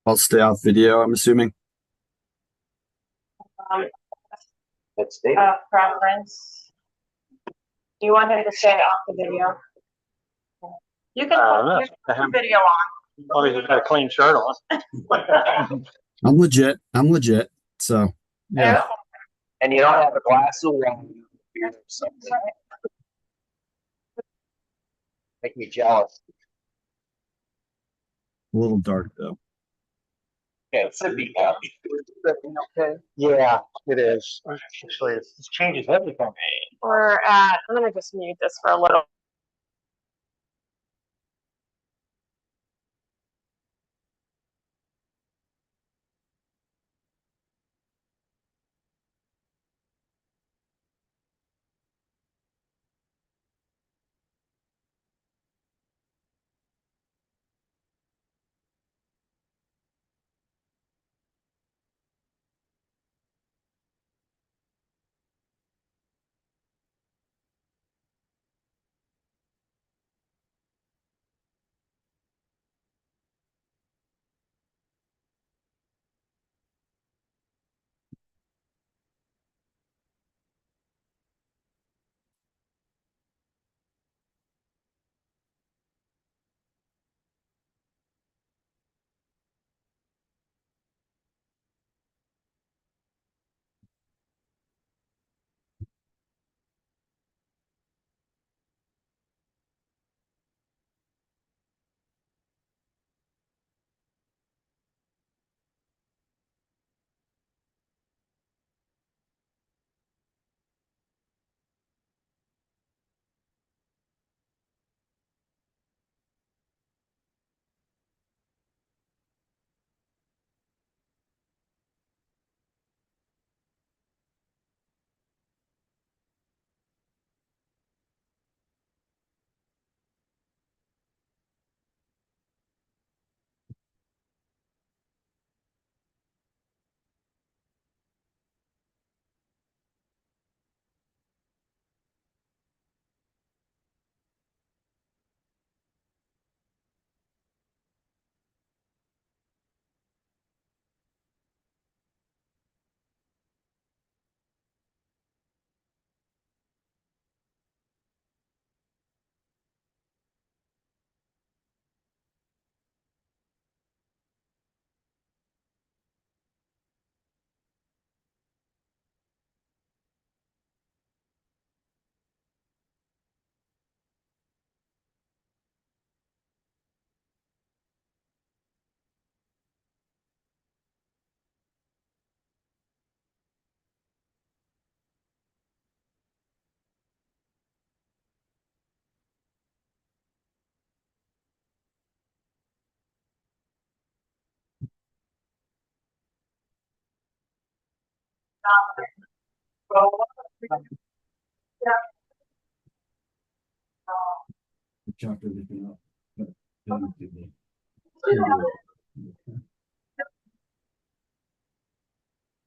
I'll stay off video, I'm assuming. That's David. Preference. Do you want him to stay off the video? You can put the video on. Oh, he's got a clean shirt on. I'm legit. So yeah. And you don't have a glass of wine or something. Make me jealous. A little dark though. Yeah, it should be happy. Okay. Yeah, it is. Actually, this changes everything. I'm gonna just mute this for a little.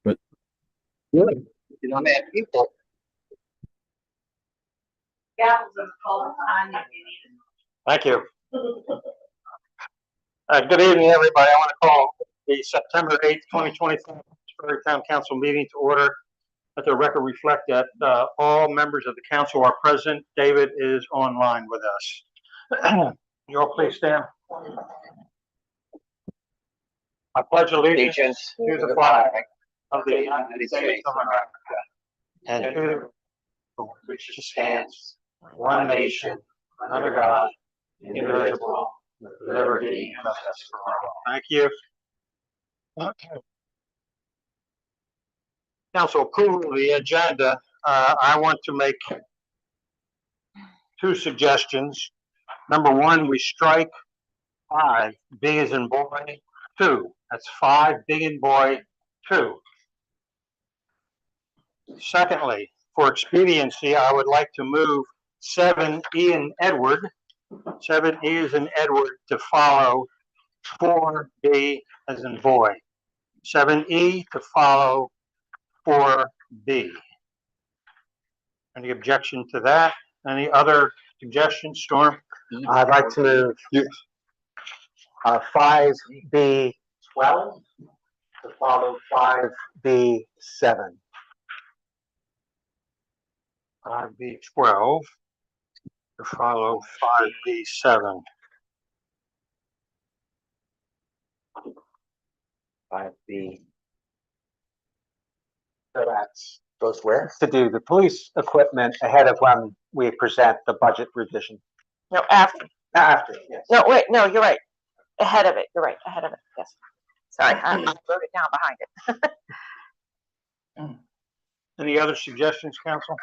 But Good. You don't have people. Thank you. Good evening, everybody. I want to call the September 8th, 2024 Pittsburgh Town Council meeting to order. Let the record reflect that all members of the council are present. David is online with us. You all please stand. I pledge allegiance to the flag of the United States of America and to the which stands one nation under God, indivisible, with liberty and justice for all. Thank you. Okay. Council approval of the agenda. I want to make two suggestions. Number one, we strike 5, B as in boy, 2. That's 5, B in boy, 2. Secondly, for expediency, I would like to move 7, E in Edward, 7 E as in Edward to follow 4, B as in boy. 7 E to follow 4 B. Any objection to that? Any other suggestions, Storm? I'd like to move 5B 12 to follow 5B7. 5B12 to follow 5B7. 5B. So that's goes where? To do the police equipment ahead of when we present the budget revision. No, after. After, yes. No, wait, no, you're right. Ahead of it. You're right. Ahead of it. Yes. Sorry, I wrote it down behind it. Any other suggestions, council?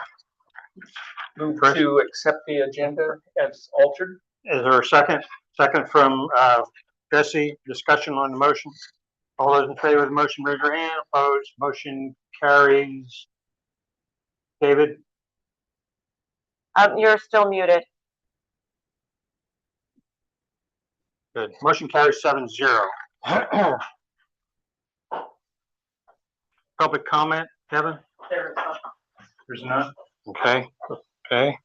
Move Chris? to accept the agenda as altered. Is there a second? Second from Jesse. Discussion on the motion. All those in favor of the motion, raise your hand. Opposed? Motion carries. David? You're still muted. Good. Motion carries 7-0. Public comment, Kevin? There's none. Okay, okay.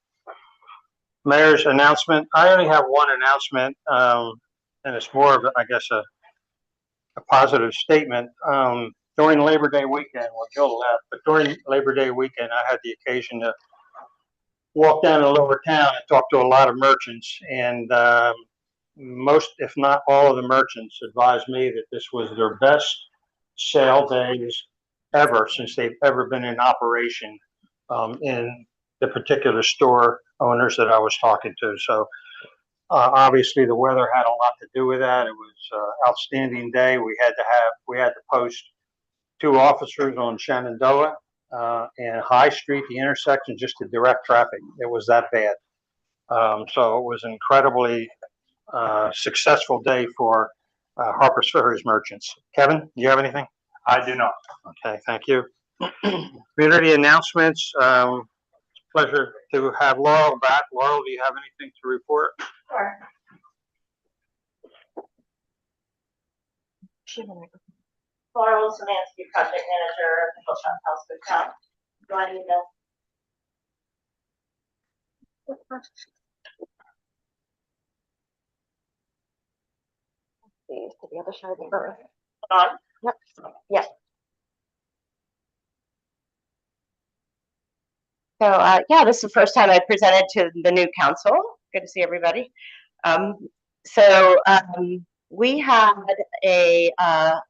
Mayor's announcement. I only have one announcement, and it's more of, I guess, a positive statement. During Labor Day weekend, well, Jill left, but during Labor Day weekend, I had the occasion to walk down to Lower Town and talk to a lot of merchants, and most, if not all of the merchants advised me that this was their best sale days ever since they've ever been in operation in the particular store owners that I was talking to. So obviously the weather had a lot to do with that. It was an outstanding day. We had to post 2 officers on Shenandoah and High Street, the intersection, just to direct traffic. It was that bad. So it was an incredibly successful day for Harper's Ferry's merchants. Kevin, do you have anything? I do not. Okay, thank you. Community announcements. Pleasure to have Laurel back. Laurel, do you have anything to report? Sure. Laurel Szymanski, project manager of the Hilltop House Hotel. Do I need to the other side of the room. On? Yep. Yes. So, yeah, this is the first time I presented to the new council. Good to see everybody. We had a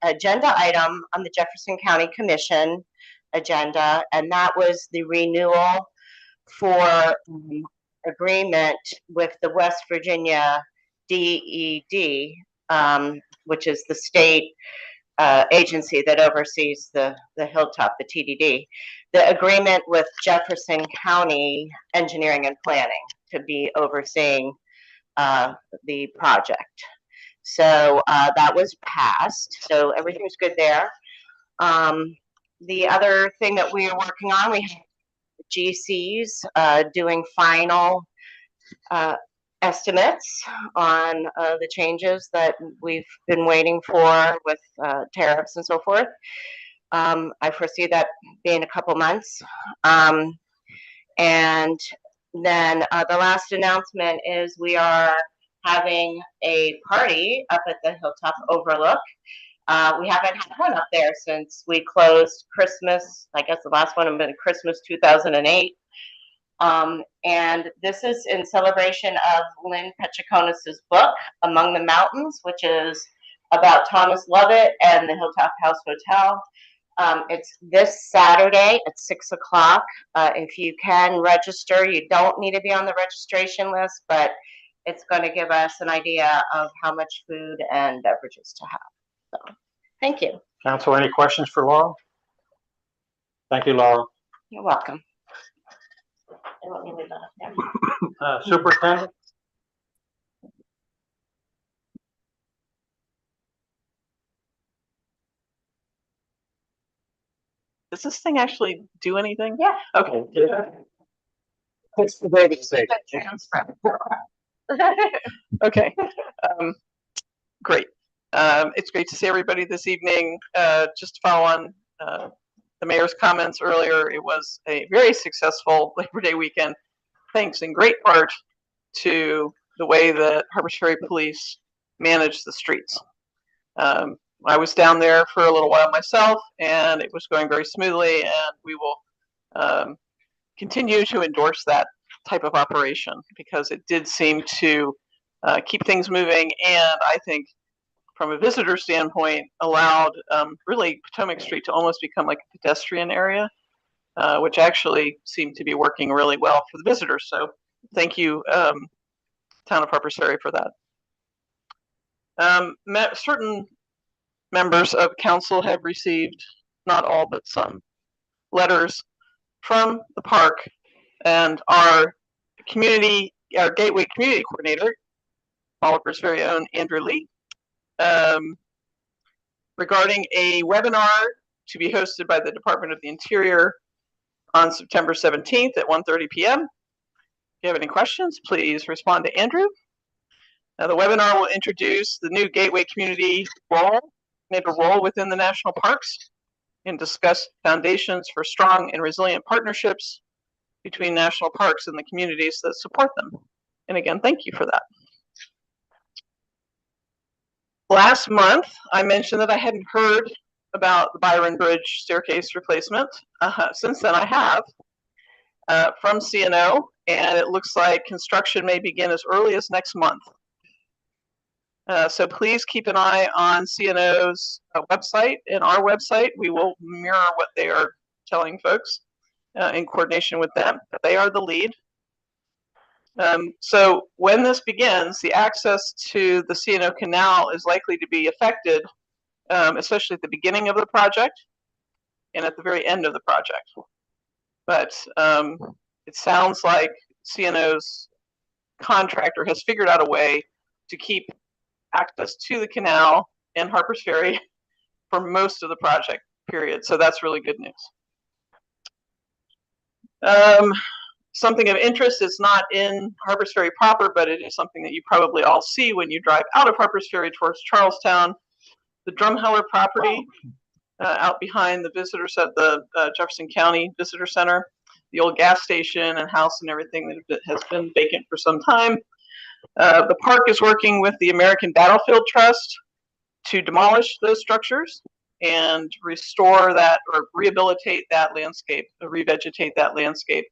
agenda item on the Jefferson County Commission agenda, and that was the renewal for agreement with the West Virginia DED, which is the state agency that oversees the Hilltop, the TDD, the agreement with Jefferson County Engineering and Planning to be overseeing the project. So that was passed. So everything was good there. The other thing that we are working on, we have GCs doing final estimates on the changes that we've been waiting for with tariffs and so forth. I foresee that being a couple months. And then the last announcement is we are having a party up at the Hilltop Overlook. We haven't had one up there since we closed Christmas. I guess the last one had been Christmas 2008. And this is in celebration of Lynn Pechakonis's book, Among the Mountains, which is about Thomas Lovett and the Hilltop House Hotel. It's this Saturday at 6 o'clock. If you can register, you don't need to be on the registration list, but it's going to give us an idea of how much food and beverages to have. So, thank you. Council, any questions for Laurel? Thank you, Laurel. You're welcome. Superintendent? Does this thing actually do anything? Yeah. Okay. It's the way to say. Okay. Great. It's great to see everybody this evening. Just to follow on the mayor's comments earlier, it was a very successful Labor Day weekend, thanks in great part to the way that Harpers Ferry Police managed the streets. I was down there for a little while myself, and it was going very smoothly, and we will continue to endorse that type of operation because it did seem to keep things moving, and I think from a visitor standpoint allowed really Potomac Street to almost become like a pedestrian area, which actually seemed to be working really well for the visitors. So thank you, Town of Harpers Ferry, for that. Certain members of council have received, not all, but some letters from the park and our Gateway Community Coordinator, Oliver's very own Andrew Lee, regarding a webinar to be hosted by the Department of the Interior on September 17th at 1:30 p.m. If you have any questions, please respond to Andrew. Now, the webinar will introduce the new Gateway Community role within the national parks and discuss foundations for strong and resilient partnerships between national parks and the communities that support them. And again, thank you for that. Last month, I mentioned that I hadn't heard about the Byron Bridge staircase replacement. Since then, I have from CNO, and it looks like construction may begin as early as next month. So please keep an eye on CNO's website and our website. We will mirror what they are telling folks in coordination with them. They are the lead. So when this begins, the access to the CNO Canal is likely to be affected, especially at the beginning of the project and at the very end of the project. But it sounds like CNO's contractor has figured out a way to keep access to the canal and Harpers Ferry for most of the project period. So that's really good news. Something of interest is not in Harpers Ferry proper, but it is something that you probably all see when you drive out of Harpers Ferry towards Charlestown. The Drumheller property out behind the visitor center, the Jefferson County Visitor Center, the old gas station and house and everything that has been vacant for some time. The park is working with the American Battlefield Trust to demolish those structures and restore that or rehabilitate that landscape, revegetate that landscape.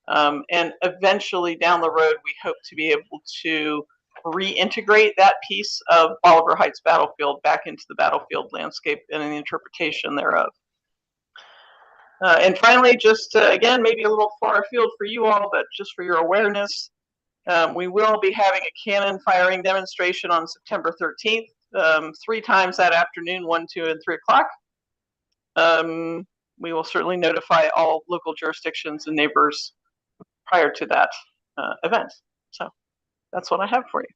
And eventually down the road, we hope to be able to reintegrate that piece of Bolivar Heights Battlefield back into the battlefield landscape and an interpretation thereof. And finally, just again, maybe a little far afield for you all, but just for your awareness, we will be having a cannon firing demonstration on September 13th, 3 times that afternoon, 1, 2, and 3 o'clock. We will certainly notify all local jurisdictions and neighbors prior to that event. So that's what I have for you.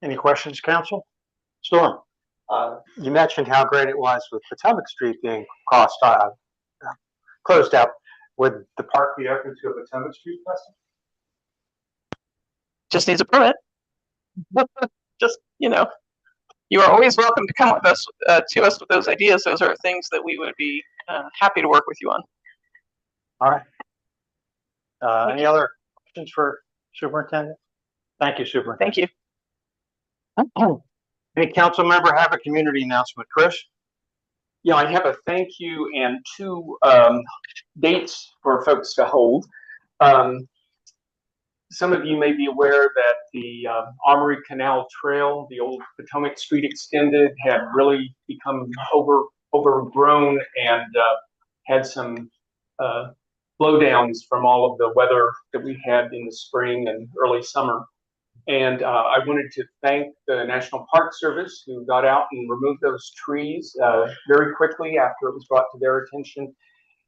Any questions, council? Storm? You mentioned how great it was with Potomac Street being closed out. Would the park be open to a Potomac Street festival? Just needs a permit. Just, you know, you are always welcome to come with us with those ideas. Those are things that we would be happy to work with you on. All right. Any other questions for Superintendent? Thank you, Superintendent. Thank you. Any council member have a community announcement? Chris? Yeah, I have a thank you and 2 dates for folks to hold. Some of you may be aware that the Armory Canal Trail, the old Potomac Street Extended, had really become overgrown and had some blowdowns from all of the weather that we had in the spring and early summer. And I wanted to thank the National Park Service, who got out and removed those trees very quickly after it was brought to their attention.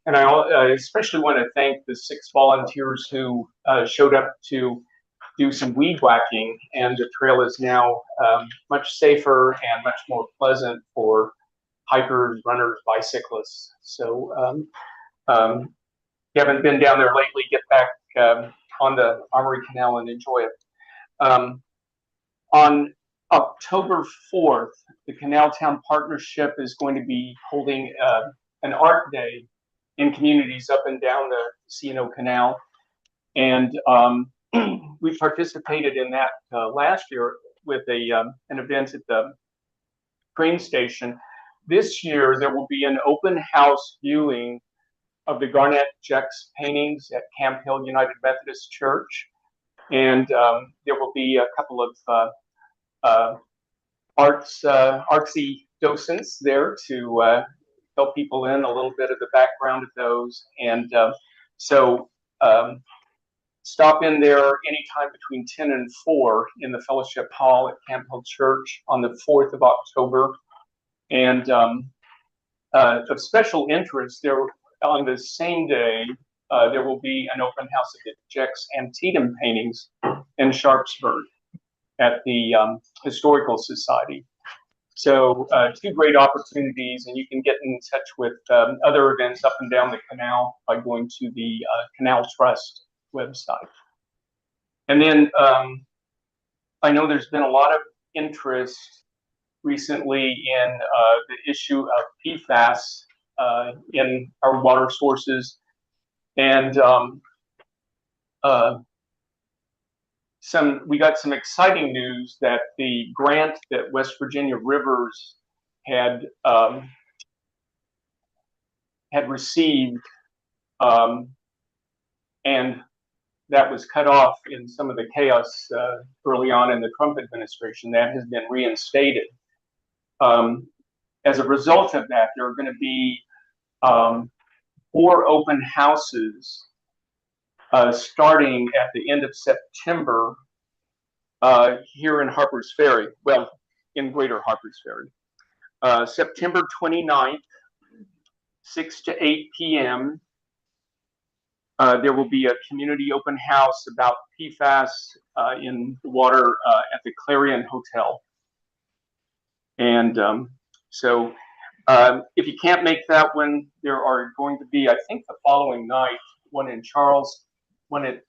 And I especially want to thank the 6 volunteers who showed up to do some weed whacking, and the trail is now much safer and much more pleasant for hikers, runners, bicyclists. So if you haven't been down there lately, get back on the Armory Canal and enjoy it. On October 4th, the Canal Town Partnership is going to be holding an art day in communities up and down the CNO Canal. And we participated in that last year with an event at the train station. this year there will be an open house viewing of the Garnett Jex paintings at Camp Hill United Methodist Church. And there will be a couple of artsy docents there to fill people in a little bit of the background of those. And so stop in there anytime between 10 and 4 in the Fellowship Hall at Camp Hill Church on the 4th of October. And of special interest, there on the same day, there will be an open house of the Jex Antietam paintings in Sharpsburg at the Historical Society. So 2 great opportunities, and you can get in touch with other events up and down the canal by going to the Canal Trust website. And then I know there's been a lot of interest recently in the issue of PFAS in our water sources, and we got some exciting news that the grant that West Virginia Rivers had received, and that was cut off in some of the chaos early on in the Trump administration, that has been reinstated. As a result of that, there are going to be 4 open houses starting at the end of September here in Harpers Ferry, well, in Greater Harpers Ferry. September 29th, 6 to 8 p.m. There will be a community open house about PFAS in the water at the Clarion Hotel. And so if you can't make that one, there are going to be, I think the following night, one in one at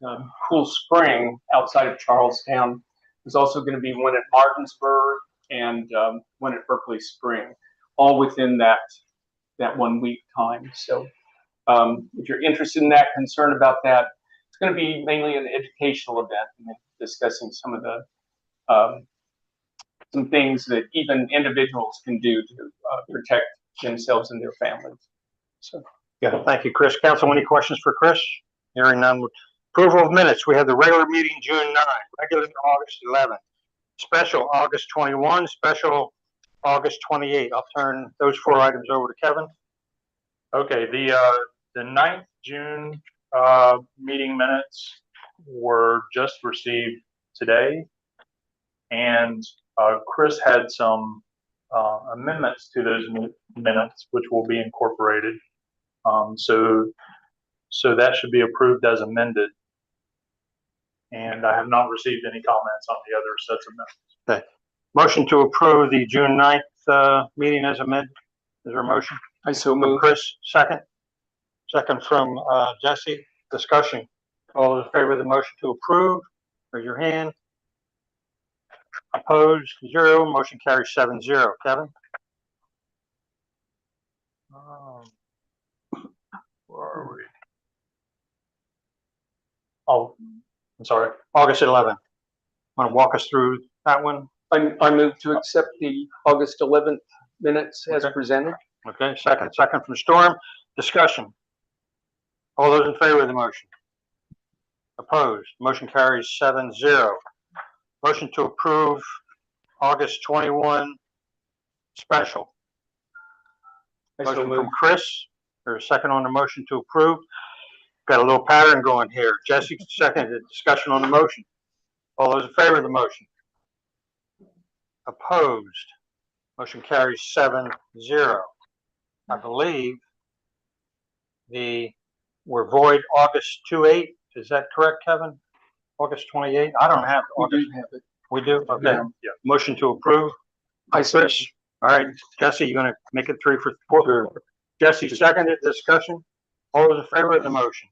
Cool Spring outside of Charlestown. There's also going to be one at Martinsburg and one at Berkeley Spring, all within that 1 week time. So if you're interested in that, concerned about that, it's going to be mainly an educational event, discussing some of the some things that even individuals can do to protect themselves and their families. So, Yeah, thank you, Chris. Council, any questions for Chris? Hearing none. Approval of minutes. We have the regular meeting June 9, regular August 11, special August 21, special August 28. I'll turn those 4 items over to Kevin. Okay, the 9th June meeting minutes were just received today, and Chris had some amendments to those minutes, which will be incorporated. So that should be approved as amended. And I have not received any comments on the other sets of minutes. Okay. Motion to approve the June 9th meeting as amended. Is there a motion? I so From move. Chris, second. Second from Jesse. Discussion. All those in favor of the motion to approve, raise your hand. Opposed, 0. Motion carries 7-0. Kevin? Where are we? Oh, I'm sorry. August 11th. Want to walk us through that one? I move to accept the August 11th minutes as Okay. presented. Okay, second from Storm. Discussion. All those in favor of the motion? Opposed? Motion carries 7-0. Motion to approve August 21 special. I so Motion move. from Chris. There's a second on the motion to approve. Got a little pattern going here. Jesse seconded. Discussion on the motion. All those in favor of the motion? Opposed? Motion carries 7-0. I believe we're void August 28. Is that correct, Kevin? August 28? I don't have August. have it. We do? Okay. Yeah. Motion to approve. I Chris. All right, Jesse, you're gonna make it 3 for 4. Jesse seconded. Discussion. All those in favor of the motion?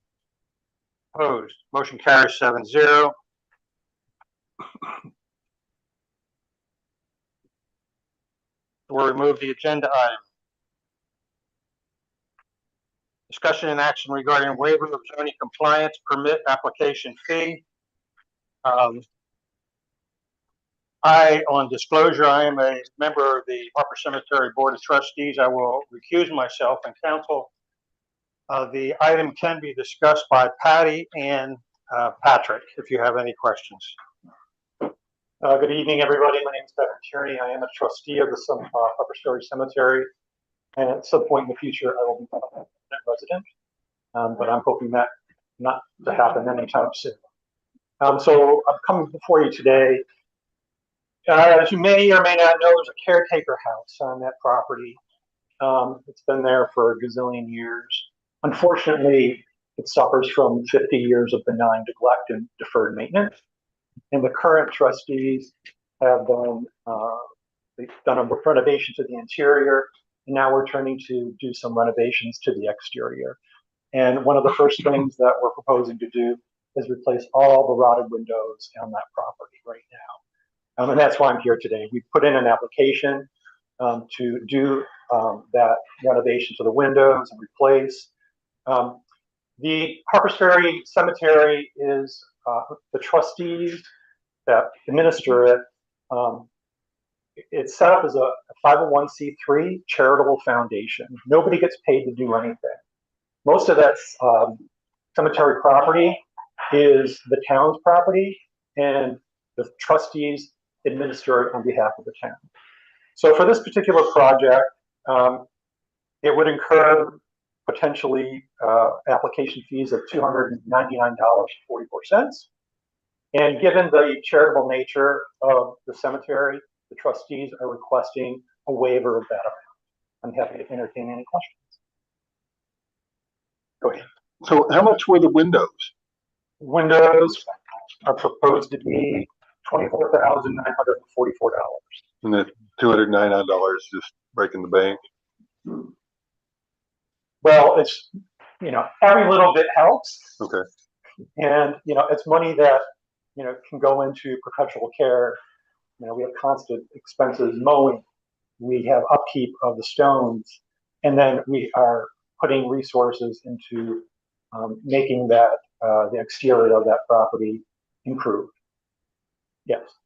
Opposed? Motion carries 7-0. We'll remove the agenda item. Discussion and action regarding waiver of zoning compliance permit application fee. On disclosure, I am a member of the Harper Cemetery Board of Trustees. I will recuse myself, and council. The item can be discussed by Patty and Patrick, if you have any questions. Good evening, everybody. My name is Patrick Tierney. I am a trustee of the Upper Story Cemetery, and at some point in the future, I will be a permanent resident. But I'm hoping that not to happen anytime soon. So I'm coming before you today. As you may or may not know, there's a caretaker house on that property. It's been there for a gazillion years. Unfortunately, it suffers from 50 years of benign neglect and deferred maintenance. And the current trustees have done, they've done a renovation to the interior, and now we're turning to do some renovations to the exterior. And one of the first things that we're proposing to do is replace all the rotted windows on that property right now. And that's why I'm here today. We put in an application to do that renovation to the windows and replace. The Harpers Ferry Cemetery is the trustees that administer it. It's set up as a 501c3 charitable foundation. Nobody gets paid to do anything. Most of that cemetery property is the town's property, and the trustees administer it on behalf of the town. So for this particular project, it would incur potentially application fees of $299.44. And given the charitable nature of the cemetery, the trustees are requesting a waiver of that amount. I'm happy to entertain any questions. Go ahead. So how much were the windows? Windows are proposed to be $24,944. And the $299 just breaking the bank? Well, it's, every little bit helps. Okay. And, it's money that, can go into perpetual care. We have constant expenses, mowing. We have upkeep of the stones. And then we are putting resources into making that, the exterior of that property improved. Yes.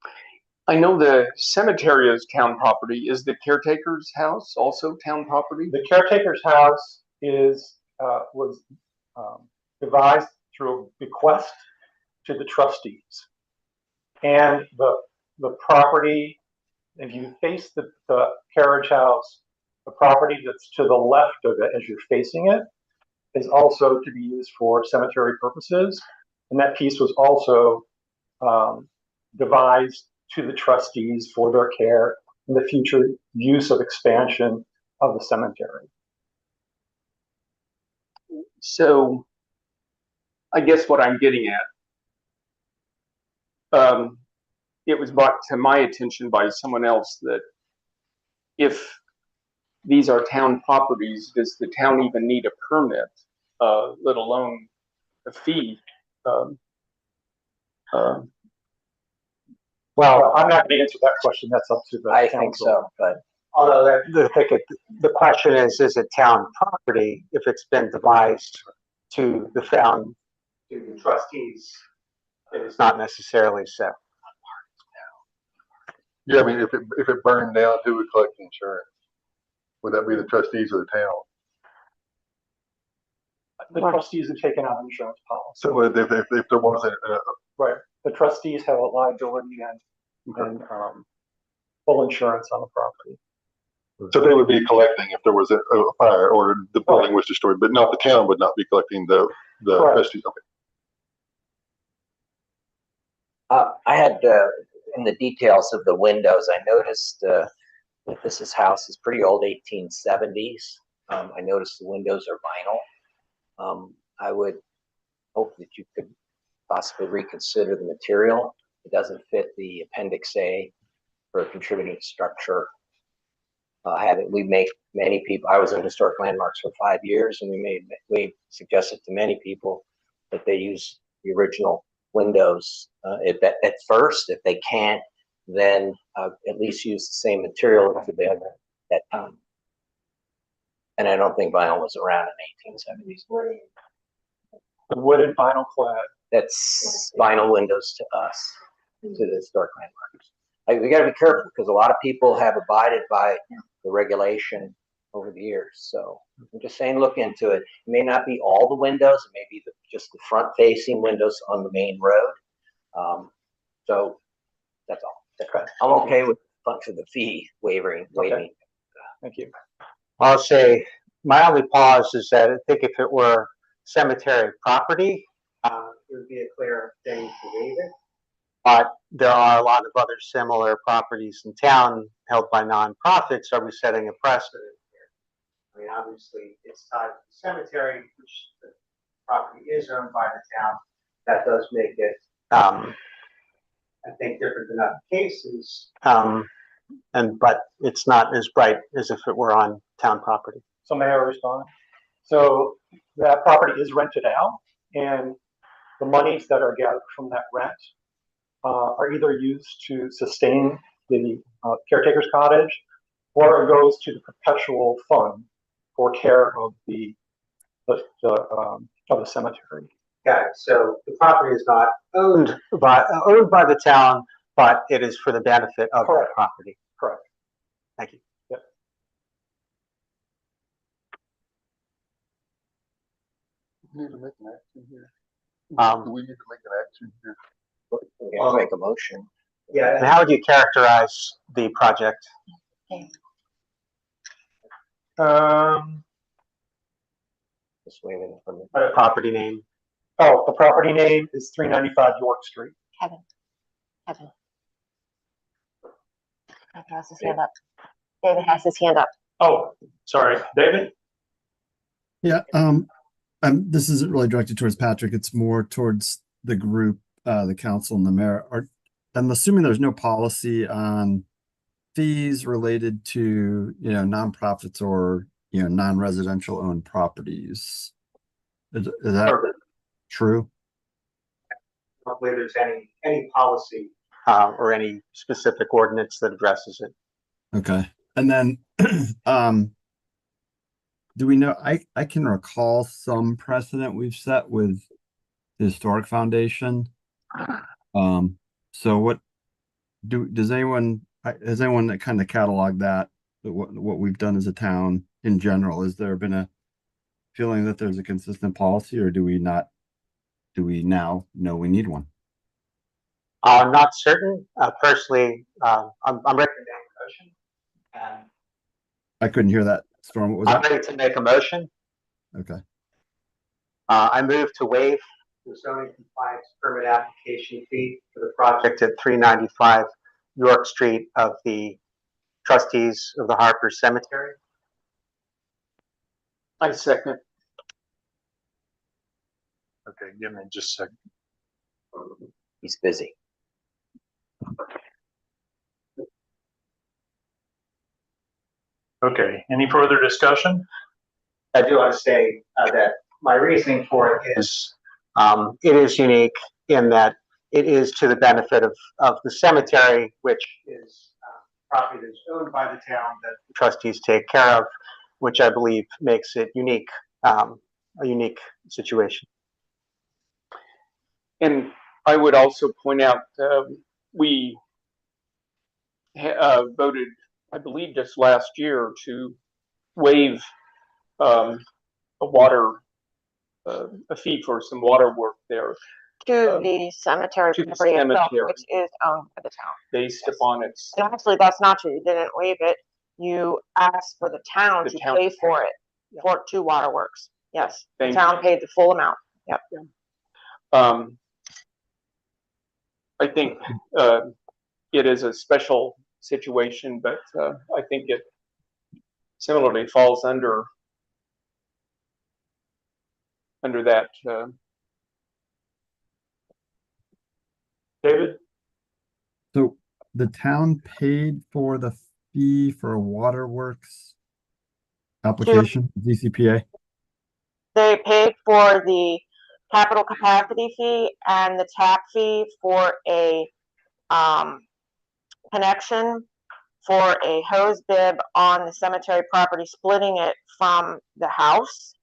I know the cemetery is town property. Is the caretaker's house also town property? The caretaker's house was devised through a bequest to the trustees, and the property. If you face the carriage house, the property that's to the left of it as you're facing it is also to be used for cemetery purposes, and that piece was also devised to the trustees for their care in the future use of expansion of the cemetery. So I guess what I'm getting at, it was brought to my attention by someone else that if these are town properties, does the town even need a permit, let alone a fee? Well, I'm not going to answer that question. That's up to the I council. think so, but Although the question is it town property if it's been devised to the trustees? It's not necessarily so. Yeah, I mean, if it burned down, who would collect insurance? Would that be the trustees or the town? The trustees have taken out an insurance policy. So if there wasn't, Right. The trustees have a liability and full insurance on the property. so they would be collecting if there was a fire or the building was destroyed, but not the town would not be collecting the trustees. Okay. I had in the details of the windows, I noticed that this house is pretty old, 1870s. I noticed the windows are vinyl. I would hope that you could possibly reconsider the material. It doesn't fit the Appendix A for a contributing structure. We make many people. I was in Historic Landmarks for 5 years, and we suggested to many people that they use the original windows at first. If they can't, then at least use the same material that they had at that time. And I don't think vinyl was around in the 1870s. The wooden vinyl clad. That's vinyl windows to us, to the Historic Landmarks. we gotta be careful because a lot of people have abided by the regulation over the years. So I'm just saying, look into it. It may not be all the windows, it may be just the front facing windows on the main road. So that's all. Okay. I'm okay with the fee waiving. Thank you. I'll say, my only pause is that I think if it were cemetery property, it would be a clear thing to waive it. But there are a lot of other similar properties in town held by nonprofits. Are we setting a precedent here? I mean, obviously, it's tied to the cemetery, which the property is owned by the town. That does make it, I think, different than other cases. But it's not as bright as if it were on town property. So may I respond? So that property is rented out, and the monies that are gathered from that rent are either used to sustain the caretaker's cottage, or it goes to the perpetual fund for care of the cemetery. Got it. So the property is not owned by the town, but it is for the benefit of the property. Correct. Thank you. Yep. We need to make an action here. Do we need to make an action here? I'll make a motion. Yeah. And how would you characterize the project? Just waving from The property name. Oh, the property name is 395 York Street. Kevin. Kevin has his hand up. David has his hand up. Oh, sorry, David? Yeah, this isn't really directed towards Patrick. It's more towards the group, the council and the mayor. I'm assuming there's no policy on fees related to, nonprofits or, non-residential owned properties. Is that true? I don't believe there's any policy or any specific ordinance that addresses it. Okay. And then, do we know, I can recall some precedent we've set with the Historic Foundation. So has anyone that kind of cataloged that, what we've done as a town in general? Has there been a feeling that there's a consistent policy, or do we now know we need one? I'm not certain. Personally, I'm recommending a motion. I couldn't hear that. Storm, what was I'm that? ready to make a motion. Okay. I move to waive the zoning compliance permit application fee for the project at 395 York Street of the trustees of the Harper Cemetery. I second. Okay, give me just a second. He's busy. Okay, any further discussion? I do want to say that my reasoning for it is unique in that it is to the benefit of the cemetery, which is property that's owned by the town that the trustees take care of, which I believe makes it unique, a unique situation. And I would also point out, we voted, I believe just last year, to waive a fee for some water work there. To the cemetery To the property itself, cemetery. which is owned by the town. Based upon its, And actually, that's not true. You didn't waive it. You asked for the town The to town- pay for it, for two waterworks. Yes, the Thank town paid the full amount. Yep. I think it is a special situation, but I think it similarly falls under that. David? So the town paid for the fee for a waterworks application, DCPA? They paid for the capital capacity fee and the tap fee for a connection for a hose bib on the cemetery property, splitting it from the house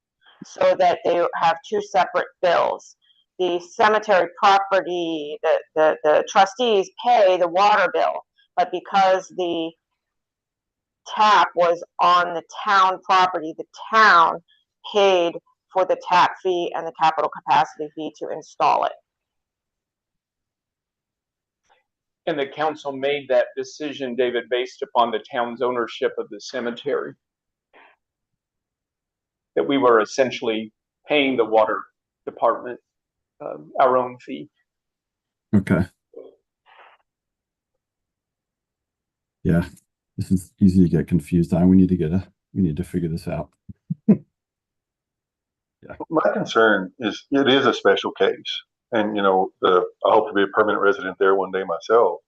so that they have two separate bills. The cemetery property, the trustees pay the water bill, but because the tap was on the town property, the town paid for the tap fee and the capital capacity fee to install it. And the council made that decision, David, based upon the town's ownership of the cemetery. That we were essentially paying the water department our own fee. Okay. Yeah, this is easy to get confused on. We need to figure this out. My concern is it is a special case, and I hope to be a permanent resident there one day myself.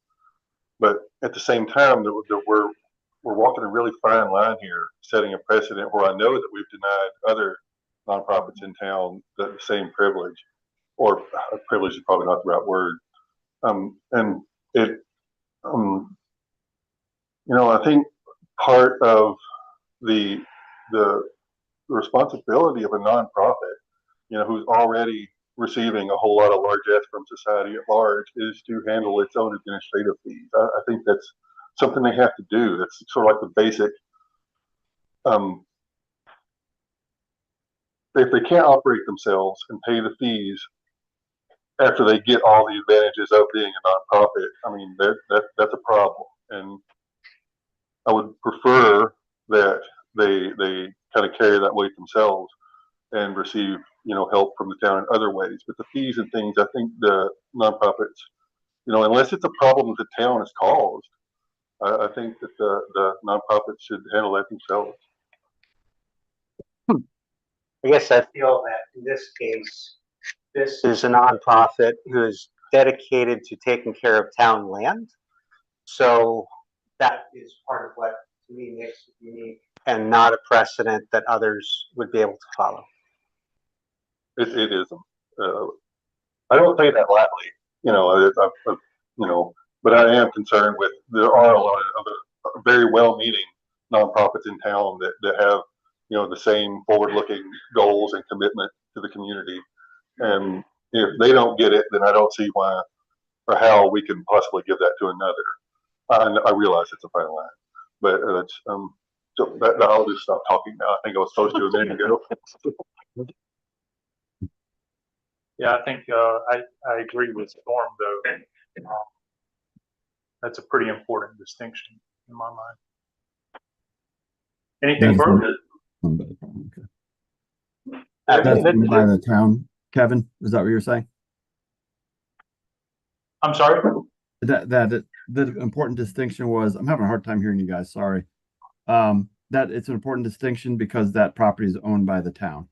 But at the same time, we're walking a really fine line here, setting a precedent where I know that we've denied other nonprofits in town the same privilege, or privilege is probably not the right word. And it, I think part of the responsibility of a nonprofit, who's already receiving a whole lot of largesse from society at large, is to handle its own administrative fees. I think that's something they have to do. That's sort of like the basic. If they can't operate themselves and pay the fees after they get all the advantages of being a nonprofit, I mean, that's a problem. And I would prefer that they kind of carry that weight themselves and receive, help from the town in other ways. But the fees and things, I think the nonprofits, unless it's a problem that the town has caused, I think that the nonprofits should handle that themselves. I guess I feel that in this case, this is a nonprofit who is dedicated to taking care of town land. So that is part of what to me makes it unique and not a precedent that others would be able to follow. It isn't. I don't say that lightly, but I am concerned with there are a lot of other very well-meaning nonprofits in town that have the same forward-looking goals and commitment to the community. And if they don't get it, then I don't see why or how we can possibly give that to another. I realize it's a fine line, but it's so that I'll just stop talking now. I think I was supposed to a minute ago. Yeah, I think I agree with Storm though. That's a pretty important distinction in my mind. Anything further? Okay. That's by the town, Kevin. Is that what you're saying? I'm sorry. That the important distinction was, I'm having a hard time hearing you guys. Sorry. That it's an important distinction because that property is owned by the town.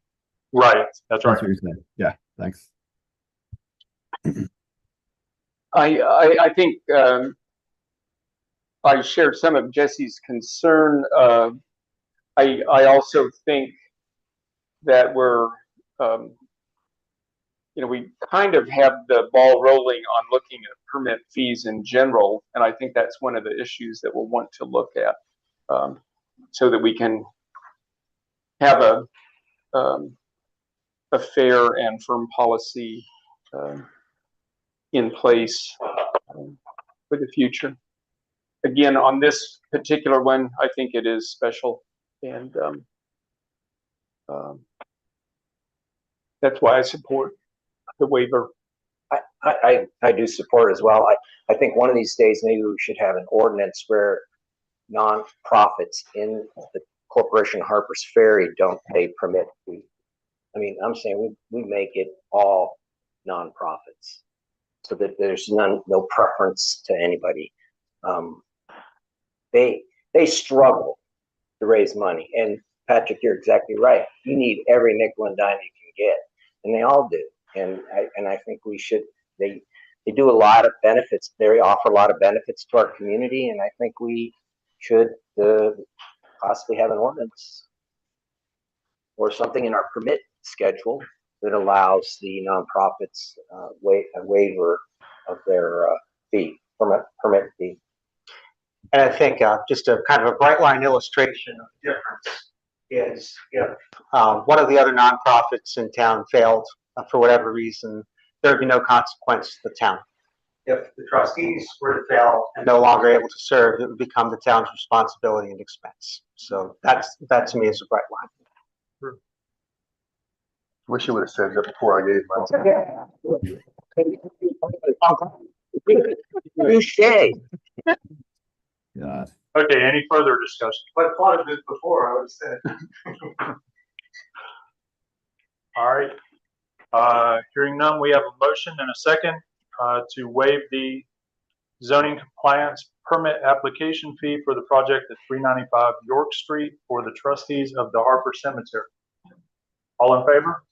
Right. That's right. That's what you're saying. Yeah. Thanks. I think I shared some of Jesse's concern. I also think that we're, we kind of have the ball rolling on looking at permit fees in general, and I think that's one of the issues that we'll want to look at, so that we can have a fair and firm policy in place for the future. Again, on this particular one, I think it is special, and that's why I support the waiver. I do support as well. I think one of these days maybe we should have an ordinance where non-profits in the Corporation Harper's Ferry don't pay permit fee. I mean, I'm saying we make it all non-profits so that there's no preference to anybody. They struggle to raise money, and Patrick, you're exactly right. You need every nickel and dime you can get, and they all do. And I think we should. They do a lot of benefits. They offer a lot of benefits to our community, and I think we should possibly have an ordinance or something in our permit schedule that allows the nonprofits a waiver of their permit fee. And I think just a kind of a bright line illustration of the difference is if one of the other nonprofits in town failed for whatever reason, there would be no consequence to the town. if the trustees were to fail and no longer able to serve, it would become the town's responsibility and expense. So that to me is a bright line. Wish you would have said that before I gave my. Touche. God. Okay, any further discussion? But I thought of this before, I would have said. All right. Hearing none, we have a motion and a second to waive the zoning compliance permit application fee for the project at 395 York Street for the trustees of the Harper Cemetery. All in favor?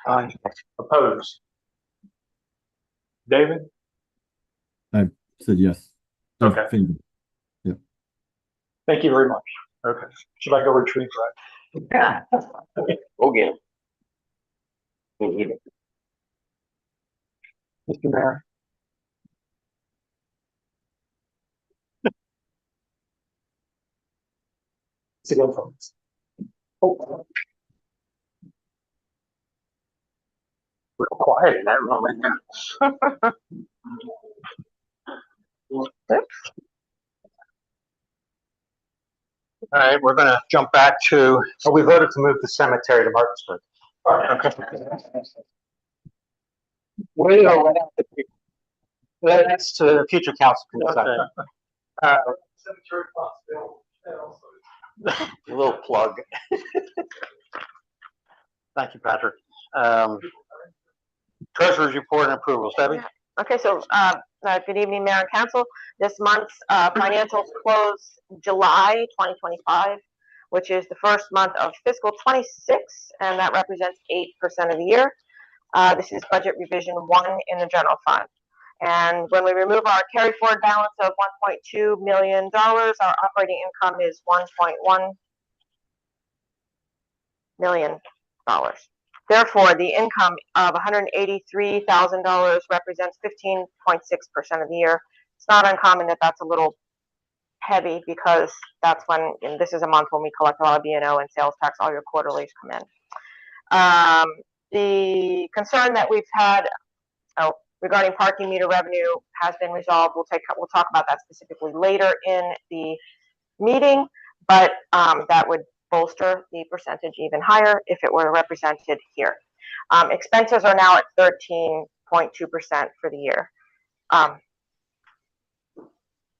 Aye. Opposed? David? I said yes. Okay. Favor. Thank you very much. Okay. Should I go retrieve that? We'll get it. We need it. Mr. Mayor. Sit down, folks. Oh. Real quiet in that room right now. All right, we're gonna jump back to, we voted to move the cemetery to Martinsburg. Okay. Where do you go? That's to future council can decide. Cemetery A little plug. Thank you, Patrick. Treasurer's report and approvals, Debbie? Okay, so, good evening, Mayor and Council. This month's, financials close July 2025, which is the first month of fiscal 26, and that represents 8% of the year. This is budget revision 1 in the general fund. And when we remove our carry forward balance of $1.2 million, our operating income is $1.1 million. Therefore, the income of $183,000 represents 15.6% of the year. It's not uncommon that that's a little heavy because that's when, and this is a month when we collect a lot of B&O and sales tax, all your quarterlies come in. The concern that we've had regarding parking meter revenue has been resolved. We'll talk about that specifically later in the meeting, but that would bolster the percentage even higher if it were represented here. Expenses are now at 13.2% for the year.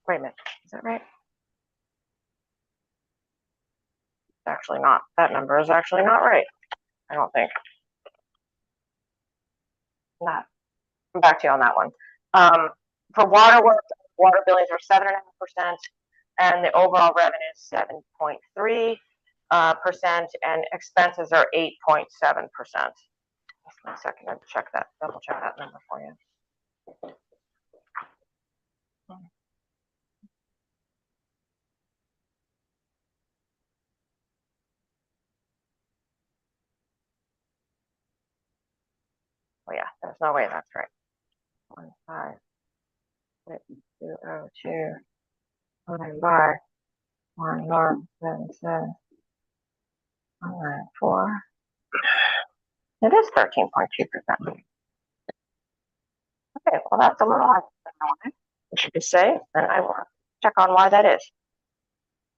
Wait a minute, is that right? Actually not. That number is actually not right. I don't think. Not. Come back to you on that one. For water work, water billings are 7.5%, and the overall revenue is 7.3%, and expenses are 8.7%. Just a second, I'll check that, double check that number for you. Oh yeah, there's no way that's right. 1,5,202 divided by 1 north 77 194. It is 13.2%. Okay, well that's a little higher than I wanted. I should just say, and I will check on why that is.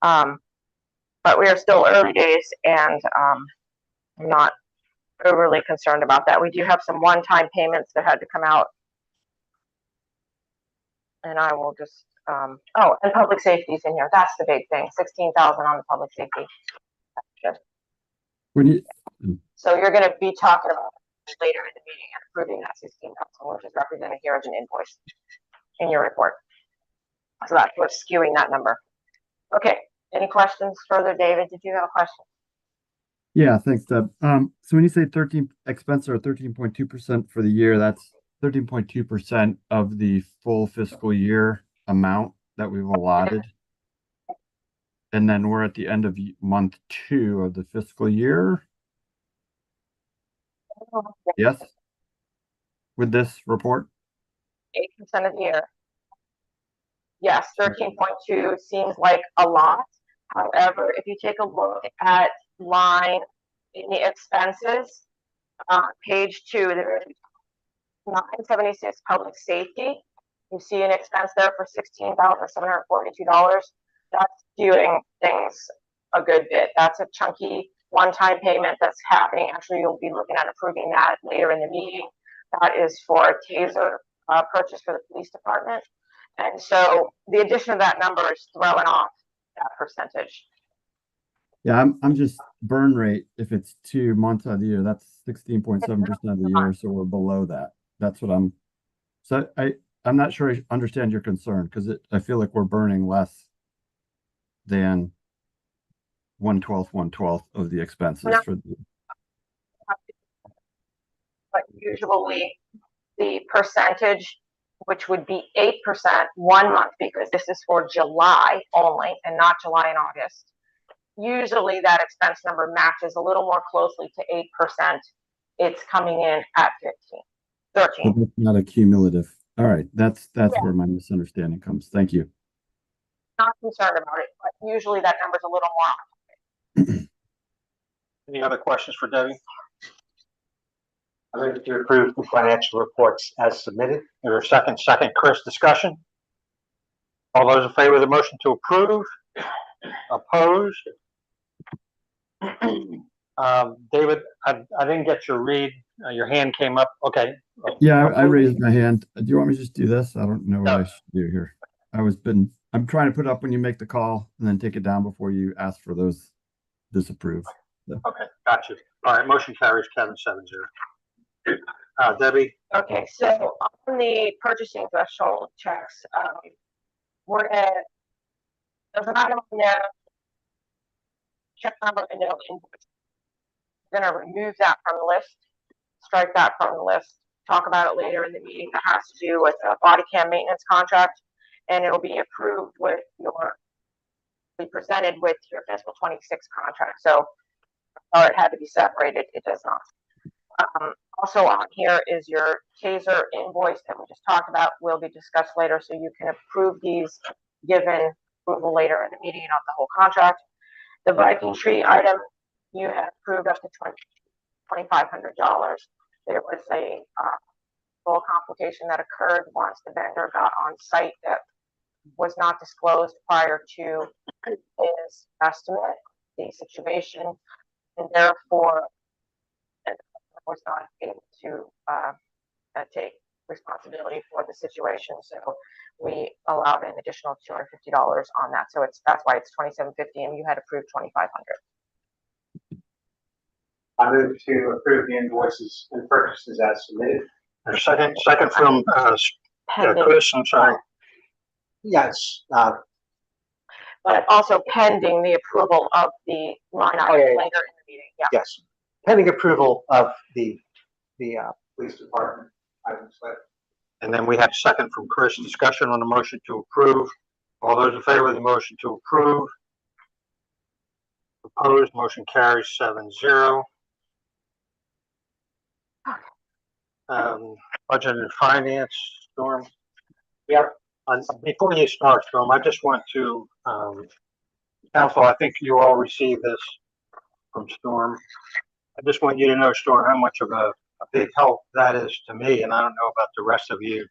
But we are still early days, and I'm not overly concerned about that. We do have some one-time payments that had to come out, and I will just oh, and public safety is in here. That's the big thing. 16,000 on the public safety. When you, So you're going to be talking about it later in the meeting and approving that 16,000, which is represented here as an invoice in your report. So that's what's skewing that number. Okay. Any questions further, David? Did you have a question? yeah, thanks, Deb. So when you say 13 expenses are 13.2% for the year, that's 13.2% of the full fiscal year amount that we've allotted. And then we're at the end of month 2 of the fiscal year. Yes. With this report? 8% of the year. Yes, 13.2 seems like a lot. However, if you take a look at line in the expenses, page 2, there is 976 public safety. You see an expense there for $16,742. That's skewing things a good bit. That's a chunky one-time payment that's happening. Actually, you'll be looking at approving that later in the meeting. That is for a taser purchase for the police department. And so the addition of that number is throwing off that percentage. Yeah, I'm just burn rate. If it's 2 months out of the year, that's 16.7% of the year. So we're below that. That's what I'm not sure I understand your concern because I feel like we're burning less than 1/12 of the expenses for the. But usually the percentage, which would be 8% 1 month, because this is for July only and not July and August. Usually that expense number matches a little more closely to 8%. It's coming in at 13. But that's not a cumulative. All right, that's where my misunderstanding comes. Thank you. Not concerned about it, but usually that number's a little more. Any other questions for Debbie? I move to approve the financial reports as submitted. Is there a second? Second, Chris, discussion? All those in favor of the motion to approve? Opposed? David, I didn't get your read. Your hand came up. Okay. Yeah, I raised my hand. Do you want me to just do this? I don't know what I should do here. I'm trying to put up when you make the call and then take it down before you ask for those disapprove. So. Okay, got you. All right, motion carries 7-0. Debbie? Okay, so on the purchasing threshold checks, there's an item in there, check number and no invoice. We're gonna remove that from the list, strike that from the list, talk about it later in the meeting. That has to do with a body cam maintenance contract, and it'll be approved with be presented with your fiscal 26 contract. So, it had to be separated. It does not. Also on here is your taser invoice that we just talked about, will be discussed later, so you can approve these given approval later in the meeting of the whole contract. The Viking tree item, you had approved up to $2,500. There was a little complication that occurred once the vendor got on site that was not disclosed prior to his estimate, the situation, and therefore was not able to take responsibility for the situation. So we allowed an additional $250 on that. So that's why it's $2,750, and you had approved $2,500. I move to approve the invoices and purchases as submitted. Second from Chris. I'm sorry. Yes. But also pending the approval of the line item later in the meeting. Yeah. Yes. Pending approval of the police department items. And then we have a second from Chris. Discussion on the motion to approve. All those in favor of the motion to approve? Opposed? Motion carries 7-0. Budget and finance, Storm. Yep. Before you start, Storm, I just want to, Council, I think you all received this from Storm. I just want you to know, Storm, how much of a big help that is to me, and I don't know about the rest of you.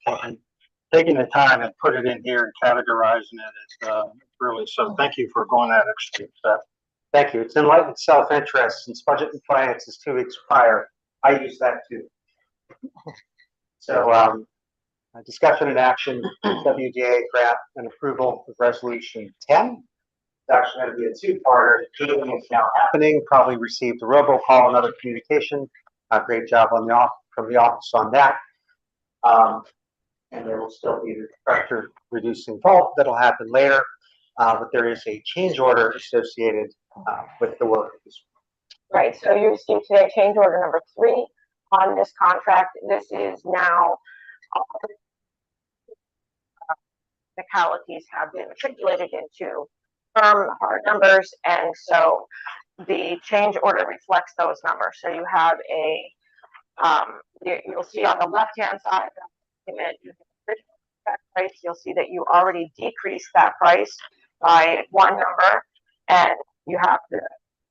Taking the time and put it in here and categorizing it is really, so thank you for going that extra step. Thank you. It's enlightened self-interest. Since budget and finance is 2 weeks prior, I use that too. So, discussion and action, WDA grant and approval of resolution 10. It's actually going to be a two-parter. The meeting is now happening. Probably received a robocall and other communication. Great job on from the office on that. And there will still be the pressure reducing vault that'll happen later. But there is a change order associated with the work of this. Right. So you received today change order number 3 on this contract. This is now technicalities have been matriculated into firm hard numbers, and so the change order reflects those numbers. So you have a you'll see on the left hand side of the document that price. You'll see that you already decreased that price by 1 number, and you have the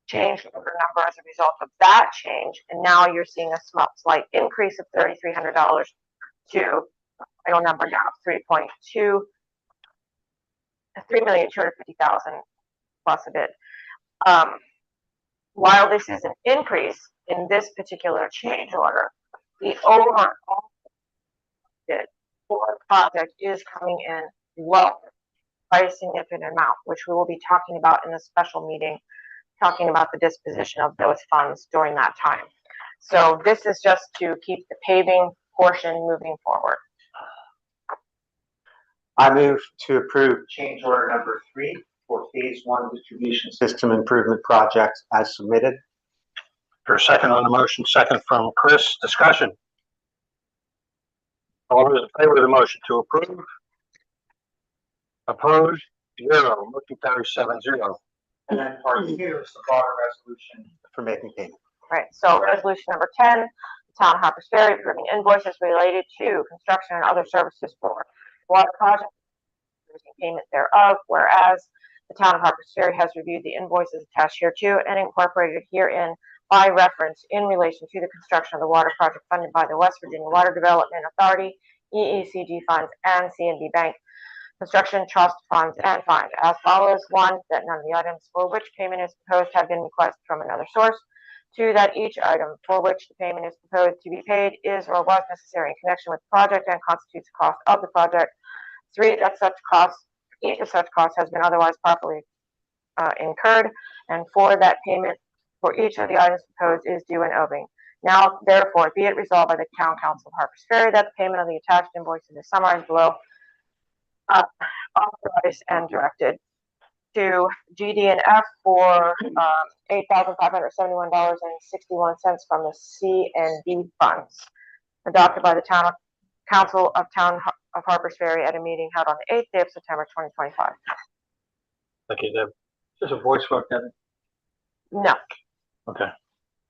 change order number as a result of that change, and now you're seeing a slight increase of $3,300 to final number now of 3,250,000 plus a bit. While this is an increase in this particular change order, the overall bid for the project is coming in lower by a significant amount, which we will be talking about in a special meeting, talking about the disposition of those funds during that time. So this is just to keep the paving portion moving forward. I move to approve change order number 3 for phase 1 distribution system improvement project as submitted. For a second on the motion, second from Chris, discussion. All those in favor of the motion to approve? Opposed? 0. Motion carries 7-0. And then part 2 is the broader resolution for making payment. Right, so resolution number 10, the town of Harpers Ferry approving invoices related to construction and other services for water project, payment thereof, whereas the town of Harpers Ferry has reviewed the invoices attached hereto and incorporated herein by reference in relation to the construction of the water project funded by the West Virginia Water Development Authority, EECG funds, and C&D Bank construction trust funds and find as follows. 1, that none of the items for which payment is proposed have been requested from another source. 2, that each item for which the payment is proposed to be paid is or was necessary in connection with the project and constitutes the cost of the project. 3, that each of such costs has been otherwise properly incurred. And 4, that payment for each of the items proposed is due and owing. Now, therefore, be it resolved by the Town Council of Harpers Ferry that the payment of the attached invoices is summarized below, authorized and directed to GD&F for $8,571.61 from the C&D funds, adopted by the Town Council of Town of Harpers Ferry at a meeting held on the 8th day of September 2025. Thank you, Deb. Is this a voice vote, Deb? No. Okay.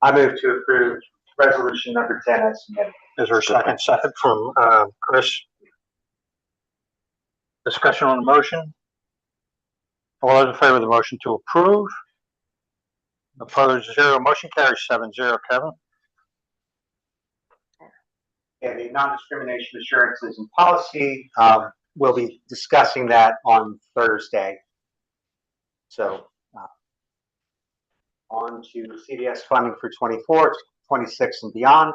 I move to approve resolution number 10 as submitted. Is there a second? Second from Chris. Discussion on the motion. All those in favor of the motion to approve? Opposed? 0. Motion carries 7-0. Kevin. And the non-discrimination assurances and policy, we'll be discussing that on Thursday. So on to CDS funding for 24, 26 and beyond.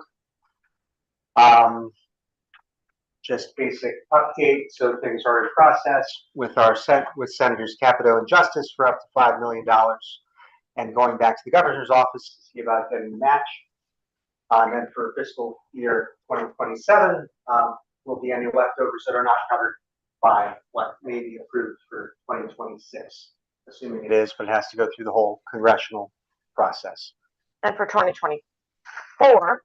Just basic update. So things are in process with with Senators Capito and Justice for up to $5 million, and going back to the governor's office to see about getting the match. And then for fiscal year 2027, will be any leftovers that are not covered by what may be approved for 2026, assuming it is, but it has to go through the whole congressional process. And for 2024,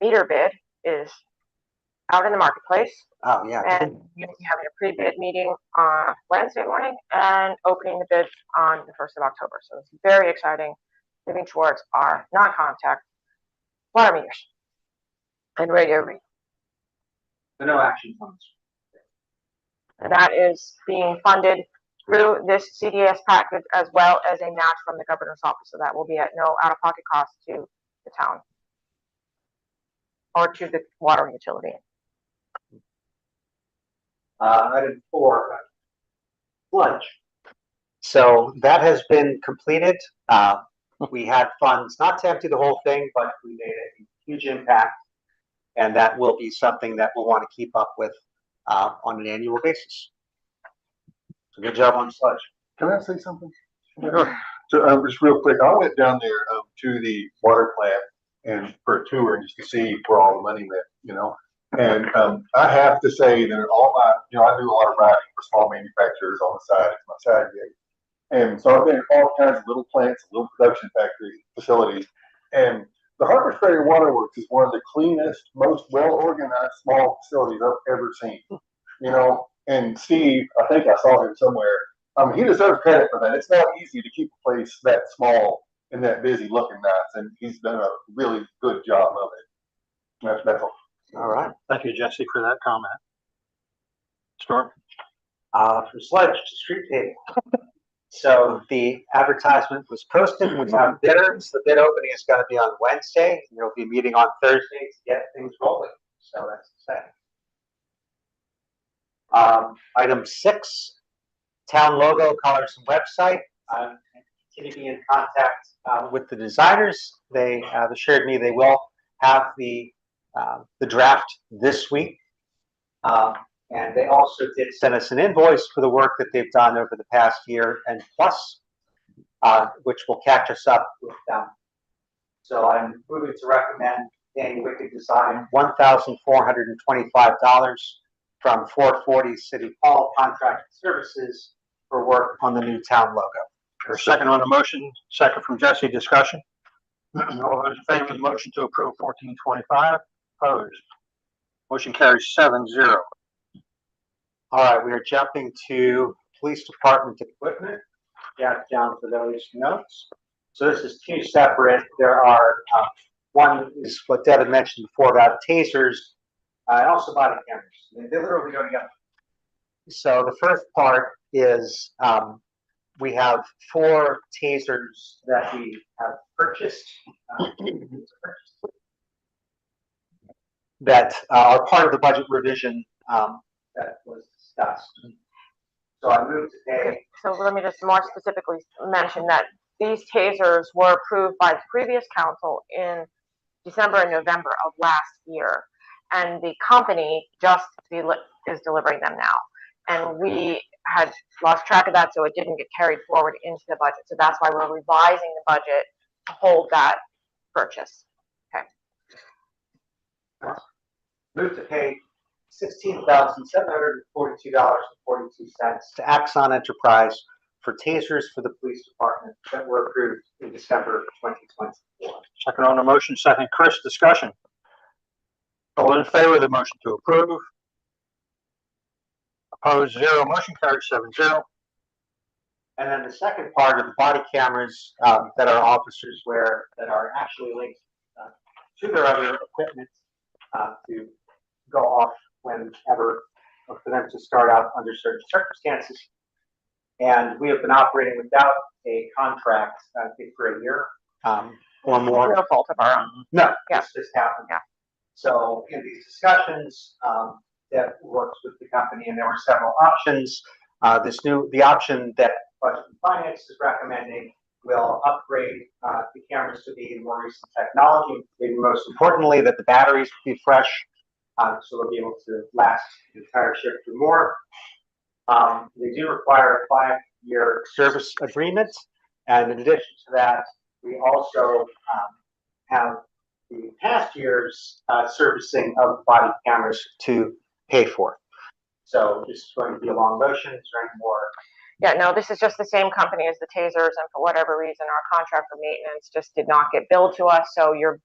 meter bid is out in the marketplace. Oh, yeah. And we'll be having a pre-bid meeting on Wednesday morning and opening the bids on the 1st of October. So it's very exciting, moving towards our non-contact water meters and radio read. So no action funds. And that is being funded through this CDS package as well as a match from the governor's office. So that will be at no out-of-pocket cost to the town or to the water utility. Item 4, lunch. So that has been completed. We had funds not to empty the whole thing, but we made a huge impact, and that will be something that we'll want to keep up with on an annual basis. So good job on sludge. Can I say something? Sure. So just real quick, I went down there to the water plant and for a tour just to see where all the money went, you know. And I have to say that all my, you know, I do a lot of writing for small manufacturers on the side. It's my side gig. And so I've been in all kinds of little plants, little production factory facilities. And the Harpers Ferry Water Works is one of the cleanest, most well-organized small facilities I've ever seen. You know, and Steve, I think I saw him somewhere. He deserves credit for that. It's not easy to keep a place that small and that busy looking nice, and he's done a really good job of it. That's all. All right. Thank you, Jesse, for that comment. Storm? From sludge to street paving. So the advertisement was posted. We have bidders. The bid opening is going to be on Wednesday. There'll be a meeting on Thursday to get things rolling. So that's exciting. Item 6, town logo, colors, and website. Continue to be in contact with the designers. They assured me they will have the draft this week. And they also did send us an invoice for the work that they've done over the past year and plus, which will catch us up with them. So I'm moving to recommend paying Wicked Design $1,425 from 440 City Hall Contracted Services for work on the new town logo. Or second on the motion, second from Jesse, discussion. All those in favor of the motion to approve 1425, opposed? Motion carries 7-0. All right, we are jumping to police department equipment. Got down to those notes. So this is two separate. There are one is what Devin mentioned before about tasers, and also body cameras. They literally go together. So the first part is we have 4 tasers that we have purchased that are part of the budget revision that was discussed. So I moved to pay. So let me just more specifically mention that these tasers were approved by the previous council in December and November of last year. And the company just is delivering them now. And we had lost track of that, so it didn't get carried forward into the budget. So that's why we're revising the budget to hold that purchase. Okay. Move to pay $16,742.42 to Axon Enterprise for tasers for the police department that were approved in December 2024. Second on the motion, second Chris, discussion. All in favor of the motion to approve? Opposed, 0. Motion carries 7-0. And then the second part of the body cameras that our officers wear that are actually linked to their other equipment to go off whenever, or for them to start out under certain circumstances. And we have been operating without a contract, I think, for a year or more. No fault of our own. No, Yeah. it's just happened. Yeah. So in these discussions, that works with the company, and there were several options. The option that Budget and Finance is recommending will upgrade the cameras to the more recent technology. Maybe most importantly, that the batteries will be fresh, so they'll be able to last the entire shift or more. They do require a 5-year service agreement, and in addition to that, we also have the past year's servicing of body cameras to pay for. So this is going to be a long motion. Is there any more? Yeah, no, this is just the same company as the tasers, and for whatever reason, our contract for maintenance just did not get billed to us. So your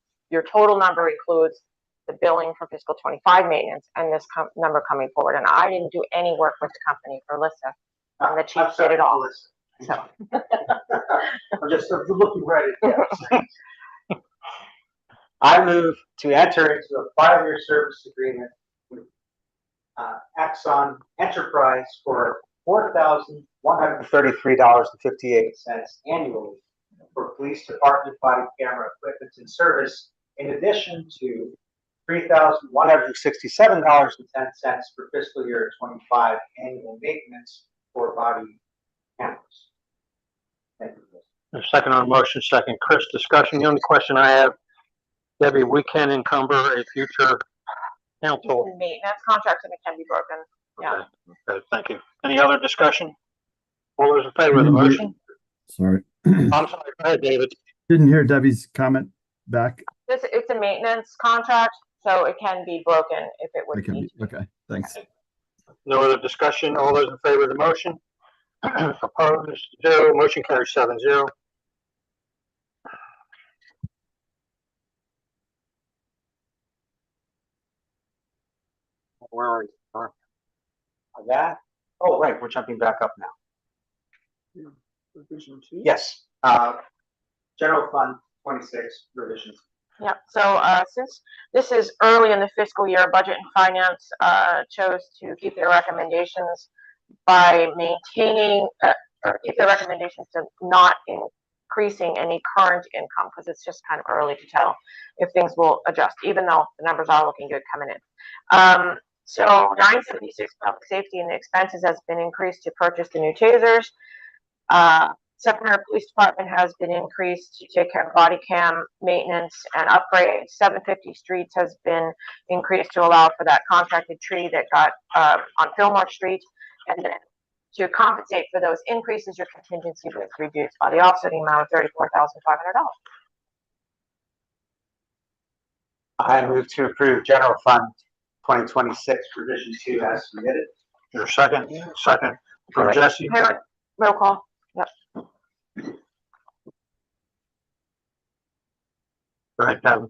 total number includes the billing for fiscal 25 maintenance and this number coming forward. And I didn't do any work with the company for Alyssa, and the chief did it all. So I'm just looking right at it. I move to enter into a 5-year service agreement with Axon Enterprise for $4,133.58 annually for police department body camera equipment and service, in addition to $3,167.10 for fiscal year 25 annual maintenance for body cameras. Thank you. Second on the motion, second Chris, discussion. The only question I have, Debbie, we can encumber a future council. Maintenance contracts, and it can be broken. Yeah. Okay, thank you. Any other discussion? All those in favor of the motion? Sorry. I'm sorry, go ahead, David. Didn't hear Debbie's comment back. It's a maintenance contract, so it can be broken if it would be. Okay, thanks. No other discussion. All those in favor of the motion? Opposed, 0. Motion carries 7-0. Where are we? That? Oh, right. We're jumping back up now. Revision 2? Yes. General Fund 26 revisions. Yeah, so since this is early in the fiscal year, Budget and Finance chose to keep their recommendations by maintaining, or keep their recommendations to not increasing any current income, because it's just kind of early to tell if things will adjust, even though the numbers are looking good coming in. So 976 public safety and the expenses has been increased to purchase the new tasers. 700 police department has been increased to take care of body cam maintenance and upgrades. 750 streets has been increased to allow for that contracted tree that got on Fillmore Street. And then to compensate for those increases, your contingency was reduced by the offsetting amount of $34,500. I move to approve general fund 2026 revision 2 as submitted. Your second? Second. From Jesse. Roll call. Yep. Go ahead, Kevin.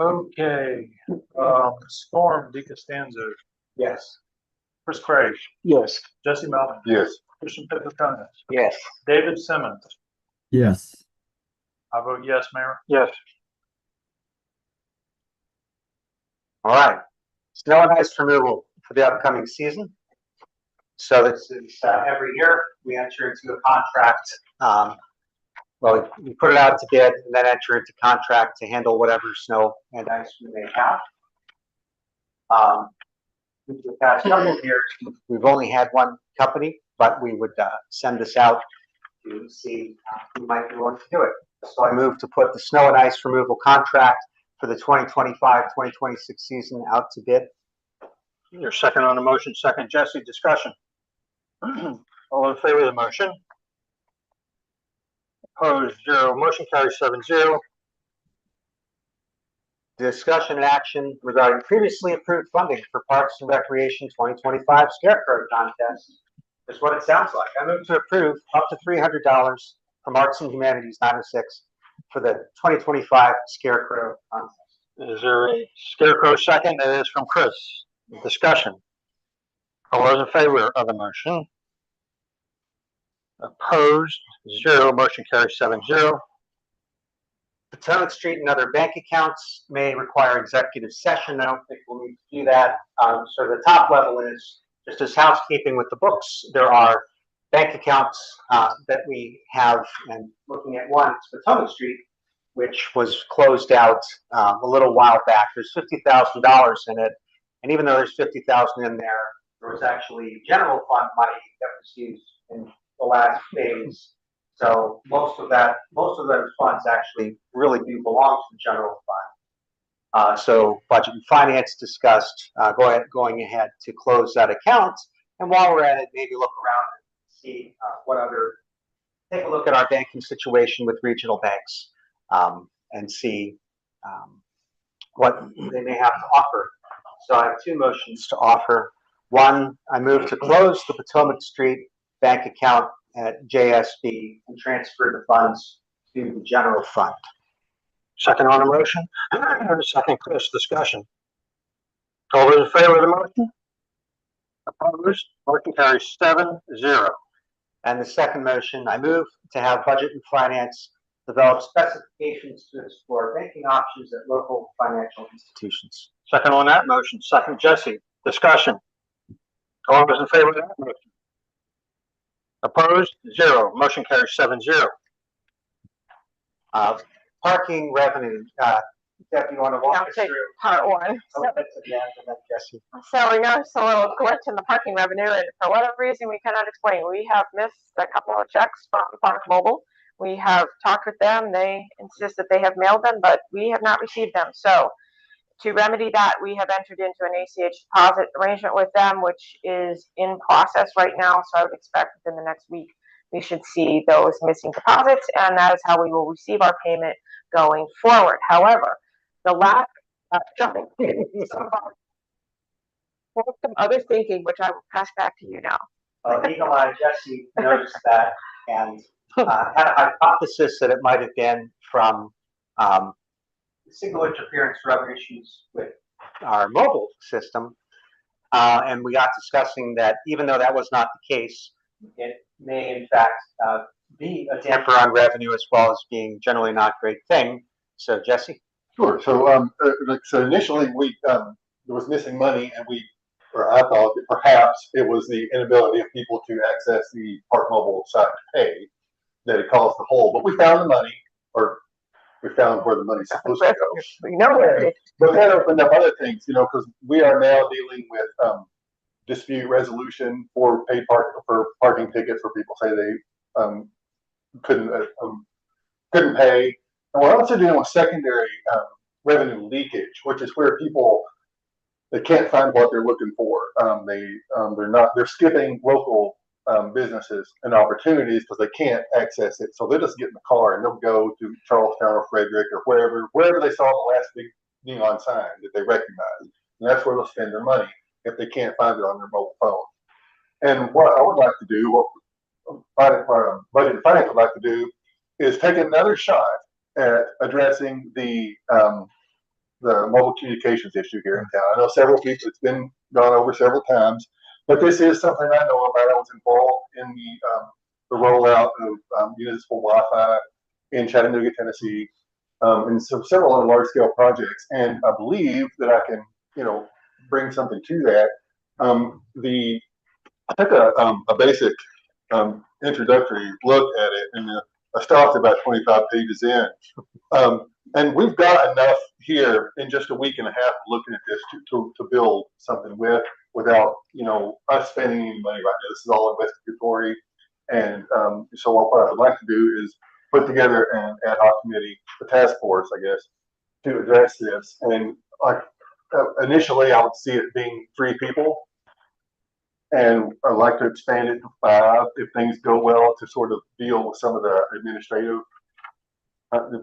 Okay, Storm DiCostanzo, Yes. Chris Craig, Yes. Jesse Melton, Yes. Christian Petroconis, Yes. David Simmons. Yes. I vote yes, Mayor. Yes. All right. Snow and ice removal for the upcoming season. So this is every year we enter into a contract. Well, we put it out to bid and then enter into contract to handle whatever snow and ice we may have. The past couple of years, we've only had one company, but we would send this out to see who might be willing to do it. So I move to put the snow and ice removal contract for the 2025-2026 season out to bid. Your second on the motion, second Jesse, discussion. All in favor of the motion? Opposed, 0. Motion carries 7-0. Discussion and action regarding previously approved funding for Parks and Recreation 2025 Scarecrow Contest. That's what it sounds like. I move to approve up to $300 from Arts and Humanities 906 for the 2025 Scarecrow Contest. Is there a Scarecrow second? That is from Chris. Discussion. All those in favor of the motion? Opposed, 0. Motion carries 7-0. Potomac Street and other bank accounts may require executive session. I don't think we'll need to do that. So the top level is just as housekeeping with the books. There are bank accounts that we have, and looking at one, it's Potomac Street, which was closed out a little while back. There's $50,000 in it, and even though there's $50,000 in there, there was actually general fund money that was used in the last phase. So most of those funds actually really do belong to the general fund. So Budget and Finance discussed going ahead to close that account. And while we're at it, maybe look around and see take a look at our banking situation with regional banks and see what they may have to offer. So I have two motions to offer. One, I move to close the Potomac Street bank account at JSB and transfer the funds to the general fund. Second on the motion. Second, Chris, discussion. All those in favor of the motion? Opposed? Motion carries 7-0. And the second motion, I move to have Budget and Finance develop specifications to explore banking options at local financial institutions. Second on that motion. Second, Jesse. Discussion. All those in favor of that motion? Opposed? 0. Motion carries 7-0. Parking revenue. Deb, you want to walk us through part one? So we noticed a little glitch in the parking revenue, and for whatever reason we cannot explain. We have missed a couple of checks from Park Mobile. We have talked with them. They insist that they have mailed them, but we have not received them. So to remedy that, we have entered into an ACH deposit arrangement with them, which is in process right now. So I would expect within the next week we should see those missing deposits, and that is how we will receive our payment going forward. However, the lack of some other thinking, which I will pass back to you now. Eagle Eye Jesse noticed that and had a hypothesis that it might have been from signal interference or other issues with our mobile system. And we got discussing that even though that was not the case, it may in fact be a damper on revenue as well as being generally not a great thing. So Jesse? Sure. So, so initially there was missing money, and I thought that perhaps it was the inability of people to access the Park Mobile site to pay that it caused the hole. But we found the money, or we found where the money's supposed to go. We know where it is. But that opened up other things, you know, because we are now dealing with dispute resolution for parking tickets where people say they couldn't pay. And we're also dealing with secondary revenue leakage, which is where people they can't find what they're looking for. They're skipping local businesses and opportunities because they can't access it. So they'll just get in the car and they'll go to Charlestown or Frederick or wherever they saw the last big neon sign that they recognize. And that's where they'll spend their money if they can't find it on their mobile phone. And what I would like to do, what Budget and Finance would like to do, is take another shot at addressing the mobile communications issue here in town. I know several people, it's been gone over several times, but this is something I know about. I was involved in the rollout of municipal Wi-Fi in Chattanooga, Tennessee, and several other large-scale projects. And I believe that I can, bring something to that. I took a basic introductory look at it, and I stopped about 25 pages in. And we've got enough here in just a week and a half looking at this to build something without, us spending any money right now. This is all investigatory. And so what I would like to do is put together an ad hoc committee, a task force, I guess, to address this. And initially, I would see it being 3 people. And I'd like to expand it to 5 if things go well, to sort of deal with some of the administrative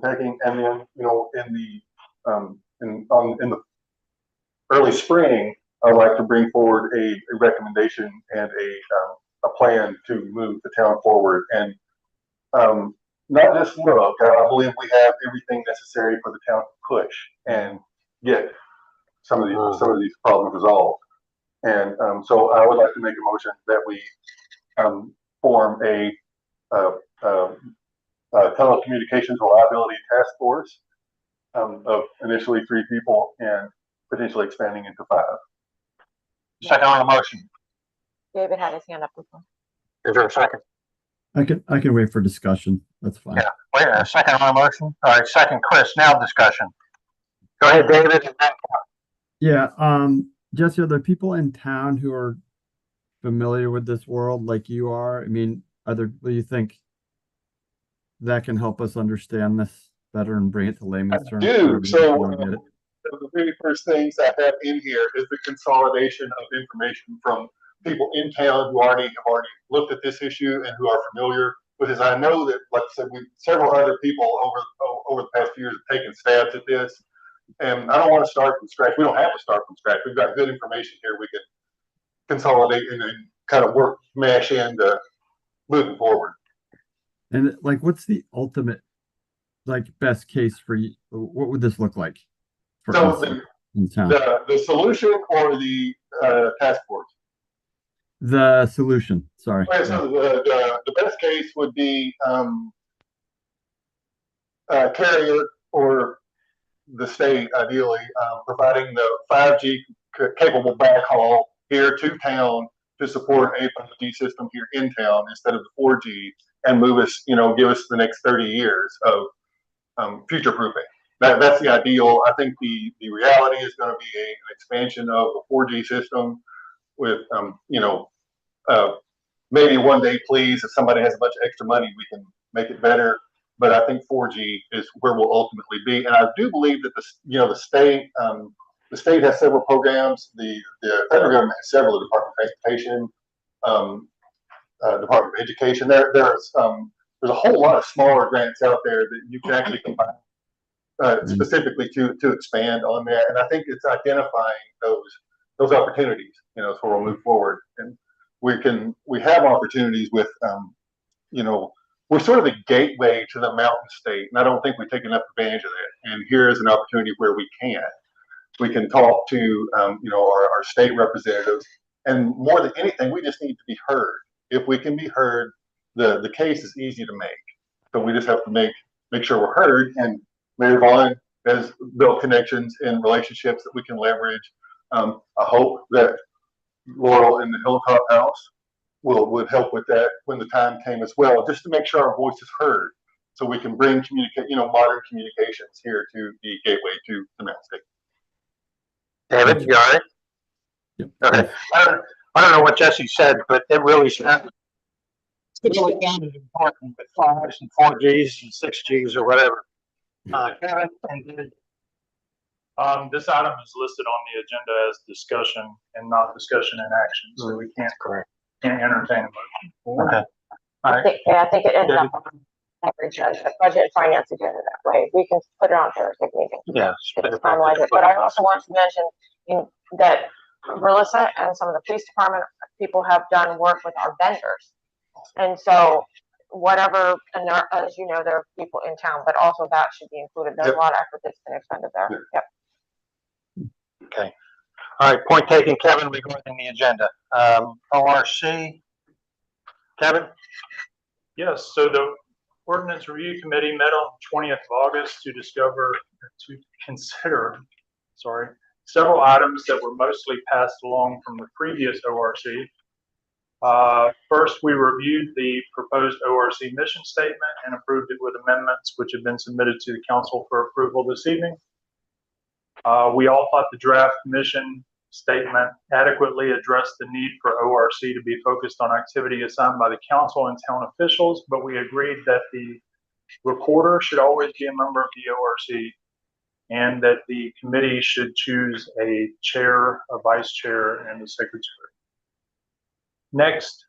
packing. And then, in the early spring, I'd like to bring forward a recommendation and a plan to move the town forward. And not just look, I believe we have everything necessary for the town to push and get some of these problems resolved. And so I would like to make a motion that we form a telecommunications reliability task force of initially 3 people and potentially expanding into 5. Second on the motion. David had his hand up before. Is there a second? I can wait for discussion. That's fine. Yeah. Wait a second on the motion. All right, second, Chris. Now discussion. Go ahead, David. Yeah. Jesse, are there people in town who are familiar with this world like you are? I mean, do you think that can help us understand this better and bring it to layman's terms? So the very first things I have in here is the consolidation of information from people in town who have already looked at this issue and who are familiar with this. I know that, like I said, several other people over the past few years have taken stabs at this. And I don't want to start from scratch. We don't have to start from scratch. We've got good information here. We can consolidate and kind of mash into moving forward. And what's the ultimate, best case for you? What would this look like for us in town? The solution or the task force? The solution. Sorry. Okay, so the best case would be carrier or the state, ideally, providing the 5G capable backhaul here to town to support a 5G system here in town instead of the 4G, and move us, give us the next 30 years of future proofing. That's the ideal. I think the reality is going to be an expansion of the 4G system with, maybe one day, please, if somebody has a bunch of extra money, we can make it better. But I think 4G is where we'll ultimately be, and I do believe that the state has several programs. The federal government has several. The Department of Transportation, Department of Education. There's a whole lot of smaller grants out there that you can actually combine specifically to expand on that. And I think it's identifying those opportunities. So we'll move forward, and we have opportunities with we're sort of a gateway to the mountain state, and I don't think we take enough advantage of that. And here is an opportunity where we can. We can talk to, our state representatives, and more than anything, we just need to be heard. If we can be heard, the case is easy to make. So we just have to make sure we're heard. And Mayor Vaughn has built connections and relationships that we can leverage. I hope that Laurel in the Hilltop House would help with that when the time came as well, just to make sure our voice is heard. so we can bring modern communications here to the gateway to the Mountain State. David, you all right? Yep. Okay. I don't know what Jesse said, but it really sounded important with 5s and 4Gs and 6Gs or whatever. Kevin and David. This item is listed on the agenda as discussion and not discussion and action, so we can't entertain a motion. Okay. All right. I think it ended up on average budget and finance agenda that way. We can put it on Thursday meeting. Yeah. To finalize it. But I also want to mention that Melissa and some of the police department people have done work with our vendors. And so whatever, and there, as you know, there are people in town, but also that should be included. There's a lot of effort that's been expended there. Yep. Okay. All right. Point taken, Kevin, regarding the agenda. ORC. Kevin? Yes, so the Ordinance Review Committee met on 20th of August to consider several items that were mostly passed along from the previous ORC. First, we reviewed the proposed ORC mission statement and approved it with amendments which have been submitted to the council for approval this evening. We all thought the draft mission statement adequately addressed the need for ORC to be focused on activity assigned by the council and town officials, but we agreed that the recorder should always be a member of the ORC and that the committee should choose a chair, a vice chair, and a secretary. Next,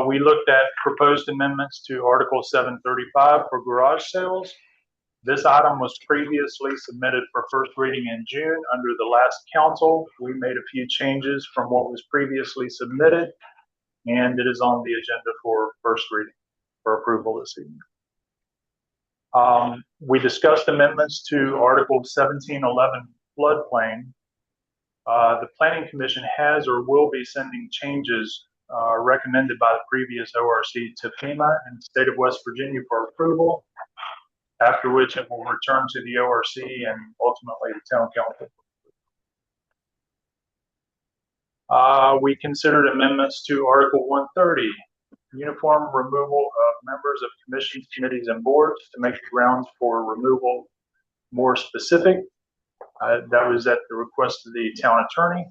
we looked at proposed amendments to Article 735 for garage sales. This item was previously submitted for first reading in June under the last council. We made a few changes from what was previously submitted, and it is on the agenda for first reading for approval this evening. We discussed amendments to Article 1711 floodplain. The Planning Commission has or will be sending changes recommended by the previous ORC to FEMA and the state of West Virginia for approval, after which it will return to the ORC and ultimately the town council. We considered amendments to Article 130, uniform removal of members of commissions, committees, and boards to make the grounds for removal more specific. That was at the request of the town attorney.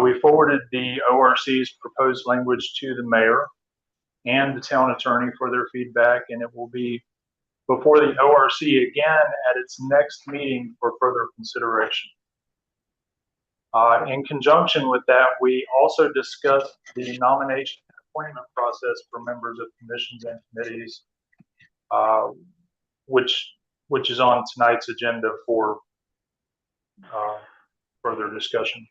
We forwarded the ORC's proposed language to the mayor and the town attorney for their feedback, and it will be before the ORC again at its next meeting for further consideration. In conjunction with that, we also discussed the nomination and appointment process for members of commissions and committees, which is on tonight's agenda for further discussion.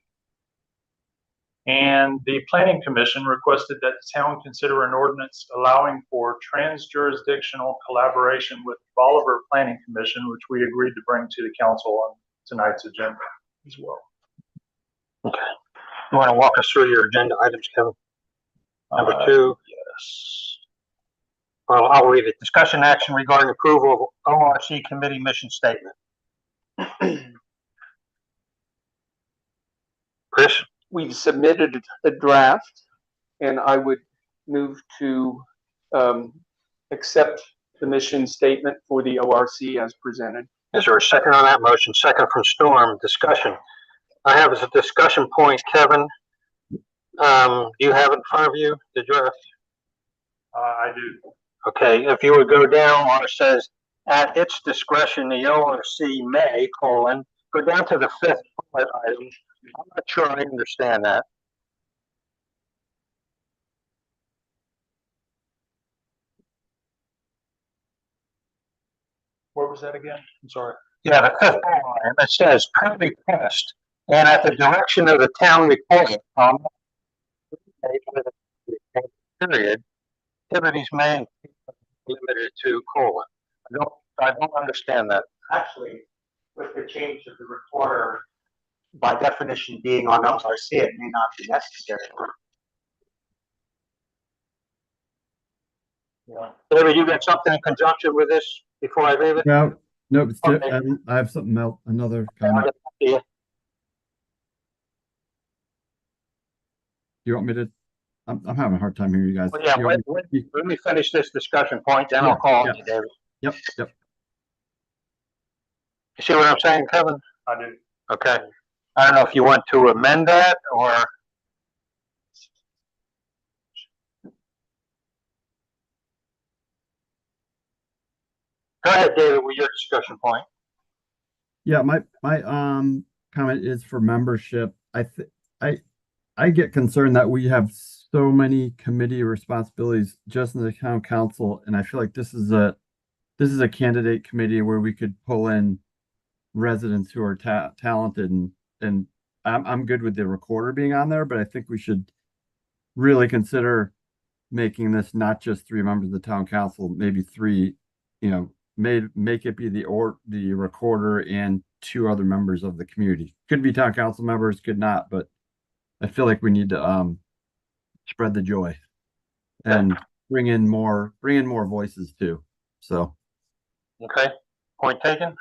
And the Planning Commission requested that the town consider an ordinance allowing for trans-jurisdictional collaboration with the Bolivar Planning Commission, which we agreed to bring to the council on tonight's agenda as well. Okay. You want to walk us through your agenda items, Kevin? Number 2. Yes. Well, I'll read it. Discussion action regarding approval of ORC committee mission statement. Chris? We've submitted a draft, and I would move to accept the mission statement for the ORC as presented. Is there a second on that motion? Second from Storm. Discussion. I have as a discussion point, Kevin. Do you have it in front of you, the draft? I do. Okay, if you would go down where it says, at its discretion, the ORC may, go down to the 5th bullet item. I'm not sure I understand that. What was that again? I'm sorry. Yeah, the 5th bullet item. It says, currently passed, and at the direction of the town reporter, period, activities may be limited to : I don't understand that. Actually, with the change of the recorder, by definition being on ORC, it may not be necessary. David, you got something in conjunction with this before I leave it? No, nope. Okay. I have something else, another comment. Yeah. You want me to I'm having a hard time hearing you guys. Well, yeah, You want me- let me finish this discussion point, then I'll call on Yeah. you, David. Yep, yep. You see what I'm saying, Kevin? I do. Okay. I don't know if you want to amend that or. Go ahead, David, with your discussion point. Yeah, my comment is for membership. I get concerned that we have so many committee responsibilities just in the town council, and I feel like this is a candidate committee where we could pull in residents who are talented, and I'm good with the recorder being on there, but I think we should really consider making this not just 3 members of the town council, maybe 3, make it be the recorder and 2 other members of the community. Could be town council members, could not, but I feel like we need to spread the joy and bring in more voices too. So Okay, point taken.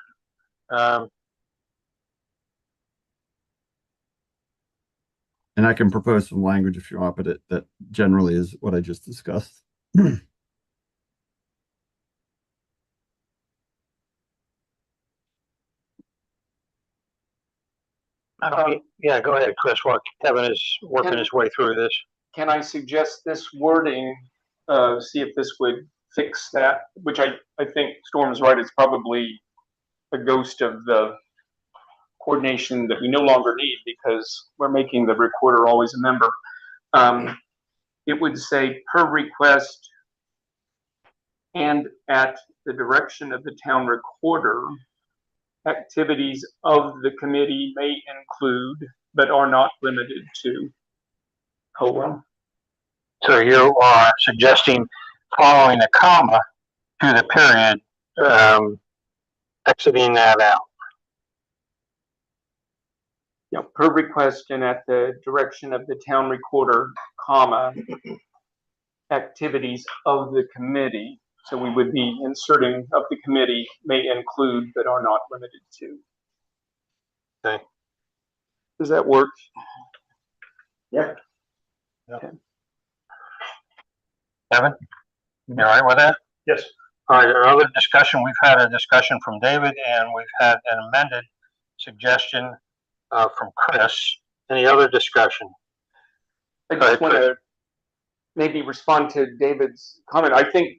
and I can propose some language if you want, but that generally is what I just discussed. Yeah, go ahead, Chris, while Kevin is working his way through this. Can I suggest this wording, see if this would fix that, which I think Storm's right, it's probably a ghost of the coordination that we no longer need because we're making the recorder always a member. It would say per request and at the direction of the town recorder, activities of the committee may include, but are not limited to, colon. So you are suggesting following a comma to the period, exiting that out. Yeah, per request and at the direction of the town recorder, comma, activities of the committee. So we would be inserting of the committee may include but are not limited to. Okay. Does that work? Yeah. Okay. Kevin, you all right with that? Yes. All right, another discussion. We've had a discussion from David and we've had an amended suggestion from Chris. Any other discussion? I just want to maybe respond to David's comment. I think,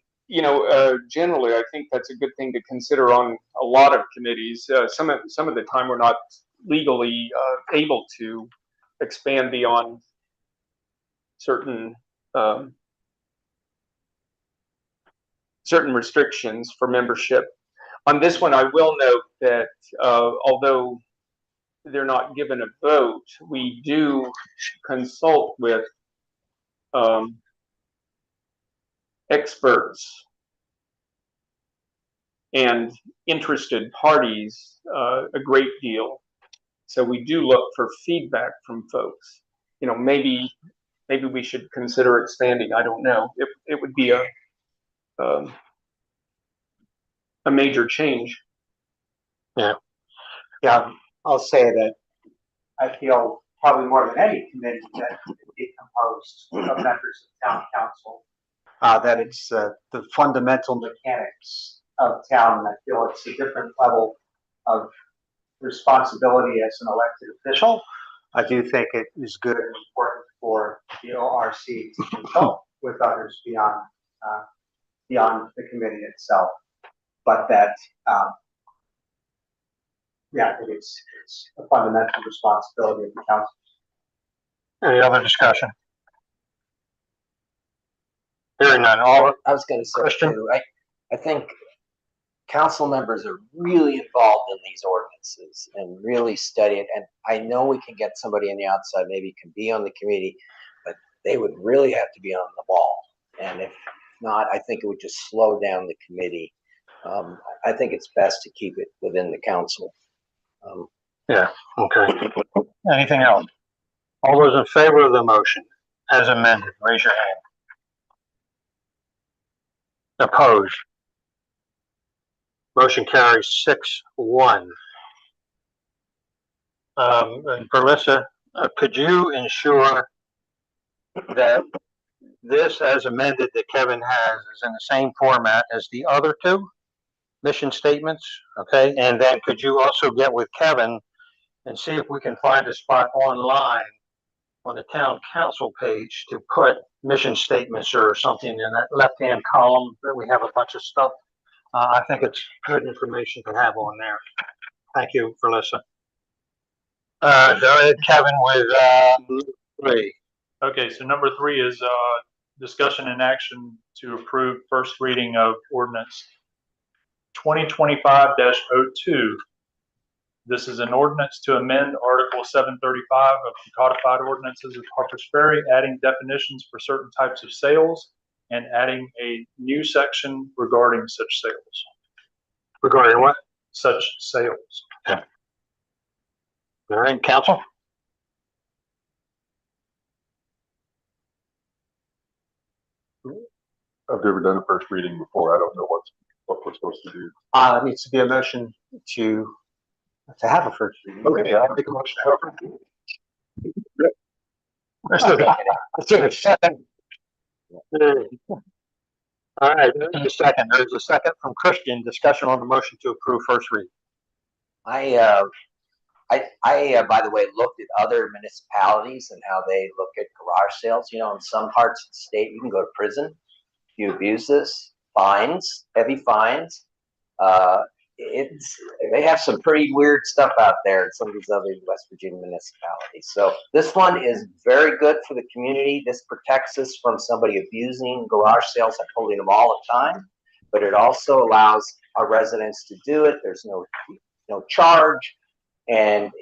generally, I think that's a good thing to consider on a lot of committees. Some of the time we're not legally able to expand beyond certain restrictions for membership. On this one, I will note that although they're not given a vote, we do consult with experts and interested parties a great deal. So we do look for feedback from folks. Maybe we should consider expanding. I don't know. It would be a major change. Yeah, I'll say that I feel probably more than any committee that is composed of members of town council, that it's the fundamental mechanics of town, and I feel it's a different level of responsibility as an elected official. I do think it is good and important for the ORC to consult with others beyond the committee itself, but that I think it's a fundamental responsibility of the council. Any other discussion? Hearing none. All I was going to say Christian? too, I think council members are really involved in these ordinances and really study it. And I know we can get somebody on the outside, maybe can be on the committee, but they would really have to be on the ball. And if not, I think it would just slow down the committee. I think it's best to keep it within the council. Yeah, okay. Anything else? All those in favor of the motion as amended, raise your hand. Opposed? Motion carries 6-1. And Melissa, could you ensure that this as amended that Kevin has is in the same format as the other two mission statements, okay? And then could you also get with Kevin and see if we can find a spot online on the town council page to put mission statements or something in that left-hand column that we have a bunch of stuff. I think it's good information to have on there. Thank you for listening. Go ahead, Kevin, with, 3. Okay, so number 3 is, discussion and action to approve first reading of ordinance 2025-02. This is an ordinance to amend Article 735 of the codified ordinances of Harpers Ferry, adding definitions for certain types of sales and adding a new section regarding such sales. Regarding what? Such sales. Okay. All right, council? I've never done a first reading before. I don't know what we're supposed to do. It needs to be a motion to have a first reading. Okay, I'll make a motion to have a first reading. Let's do a second. All right, there's a second. There's a second from Christian. Discussion on the motion to approve first reading. I, by the way, looked at other municipalities and how they look at garage sales. You know, in some parts of the state, you can go to prison if you abuse this. Fines, heavy fines. They have some pretty weird stuff out there in some of these other West Virginia municipalities. So this one is very good for the community. This protects us from somebody abusing garage sales. I'm holding them all the time, but it also allows our residents to do it. There's no charge. And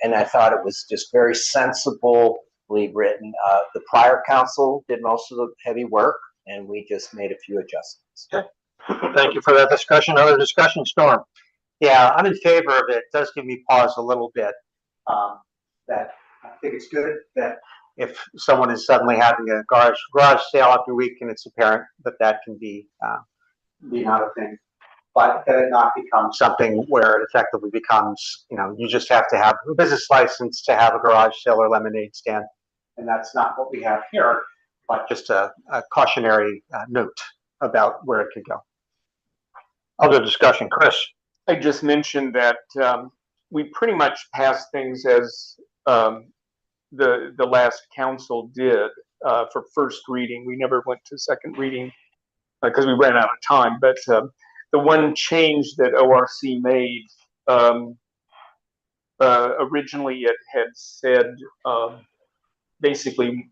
I thought it was just very sensibly written. The prior council did most of the heavy work, and we just made a few adjustments. Okay. Thank you for that discussion. Other discussion, Storm? Yeah, I'm in favor of it. It does give me pause a little bit. That I think it's good that if someone is suddenly having a garage sale after a week and it's apparent that can be not a thing, but that it not become something where it effectively becomes, you just have to have a business license to have a garage sale or lemonade stand, and that's not what we have here. But just a cautionary note about where it could go. Other discussion, Chris? I just mentioned that we pretty much passed things as the last council did for first reading. We never went to second reading because we ran out of time. But the one change that ORC made, originally it had said basically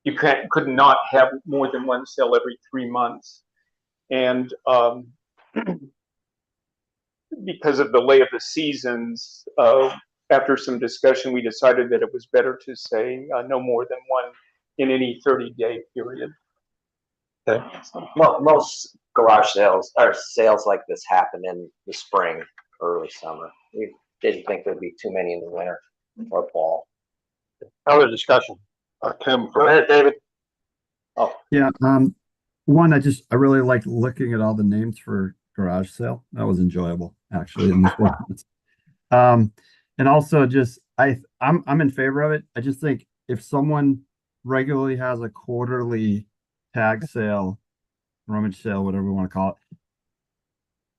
you could not have more than one sale every 3 months. And because of the lay of the seasons, after some discussion, we decided that it was better to say no more than one in any 30-day period. Okay. Well, most garage sales or sales like this happen in the spring, early summer. We didn't think there'd be too many in the winter or fall. Other discussion? Tim, Go ahead, David. Yeah, one, I really liked looking at all the names for garage sale. That was enjoyable, actually, in this one. And also just I'm in favor of it. I just think if someone regularly has a quarterly tag sale, rummage sale, whatever we want to call it,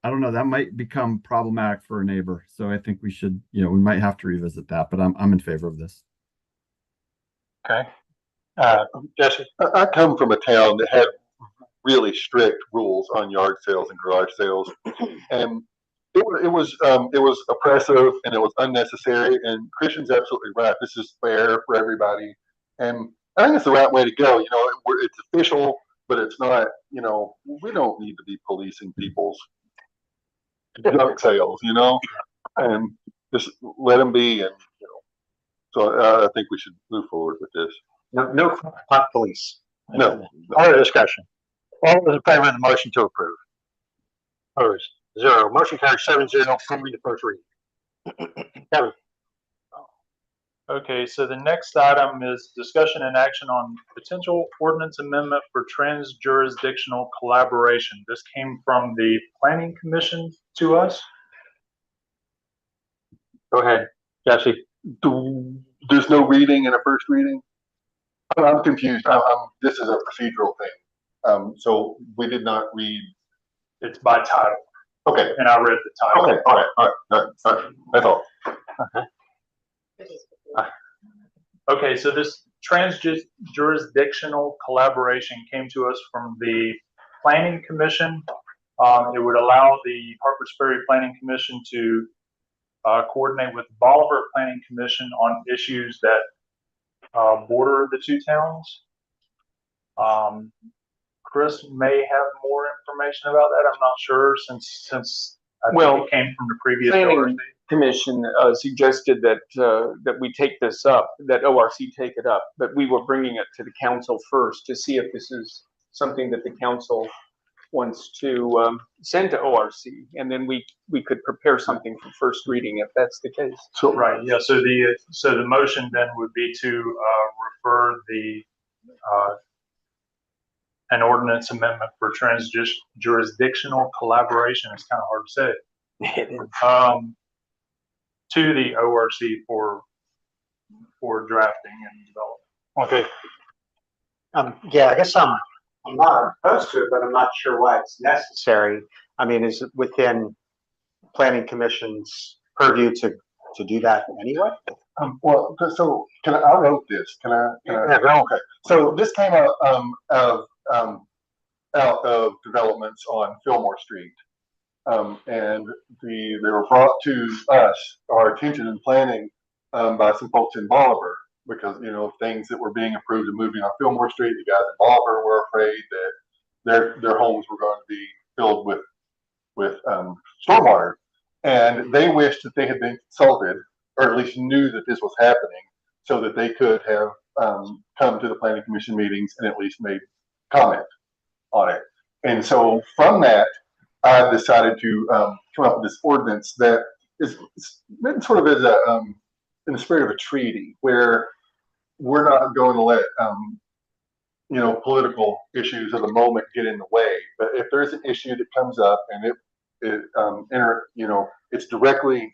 I don't know, that might become problematic for a neighbor. So I think we should, we might have to revisit that, but I'm in favor of this. Okay. Jesse? I come from a town that had really strict rules on yard sales and garage sales, and it was oppressive and it was unnecessary. And Christian's absolutely right. This is fair for everybody, and I think it's the right way to go. It's official, but it's not. We don't need to be policing people's junk sales. And just let them be. And so I think we should move forward with this. No hot police. No. Other discussion? All those in favor of the motion to approve? Opposed? 0. Motion carries 7-0. Moving to first reading. Kevin? Okay, so the next item is discussion and action on potential ordinance amendment for trans-jurisdictional collaboration. This came from the Planning Commission to us. Go ahead, Jesse. There's no reading and a first reading? I'm confused. This is a procedural thing. So we did not read. It's by title, Okay. and I read the title. Okay. All right. That's all. Okay, so this trans-jurisdictional collaboration came to us from the Planning Commission. It would allow the Harpers Ferry Planning Commission to coordinate with the Bolivar Planning Commission on issues that border the two towns. Chris may have more information about that. I'm not sure since I think it came from the previous Planning ORC. Commission suggested that that we take this up, that ORC take it up, but we were bringing it to the council first to see if this is something that the council wants to send to ORC, and then we could prepare something for first reading if that's the case. So Right. Yeah. So the motion then would be to refer the an ordinance amendment for trans-jurisdictional collaboration. It's kind of hard to say. It is. To the ORC for drafting and development. Okay. Yeah, I guess I'm not opposed to it, but I'm not sure why it's necessary. I mean, is it within planning commission's purview to do that anyway? well, so I wrote this. Can I? Yeah, go. Okay. So this came out of developments on Fillmore Street. And they were brought to us, our attention in planning, by some folks in Bolivar, because, things that were being approved and moving on Fillmore Street, the guys in Bolivar were afraid that their homes were going to be filled with stormwater. And they wished that they had been consulted, or at least knew that this was happening, so that they could have come to the planning commission meetings and at least made comment on it. And so from that, I've decided to come up with this ordinance that is written sort of as in the spirit of a treaty, where we're not going to let political issues of the moment get in the way. But if there's an issue that comes up and it's directly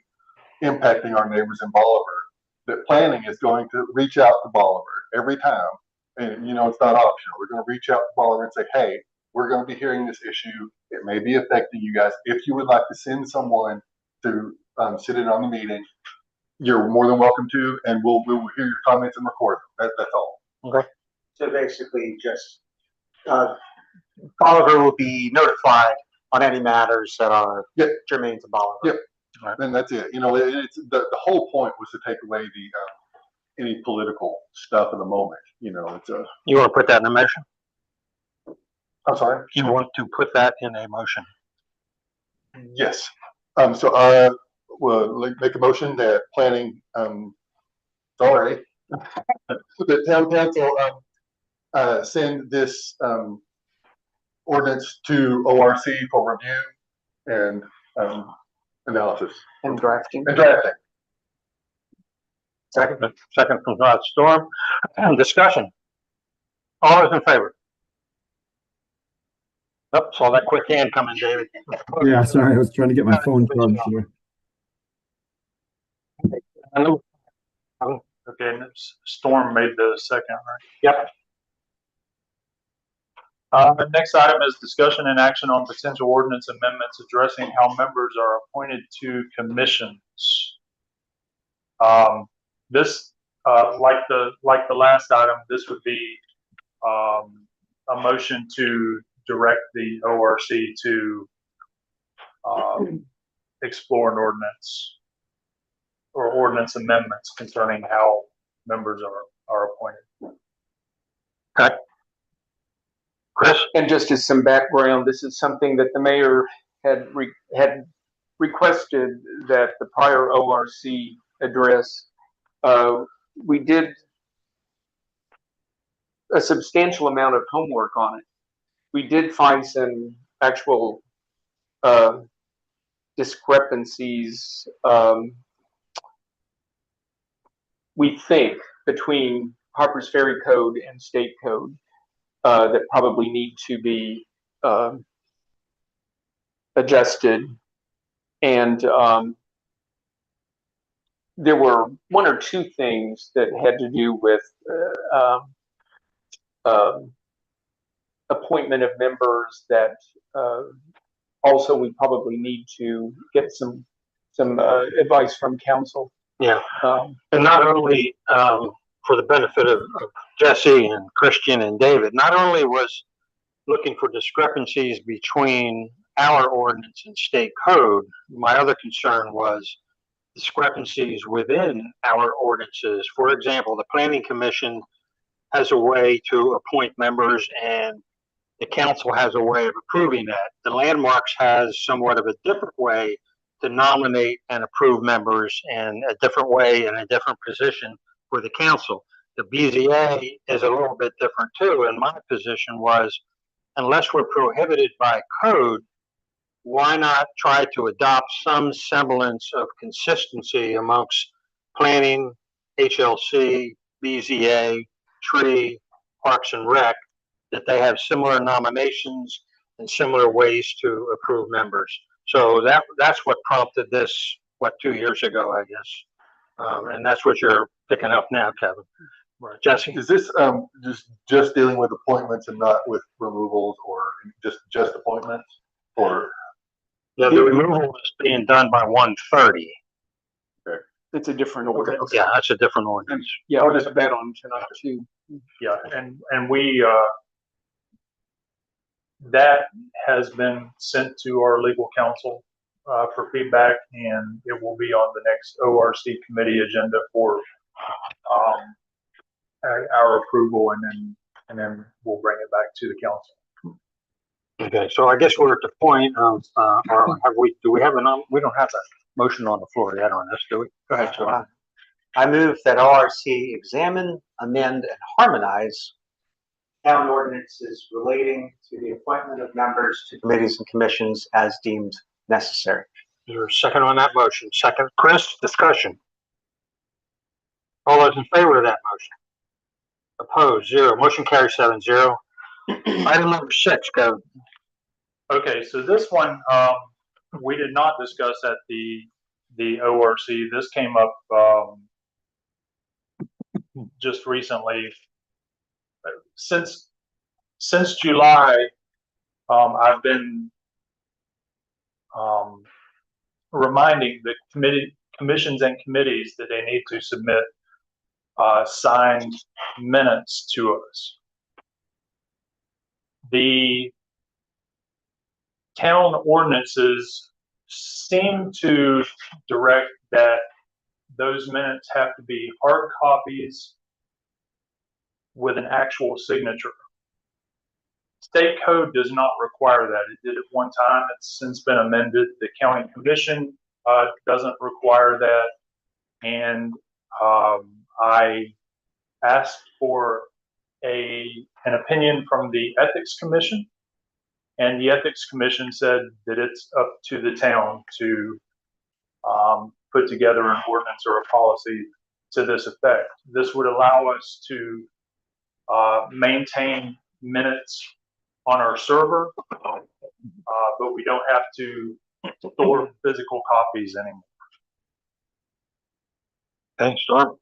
impacting our neighbors in Bolivar, that planning is going to reach out to Bolivar every time, and it's not optional. We're going to reach out to Bolivar and say, hey, we're going to be hearing this issue. It may be affecting you guys. If you would like to send someone to sit in on the meeting, you're more than welcome to, and we'll hear your comments and record them. That's all. Okay. So basically, just Bolivar will be notified on any matters that are germane to Bolivar. Yep. Right. And that's it. It's the whole point was to take away the any political stuff in the moment. It's a. You want to put that in a motion? I'm sorry. You want to put that in a motion? Yes. So I will make a motion that planning, that town council send this ordinance to ORC for review and analysis And drafting. Second from Rod Storm. Discussion. All those in favor? Oh, saw that quick hand coming, David. Yeah, sorry, I was trying to get my phone charged here. Okay, and Storm made the second, right? Yep. The next item is discussion and action on potential ordinance amendments addressing how members are appointed to commissions. This, like the last item, this would be a motion to direct the ORC to explore an ordinance or ordinance amendments concerning how members are appointed. Okay. Chris? And just as some background, this is something that the mayor had requested that the prior ORC address. We did a substantial amount of homework on it. We did find some actual discrepancies, we think, between Harpers Ferry Code and state code that probably need to be adjusted. And there were one or two things that had to do with appointment of members that also we probably need to get some advice from council. Yeah, and not only for the benefit of Jesse and Christian and David, not only was looking for discrepancies between our ordinance and state code, my other concern was discrepancies within our ordinances. For example, the Planning Commission has a way to appoint members and the council has a way of approving that. The Landmarks has somewhat of a different way to nominate and approve members, and a different way and a different position for the council. The BZA is a little bit different too, and my position was, unless we're prohibited by code, why not try to adopt some semblance of consistency amongst planning, HLC, BZA, tree, Parks and Rec, that they have similar nominations and similar ways to approve members. So that's what prompted this, 2 years ago, I guess. And that's what you're picking up now, Kevin. Right. Jesse? Is this just dealing with appointments and not with removals, or just appointments, or? Yeah, the removal is being done by 1:30. It's a different ordinance. Yeah, that's a different ordinance. Yeah, I'll just bet on tonight too. Yeah, and we, that has been sent to our legal counsel for feedback, and it will be on the next ORC committee agenda for our approval, and then we'll bring it back to the council. Okay, so I guess we're at the point of, or do we have we don't have a motion on the floor yet on this, do we? Go ahead, Joe. I move that ORC examine, amend, and harmonize town ordinances relating to the appointment of members to committees and commissions as deemed necessary. Is there a second on that motion? Second, Chris, discussion. All those in favor of that motion? Opposed, 0. Motion carries 7-0. Item number 6, go. Okay, so this one, we did not discuss at the ORC. This came up just recently. Since July, I've been reminding the commissions and committees that they need to submit signed minutes to us. The town ordinances seem to direct that those minutes have to be hard copies with an actual signature. State code does not require that. It did at one time. It's since been amended. The county commission doesn't require that. And I asked for an opinion from the ethics commission, and the ethics commission said that it's up to the town to put together an ordinance or a policy to this effect. This would allow us to maintain minutes on our server, but we don't have to store physical copies anymore. Thanks, Storm.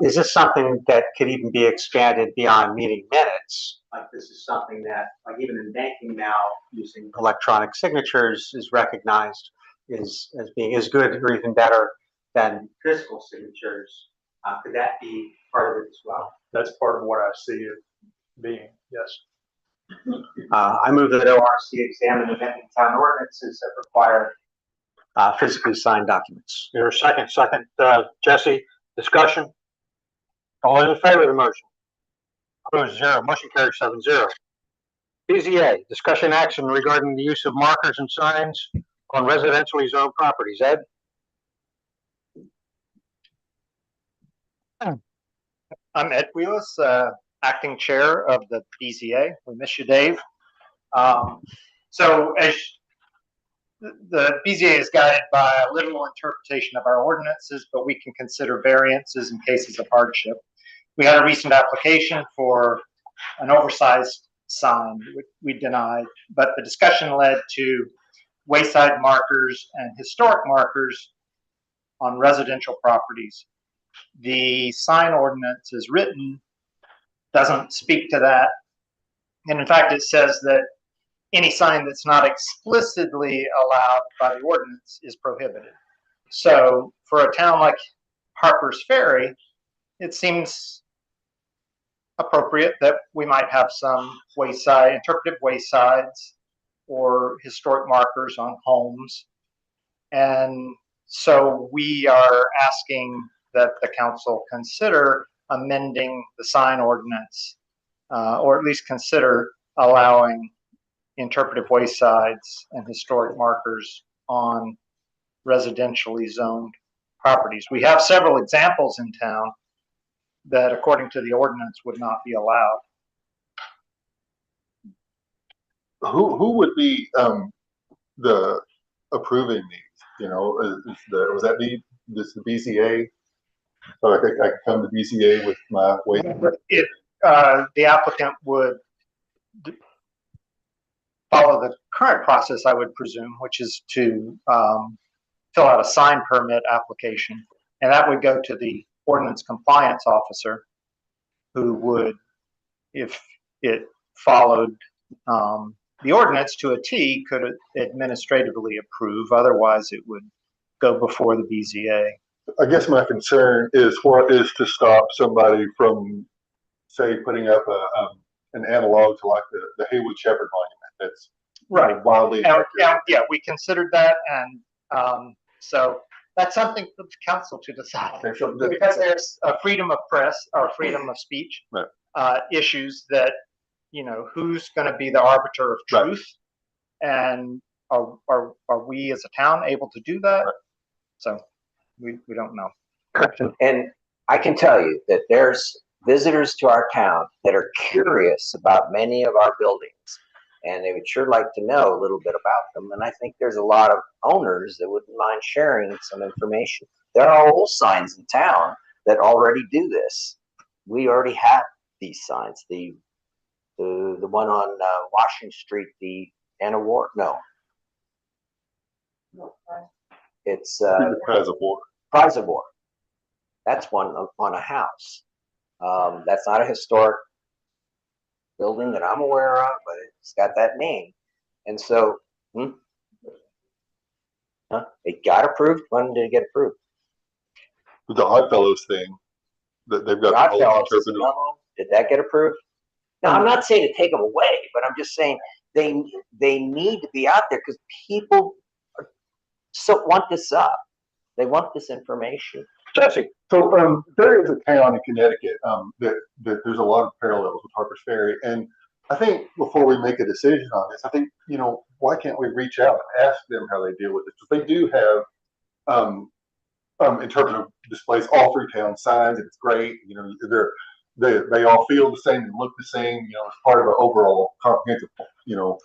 Is this something that could even be expanded beyond meeting minutes? Like, this is something that, like, even in banking now, using electronic signatures is recognized as being as good or even better than physical signatures. Could that be part of it as well? That's part of what I see it being, yes. I move that ORC examine amending town ordinances that require physically signed documents. Your second, Jesse, discussion. All those in favor of the motion? Opposed, 0. Motion carries 7-0. BZA, discussion action regarding the use of markers and signs on residentially zoned properties. Ed? I'm Ed Wheelis, acting chair of the BZA. We miss you, Dave. So as the BZA is guided by a literal interpretation of our ordinances, but we can consider variances in cases of hardship. We had a recent application for an oversized sign, which we denied, but the discussion led to wayside markers and historic markers on residential properties. The sign ordinance is written doesn't speak to that And in fact, it says that any sign that's not explicitly allowed by the ordinance is prohibited. So for a town like Harper's Ferry, it seems appropriate that we might have some wayside, interpretive waysides or historic markers on homes. And so we are asking that the council consider amending the sign ordinance, or at least consider allowing interpretive waysides and historic markers on residentially zoned properties. We have several examples in town that, according to the ordinance, would not be allowed. Who would be the approving these? You know, was that the BZA? So I think I could come to BZA with my way. The applicant would follow the current process, I would presume, which is to fill out a sign permit application, and that would go to the ordinance compliance officer, who would, if it followed the ordinance to a T, could administratively approve. Otherwise, it would go before the BZA. I guess my concern is what is to stop somebody from, say, putting up an analog to like the Haywood Shepherd Monument. That's right, wildly. Yeah, we considered that, and so that's something for the council to decide. Because there's a freedom of press or freedom of speech issues that, you know, who's going to be the arbiter of truth, and are we as a town able to do that? So we don't know. And I can tell you that there's visitors to our town that are curious about many of our buildings, and they would sure like to know a little bit about them. And I think there's a lot of owners that wouldn't mind sharing some information. There are old signs in town that already do this. We already have these signs. The one on Washington Street, the Anna Ward, no. It's Prize of War. Prize of War. That's one on a house. That's not a historic building that I'm aware of, but it's got that name. And so, it got approved. When did it get approved? The Oddfellows thing that they've got. The Oddfellows, did that get approved? Now, I'm not saying to take them away, but I'm just saying they need to be out there because people want this up. They want this information. Jesse, so there is a town in Connecticut that there's a lot of parallels with Harper's Ferry, and I think before we make a decision on this, I think, you know, why can't we reach out and ask them how they deal with it? Because they do have interpretive displays all through town, signs, and it's great. You know, they all feel the same and look the same. You know, it's part of an overall comprehensive. You know,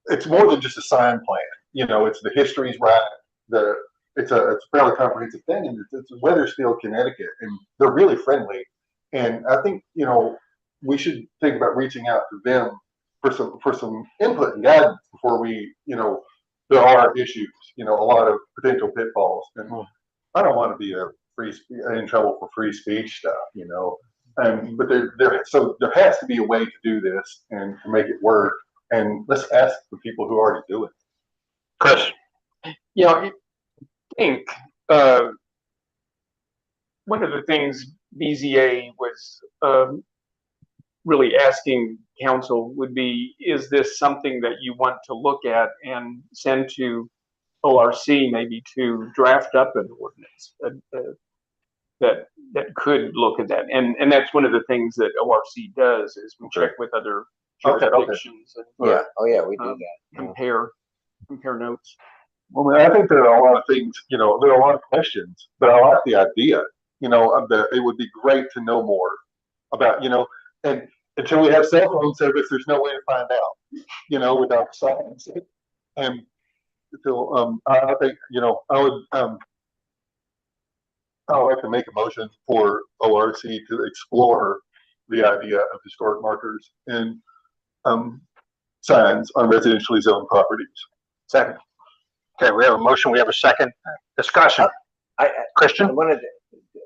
it's more than just a sign plan. You know, it's the history's right. It's a fairly comprehensive thing, and it's Wethersfield, Connecticut, and they're really friendly. And I think, you know, we should think about reaching out to them for some input and guidance before we, you know, there are issues, you know, a lot of potential pitfalls. And I don't want to be in trouble for free speech stuff, you know. But there has to be a way to do this and to make it work. And let's ask the people who already do it. Chris. You know, I think one of the things BZA was really asking council would be, is this something that you want to look at and send to ORC maybe to draft up an ordinance that could look at that? And that's one of the things that ORC does is we check with other jurisdictions. Okay. Yeah. Oh yeah, we do that. Compare notes. Well, I think there are a lot of things, you know, there are a lot of questions, but I like the idea, you know, that it would be great to know more about, you know, and until we have cell phone service, there's no way to find out, you know, without science. And so I think, you know, I would like to make a motion for ORC to explore the idea of historic markers and signs on residentially zoned properties. Second. Okay, we have a motion. We have a second discussion. I Christian? wanted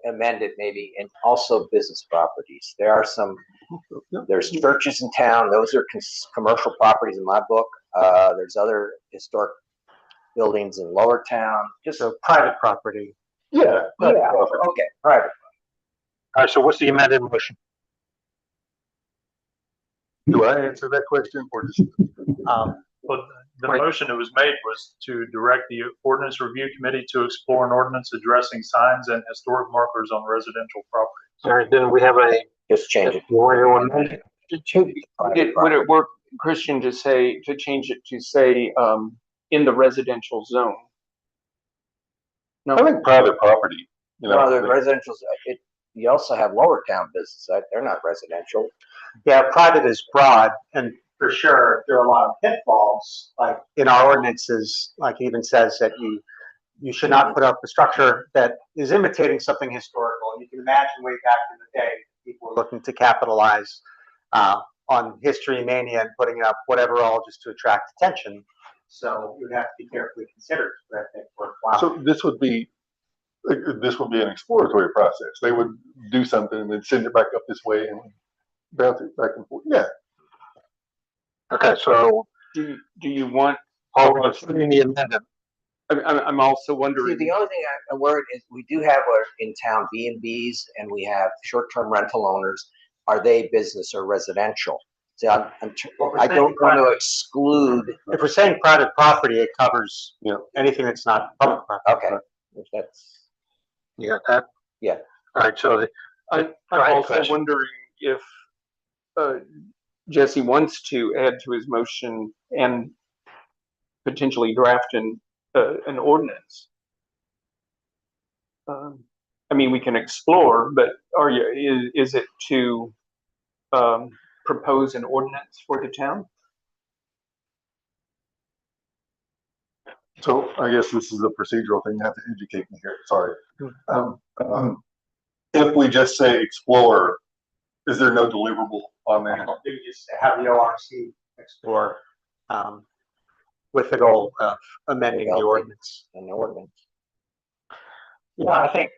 amend it maybe, and also business properties. There are some, there's churches in town, those are commercial properties in my book. There's other historic buildings in Lower Town, just. So private property. Yeah, okay, private. All right, so what's the amended motion? Do I answer that question or just? Well, the motion that was made was to direct the ordinance review committee to explore an ordinance addressing signs and historic markers on residential property. All right, then we have a, Just change it. you want to amend it? Would it work, Christian, to change it to say, in the residential zone? I think private property, you No, the know, residential, you also have Lower Town business, they're not residential. Yeah, private is broad, and for sure, there are a lot of pitfalls, like in our ordinances, like it even says that you should not put up a structure that is imitating something historical. And you can imagine way back in the day, people were looking to capitalize on history mania and putting up whatever all just to attract attention. So you would have to be carefully considered for that thing worthwhile. so this would be an exploratory process. They would do something and then send it back up this way and bounce it back and forth. Yeah. Okay, so Do you want, hold on, putting the amendment. I'm also See, wondering, the only thing I worried is we do have in town B&Bs and we have short-term rental owners. Are they business or residential? See, I don't want to exclude. If we're saying private property, it covers anything that's not public property. Okay, if that's, You got that? Yeah. All right, so I'm ahead, also Chris. wondering if Jesse wants to add to his motion and potentially draft an ordinance. I mean, we can explore, but is it to propose an ordinance for the town? So I guess this is a procedural thing. You have to educate me here. Sorry. If we just say explore, is there no deliverable on there? You just have the ORC explore with the goal of amending the ordinance. an ordinance. Yeah, I think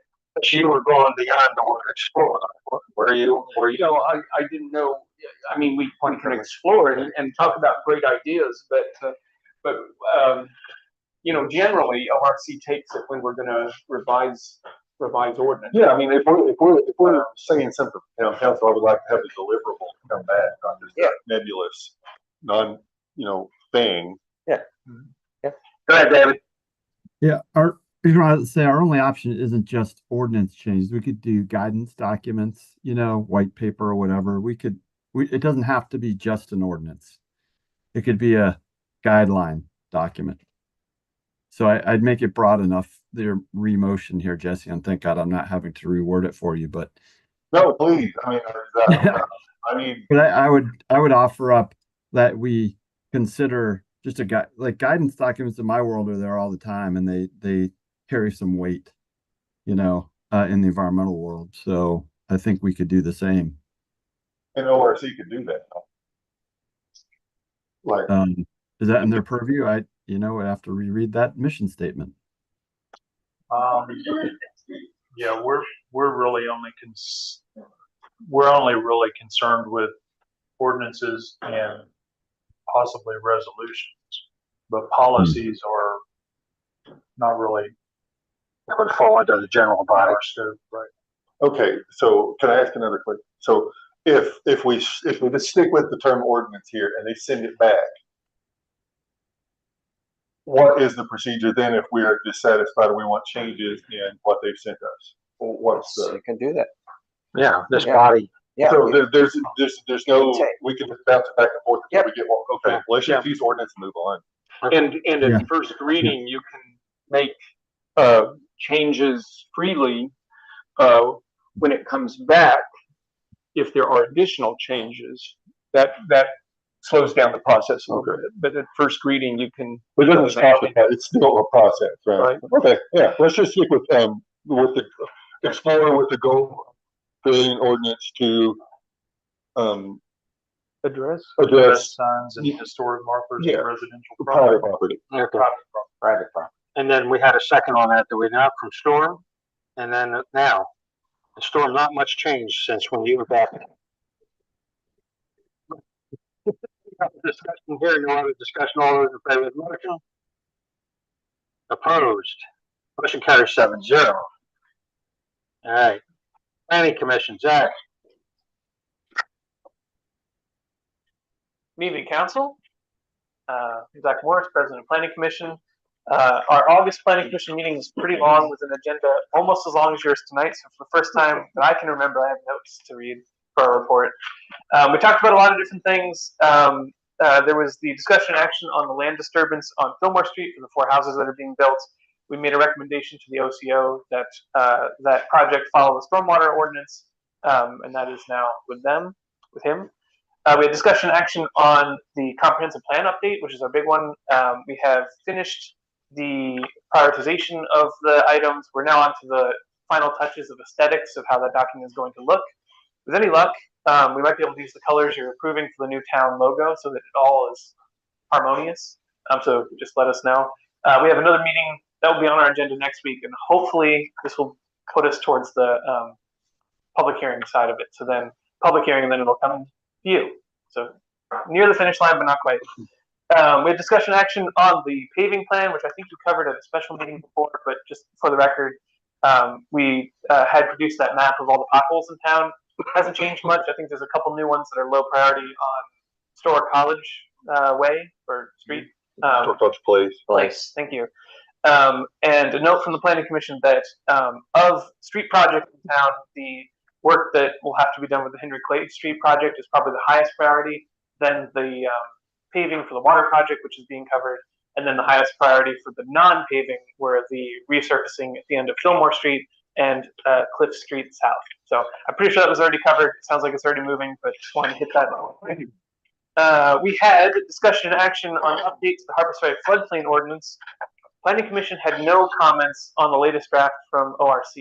you were going beyond the word explore. Were you? No, I didn't know. I mean, we can explore it and talk about great ideas, but you know, generally ORC takes it when we're going to revise ordinance. Yeah, I mean, if we're saying something, town council, I would like to have a deliverable come back, not just a nebulous, thing. Go ahead, David. Yeah, our only option isn't just ordinance changes. We could do guidance documents, white paper or whatever. It doesn't have to be just an ordinance. It could be a guideline document. So I'd make it broad enough. Their re-motion here, Jesse, and thank God I'm not having to reword it for you, but No, please. I mean, but I would offer up that we consider just guidance documents in my world are there all the time, and they carry some weight, in the environmental world. So I think we could do the same. and ORC could do that. Like, Is that in their purview? I'd have to reread that mission statement. Yeah, we're really only really concerned with ordinances and possibly resolutions, but policies are not really. That would fall under the general body. Right. okay, so can I ask another question? So if we just stick with the term ordinance here and they send it back, what is the procedure then if we are dissatisfied or we want changes in what they've sent us? What's So you can do that. Yeah, this Yeah. body. Yeah. so we- there's no, Okay. we can just bounce it back and forth until Yep. we get one. Okay, let's just use ordinance and move on. And Yeah. at first reading, you can make changes freely. When it comes back, if there are additional changes, that slows down the process a little bit. But at first reading, you can. But it doesn't stop at that. It's still a process, right? Right. Okay, yeah, let's just stick with the explorer with the goal of creating ordinance to Address. address Signs and historic markers Yeah. in residential private property. property. Okay. Private property. And then we had a second on that, do we not, from Storm? And then now, The storm, not much changed since when you were back. Discussion here, no other discussion, all those in favor of the motion? Opposed? Motion carries 7-0. All right. Planning Commission, Zach. Good evening, Council. Zach Morris, President of Planning Commission. Our August Planning Commission meeting is pretty long, with an agenda almost as long as yours tonight. So for the first time that I can remember, I have notes to read for our report. We talked about a lot of different things. There was the discussion action on the land disturbance on Fillmore Street for the 4 houses that are being built. We made a recommendation to the OCO that that project follow the stormwater ordinance, and that is now with him. We had discussion action on the comprehensive plan update, which is our big one. We have finished the prioritization of the items. We're now on to the final touches of aesthetics of how that document is going to look. With any luck, we might be able to use the colors you're approving for the new town logo so that it all is harmonious. So just let us know. We have another meeting that will be on our agenda next week, and hopefully this will put us towards the public hearing side of it. So then public hearing, and then it'll come to you. So near the finish line, but not quite. We had discussion action on the paving plan, which I think you covered at a special meeting before, but just for the record, we had produced that map of all the potholes in town. It hasn't changed much. I think there's a couple new ones that are low priority on Store College Way or Street. Place. Thank you. And a note from the Planning Commission that of street projects in town, the work that will have to be done with the Henry Clay Street project is probably the highest priority, then the paving for the water project, which is being covered, and then the highest priority for the non-paving were the resurfacing at the end of Fillmore Street and Cliff Street South. So I'm pretty sure that was already covered. It sounds like it's already moving, but just wanted to hit that. We had discussion and action on updates to the Harpers Ferry floodplain ordinance. Planning Commission had no comments on the latest draft from ORC.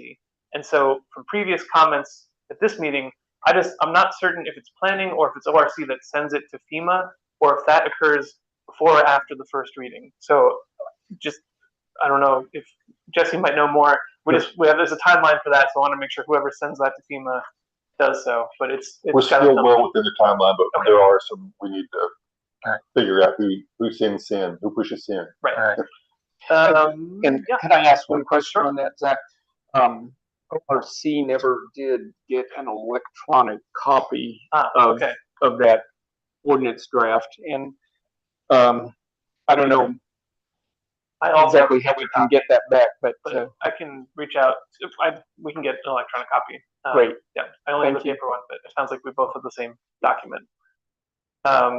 And so from previous comments at this meeting, I'm not certain if it's planning or if it's ORC that sends it to FEMA, or if that occurs before or after the first reading. So just, I don't know if Jesse might know more. There's a timeline for that, so I want to make sure whoever sends that to FEMA does so. But we're still well within the timeline, but okay. There are some we need to figure out who sends sin, who pushes sin. Right. And can I ask one question on that, Zach? ORC never did get an electronic copy of that ordinance draft, and I don't know exactly how we can get that back, but I can reach out. We can get an electronic copy. Great. Yeah, I only have a paper one, but it sounds like we both have the same document.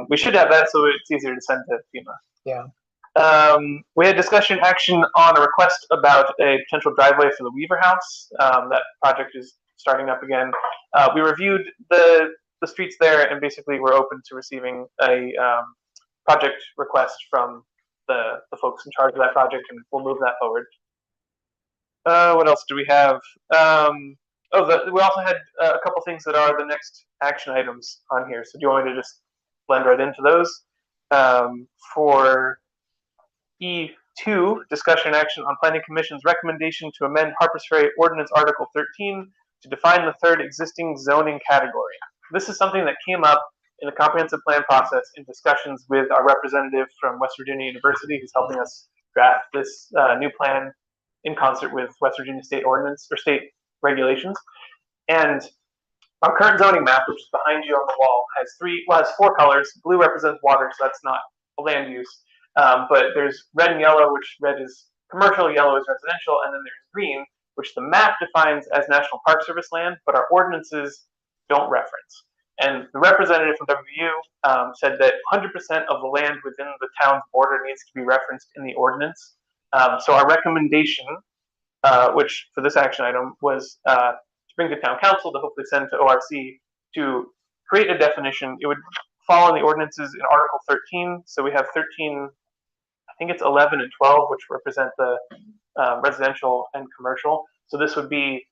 We should have that so it's easier to send to FEMA. Yeah. We had discussion action on a request about a potential driveway for the Weaver House. That project is starting up again. We reviewed the streets there, and basically we're open to receiving a project request from the folks in charge of that project, and we'll move that forward. What else do we have? We also had a couple things that are the next action items on here. So do you want me to just blend right into those? For E2, discussion action on Planning Commission's recommendation to amend Harpers Ferry Ordinance Article 13 to define the third existing zoning category. This is something that came up in the comprehensive plan process in discussions with our representative from West Virginia University, who's helping us draft this new plan in concert with West Virginia state ordinance or state regulations. And our current zoning map, which is behind you on the wall, has 4 colors. Blue represents water, so that's not a land use. But there's red and yellow, which red is commercial, yellow is residential, and then there's green, which the map defines as National Park Service land, but our ordinances don't reference. And the representative from WVU said that 100% of the land within the town's border needs to be referenced in the ordinance. So our recommendation, which for this action item, was to bring to town council to hopefully send to ORC to create a definition. It would fall in the ordinances in Article 13. So we have 13, I think it's 11 and 12, which represent the residential and commercial. So this would be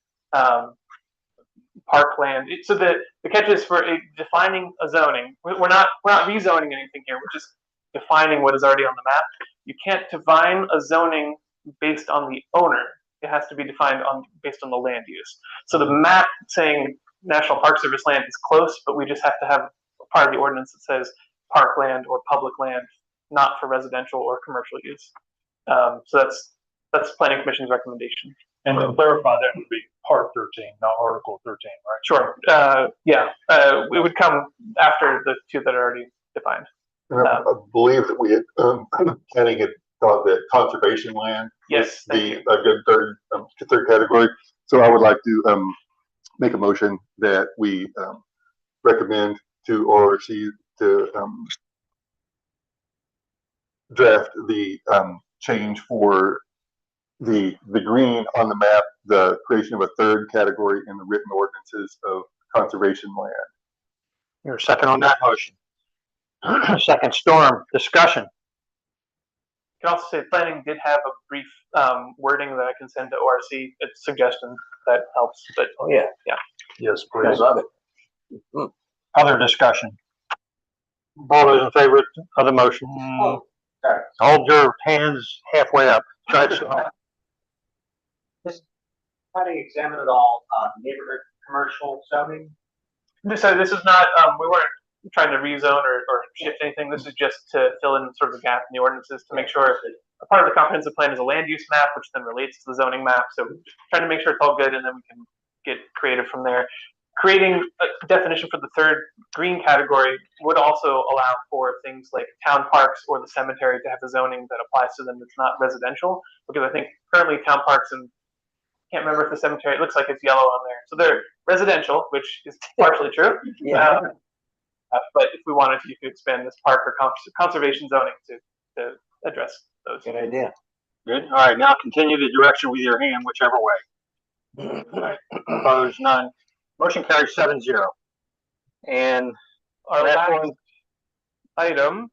parkland. So the catch is for defining a zoning. We're not rezoning anything here. We're just defining what is already on the map. You can't define a zoning based on the owner. it has to be defined based on the land use. So the map saying National Park Service land is close, but we just have to have part of the ordinance that says parkland or public land, not for residential or commercial use. So that's Planning Commission's recommendation. And to clarify, that would be Part 13, not Article 13, right? Sure. Yeah. It would come after the two that are already defined. And I believe that we had, planning had thought that conservation land Yes. was a good third category. So I would like to make a motion that we recommend to ORC to draft the change for the green on the map, the creation of a third category in the written ordinances of conservation land. Your second on that motion. Second, Storm, discussion. I can also say planning did have a brief wording that I can send to ORC. It's suggestion that helps. But Oh, yeah. Yes, I please. love it. Other discussion. All those in favor of the motion? sorry. Hold your hands halfway up. Try to. How do you examine it all, neighborhood commercial zoning? So this is not, we weren't trying to rezone or shift anything. This is just to fill in sort of a gap in the ordinances to make sure a part of the comprehensive plan is a land use map, which then relates to the zoning map. So trying to make sure it's all good, and then we can get creative from there. Creating a definition for the third green category would also allow for things like town parks or the cemetery to have the zoning that applies to them that's not residential, because I think currently town parks and can't remember if the cemetery, it looks like it's yellow on there. So they're residential, which is partially true. Yeah. But if we wanted to, you could expand this park or conservation zoning to address those. Good idea. Good. All right, now continue the direction with your hand, whichever way. Opposed, none. Motion carries 7-0. And Our next last one, item,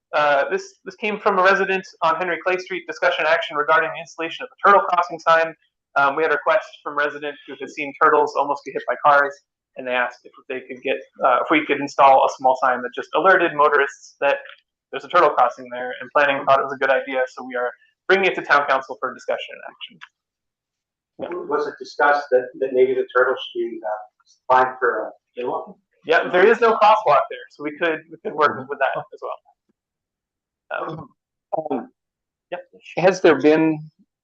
this came from a resident on Henry Clay Street. Discussion action regarding the installation of a turtle crossing sign. We had a request from resident who has seen turtles almost get hit by cars, and they asked if they could get, if we could install a small sign that just alerted motorists that there's a turtle crossing there. And planning thought it was a good idea, so we are bringing it to town council for discussion and action. Was it discussed that maybe the turtle should be fine for a yellow? Yeah, there is no crosswalk there, so we could work with that as well. Yep. Has there been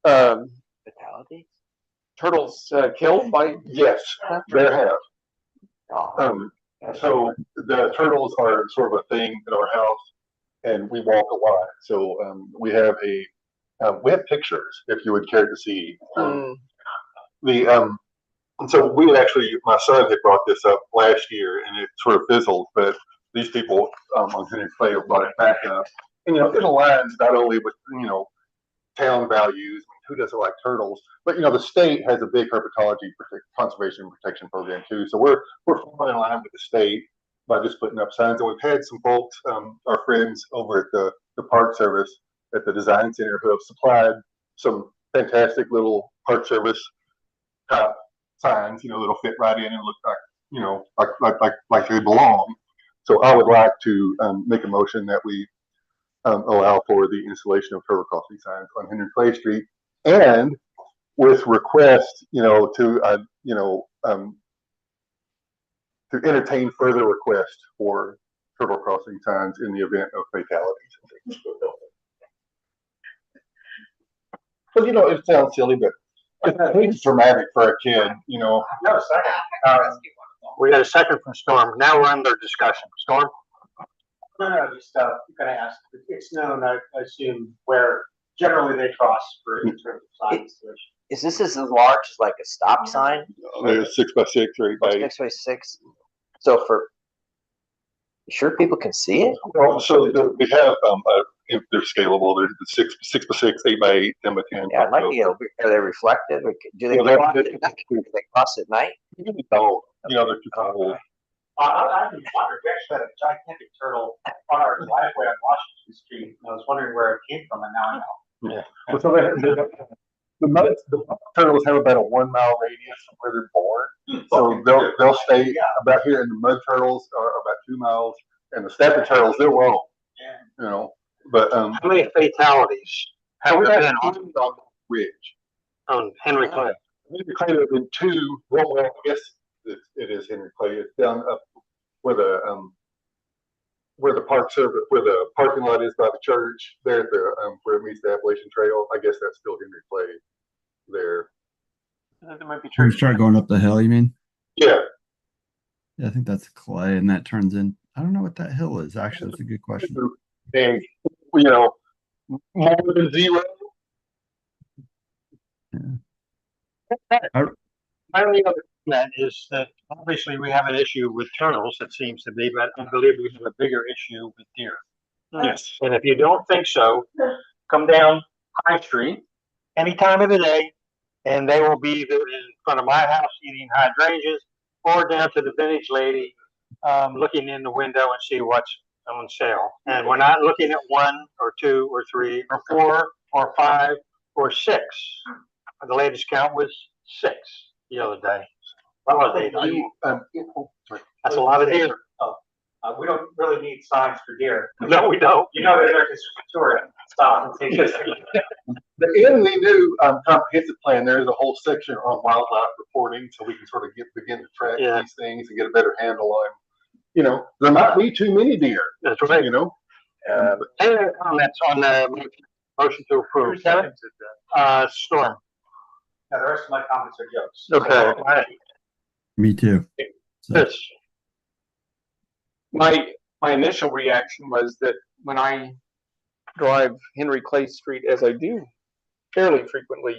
Fatalities? turtles killed by? Yes, there have. Oh, So the turtles are sort of a thing at our house, and we walk a lot. So we have pictures if you would care to see. And so we had actually, my son had brought this up last year, and it sort of fizzled. But these people on Henry Clay brought it back up, and it aligns not only with town values. Who doesn't like turtles? But the state has a big herpetology conservation protection program too. So we're falling in line with the state by just putting up signs. And we've had some folks, our friends over at the Park Service at the Design Center, who have supplied some fantastic little Park Service signs, that'll fit right in and look like they belong. So I would like to make a motion that we allow for the installation of turtle crossing signs on Henry Clay Street, and with request, to entertain further requests for turtle crossing signs in the event of fatalities. Well, it sounds silly, but I think it's dramatic for a kid, No, second. we got a second from Storm. Now we're under discussion. Storm? No, just gonna ask. It's known, I assume, where generally they cross for in terms of signs. is this as large as like a stop sign? They're 6x6 or 8x8. 6x6. So you sure people can see it? Well, so we have they're scalable. They're the 6x6, 8x8, 10x10. Yeah, it might be. Are they reflective? Or do they cross at night? Do they cross at night? No, they're too tall. I wondered, we actually had a gigantic turtle on our driveway on Washington Street, and I was wondering where it came from, and now I know. Yeah. Well, so the turtles have about a 1 mile radius from where they're born. So they'll stay about here, and the mud turtles are about 2 miles, and the steppe turtles, they're roam. Yeah. But How many fatalities have we there had been on on the ridge. on Henry Clay. Henry Clay has been two. Well, I guess it is Henry Clay. It's down up where the where the parking lot is by the church. There at the where it meets the Appalachian Trail. I guess that's still Henry Clay there. There might be When you church. start going up the hill, you mean? Yeah. Yeah, I think that's Clay, and that turns in. I don't know what that hill is. Actually, that's a good question. And you know, more than zero. My only other comment is that obviously we have an issue with turtles, it seems to be, but I believe we have a bigger issue with deer. Yes. And if you don't think so, come down High Street any time of the day, and they will be either in front of my house eating hydrangeas or down to the vintage lady, looking in the window and see what's on sale. And we're not looking at 1 or 2 or 3 or 4 or 5 or 6. The latest count was 6 the other day. That's a lot of deer. We don't really need signs for deer. No, we don't. You know, they're conservatory. Stop and take this. In the new comprehensive plan, there is a whole section on wildlife reporting, so we can sort of begin to track these things and get a better handle on. You know, there might be too many deer. That's right. You know. Any other comments on the motion to approve? Storm. Yeah, the rest of my comments are jokes. Okay. Me too. So, Yes. My initial reaction was that when I drive Henry Clay Street, as I do fairly frequently,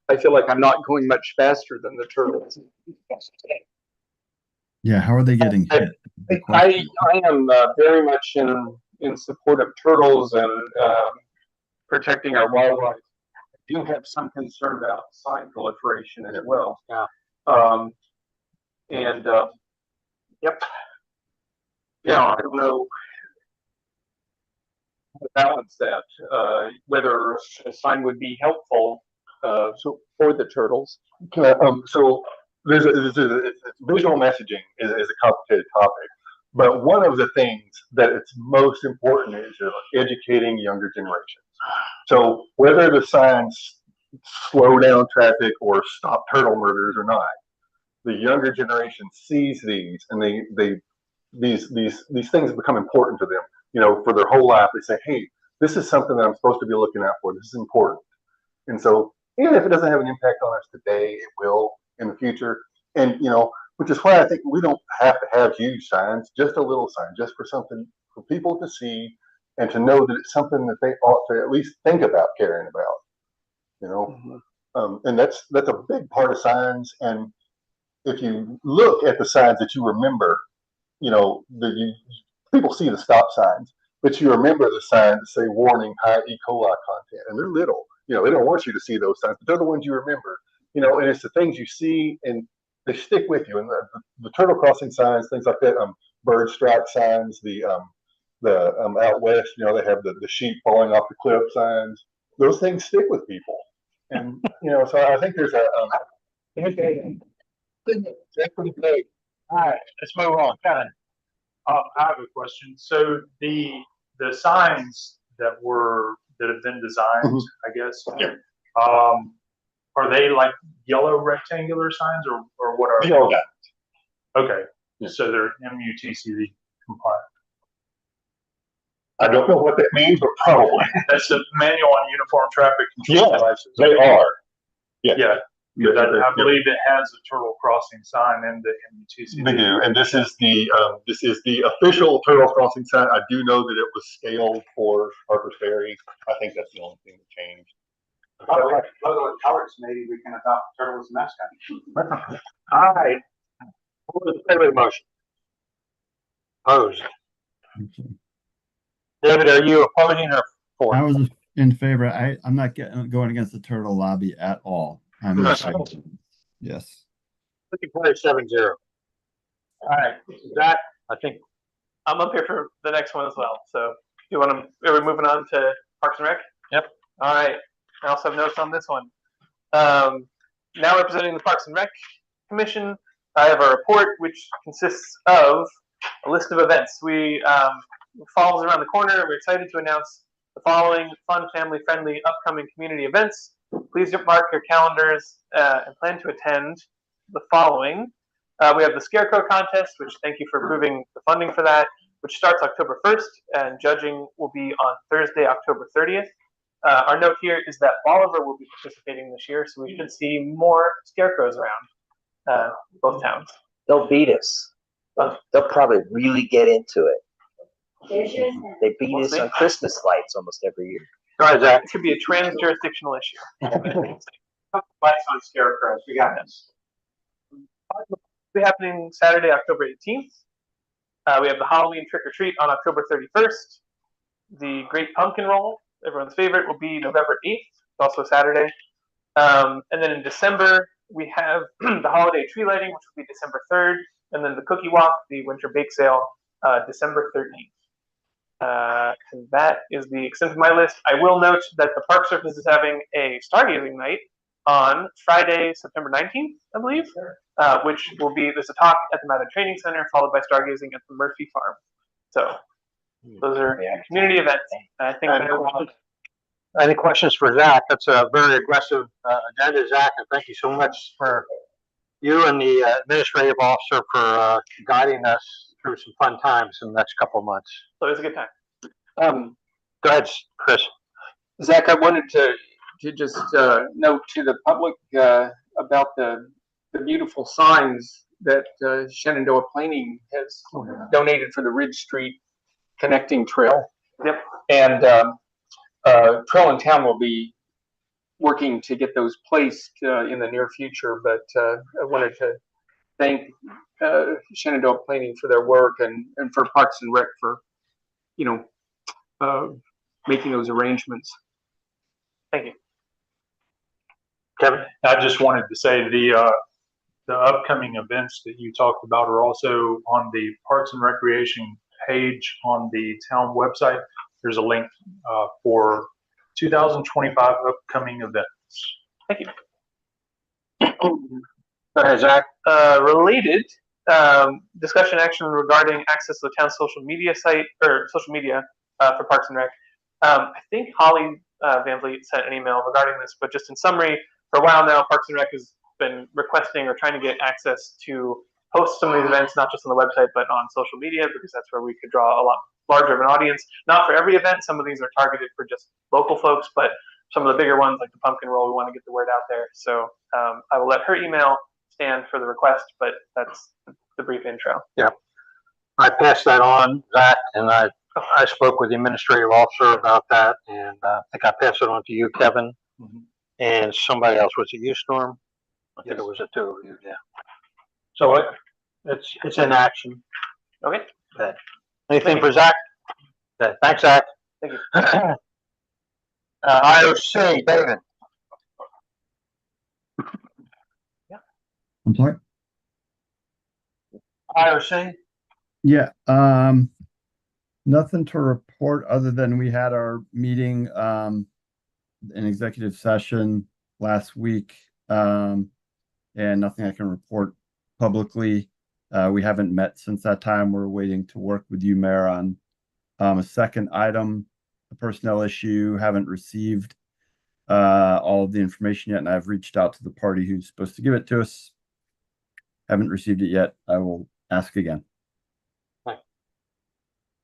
I feel like I'm not going much faster than the turtles. yeah, how are they getting hit? The I question. am very much in support of turtles and protecting our wildlife. I do have some concern about sign proliferation as well. Yeah. And Yep. yeah, I don't know how to balance that. Whether a sign would be helpful for the turtles. So there's visual messaging is a complicated topic, but one of the things that it's most important is educating younger generations. So whether the signs slow down traffic or stop turtle murders or not, the younger generation sees these and these things become important to them. You know, for their whole life, they say, "Hey, this is something that I'm supposed to be looking out for. This is important." And so, even if it doesn't have an impact on us today, it will in the future. And you know, which is why I think we don't have to have huge signs, just a little sign, just for something for people to see and to know that it's something that they ought to at least think about caring about. You know, and that's a big part of signs. And if you look at the signs that you remember, you know, people see the stop signs, but you remember the signs that say warning high E. coli content, and they're little. You know, they don't want you to see those signs, but they're the ones you remember. You know, and it's the things you see and they stick with you. And the turtle crossing signs, things like that, bird strike signs, the out west, you know, they have the sheep falling off the cliff signs. Those things stick with people. And you know, so I think there's a All right, let's move on. Kevin. I have a question. So the signs that have been designed, I guess. Yeah. Are they like yellow rectangular signs or what are they? Yellow. Okay. Yeah. So they're MUTCD compliant. I don't know what that means, but probably. That's the manual on uniform traffic control devices. They are. Yeah. I believe it has a turtle crossing sign in the MUTCD. They do, and this is the official turtle crossing sign. I do know that it was scaled for Harper's Ferry. I think that's the only thing that changed. Logo and colors, maybe we can adopt turtle as mascot. All right. Who was in favor of the motion? Opposed. David, are you opposing or for? I was in favor. I'm not going against the turtle lobby at all. I'm yes. Looking for 7-0. All right, that I think. I'm up here for the next one as well. So you want to? Are we moving on to Parks and Rec? Yep. All right. I also have notes on this one. Now representing the Parks and Rec Commission, I have a report which consists of a list of events. Fall is around the corner. We're excited to announce the following fun, family-friendly, upcoming community events. please mark your calendars and plan to attend the following. We have the Scarecrow Contest, which thank you for approving the funding for that, which starts October 1st, and judging will be on Thursday, October 30th. Our note here is that Bolivar will be participating this year, so we should see more scarecrows around both towns. They'll beat us. They'll probably really get into it. They beat us on Christmas lights almost every year. Go ahead, Zach. It could be a trans-jurisdictional issue. Lights on scarecrows, we got this. It'll be happening Saturday, October 18th. We have the Halloween trick or treat on October 31st. The Great Pumpkin Roll, everyone's favorite, will be November 8th. It's also Saturday. And then in December, we have the holiday tree lighting, which will be December 3rd. And then the Cookie Walk, the Winter Bake Sale, December 13th. And that is the extent of my list. I will note that the Park Service is having a stargazing night on Friday, September 19th, I believe, which will be, there's a talk at the Mather Training Center, followed by stargazing at the Murphy Farm. So those are community events. I think Any questions for Zach? That's a very aggressive agenda, Zach, and thank you so much for you and the administrative officer for guiding us through some fun times in the next couple of months. So it was a good time. Go ahead, Chris. Zach, I wanted to just note to the public about the beautiful signs that Shenandoah Planning has donated for the Ridge Street connecting trail. Yep. And Trail in Town will be working to get those placed in the near future, but I wanted to thank Shenandoah Planning for their work and for Parks and Rec for, making those arrangements. Thank you. Kevin? I just wanted to say the upcoming events that you talked about are also on the Parks and Recreation page on the town website. There's a link for 2025 upcoming events. Thank you. Go ahead, Zach. Related discussion action regarding access to the town's social media site or social media for Parks and Rec. I think Holly Van Vliet sent an email regarding this, but just in summary, for a while now, Parks and Rec has been requesting or trying to get access to host some of these events, not just on the website, but on social media, because that's where we could draw a lot larger of an audience. Not for every event. Some of these are targeted for just local folks, but some of the bigger ones, like the Pumpkin Roll, we want to get the word out there. So I will let her email stand for the request, but that's the brief intro. Yeah. I passed that on, Zach, and I spoke with the administrative officer about that, and I think I passed it on to you, Kevin, and somebody else. Was it you, Storm? I think it was the two of you, yeah. So it's in action. Okay. Okay. Anything for Zach? Okay. Thanks, Zach. Thank you. IOC, David. I'm sorry? IOC? Yeah, nothing to report other than we had our meeting, in executive session last week. And nothing I can report publicly. We haven't met since that time. We're waiting to work with you, Mayor, on a second item, a personnel issue. Haven't received all of the information yet, and I've reached out to the party who's supposed to give it to us. Haven't received it yet. I will ask again.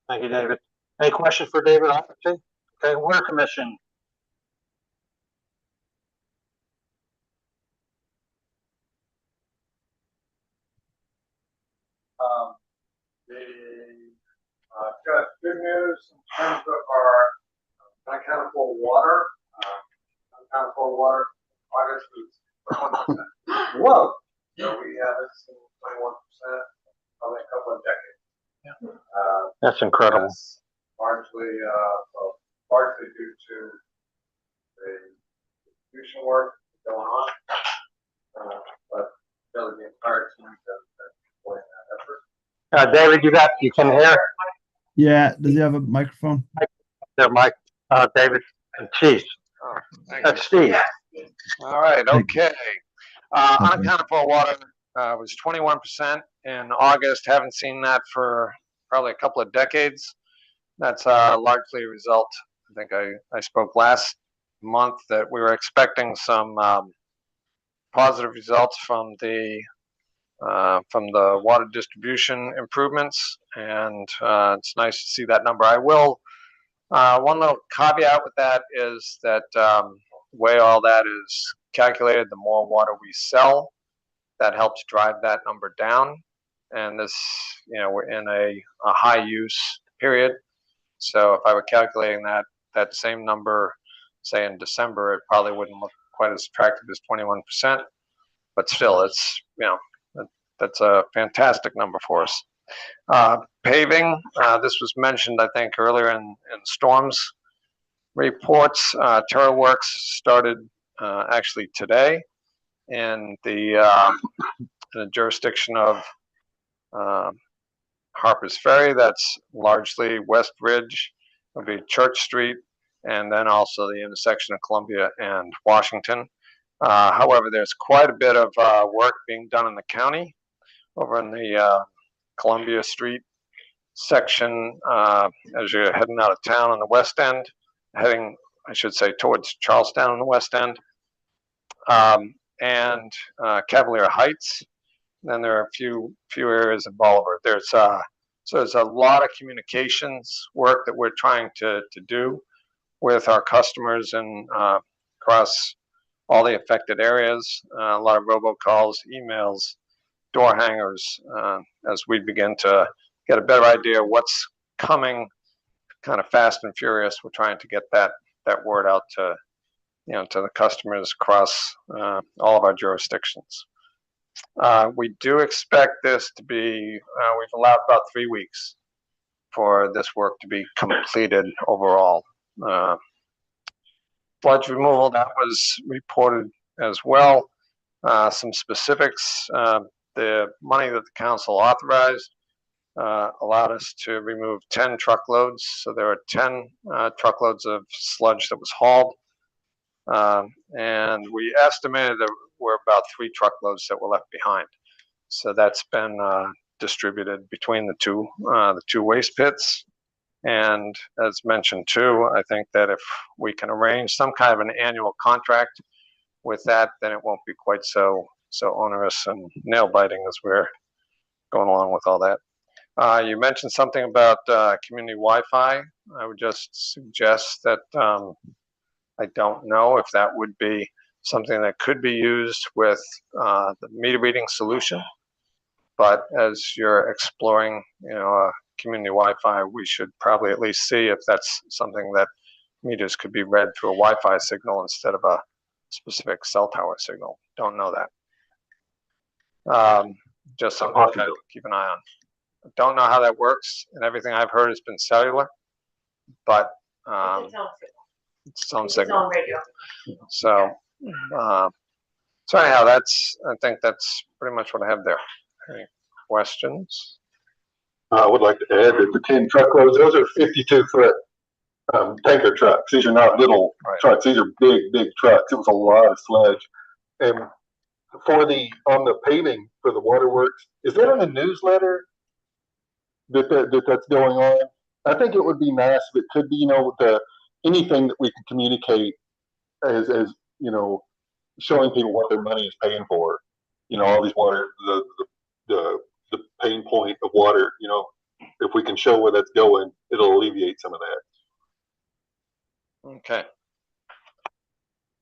Thank you, David. Any questions for David? Okay, Water Commission. Got good news in terms of our mechanical water. Mechanical water, August was 21%. Whoa! So we haven't seen 21% probably a couple of decades. Yeah. That's incredible. That's largely due to the distribution work going on, but really the entire team has supporting that effort. David, you can hear? Yeah, does he have a microphone? There, Mike. David. Jeez. Oh, That's Steve. All right, okay. Unaccounted for water was 21% in August. Haven't seen that for probably a couple of decades. That's largely a result. I think I spoke last month that we were expecting some positive results from the water distribution improvements, and it's nice to see that number. I will, one little caveat with that is that the way all that is calculated, the more water we sell, that helps drive that number down. And this, we're in a high use period. So if I were calculating that same number, say in December, it probably wouldn't look quite as attractive as 21%, but still it's, that's a fantastic number for us. Paving, this was mentioned, I think, earlier in storms reports. Terra Works started actually today in the jurisdiction of Harpers Ferry. That's largely West Ridge, will be Church Street, and then also the intersection of Columbia and Washington. However, there's quite a bit of work being done in the county over in the Columbia Street section as you're heading out of town on the west end, heading, I should say, towards Charlestown on the west end, and Cavalier Heights. Then there are a few areas in Bolivar. So there's a lot of communications work that we're trying to do with our customers and across all the affected areas. A lot of robocalls, emails, door hangers, as we begin to get a better idea of what's coming, kind of fast and furious. We're trying to get that word out to to the customers across all of our jurisdictions. We do expect this to be, we've allowed about 3 weeks for this work to be completed overall. Sludge removal, that was reported as well. Some specifics, the money that the council authorized allowed us to remove 10 truckloads. So there are 10 truckloads of sludge that was hauled. And we estimated there were about 3 truckloads that were left behind. So that's been distributed between the two waste pits. And as mentioned too, I think that if we can arrange some kind of an annual contract with that, then it won't be quite so onerous and nail biting as we're going along with all that. You mentioned something about community Wi-Fi. I would just suggest that I don't know if that would be something that could be used with the meter reading solution. But as you're exploring, community Wi-Fi, we should probably at least see if that's something that meters could be read through a Wi-Fi signal instead of a specific cell tower signal. Don't know that. Just something to kind of keep an eye on. Don't know how that works, and everything I've heard has been cellular, but it's its own signal. So anyhow, I think that's pretty much what I have there. Any questions? I would like to add that the 10 truckloads, those are 52-foot tanker trucks. These are not little trucks. These are big trucks. It was a lot of sludge. And on the paving for the waterworks, is that in the newsletter that's going on? I think it would be nice if it could be, anything that we could communicate as showing people what their money is paying for. All these water, the pain point of water, if we can show where that's going, it'll alleviate some of that. Okay.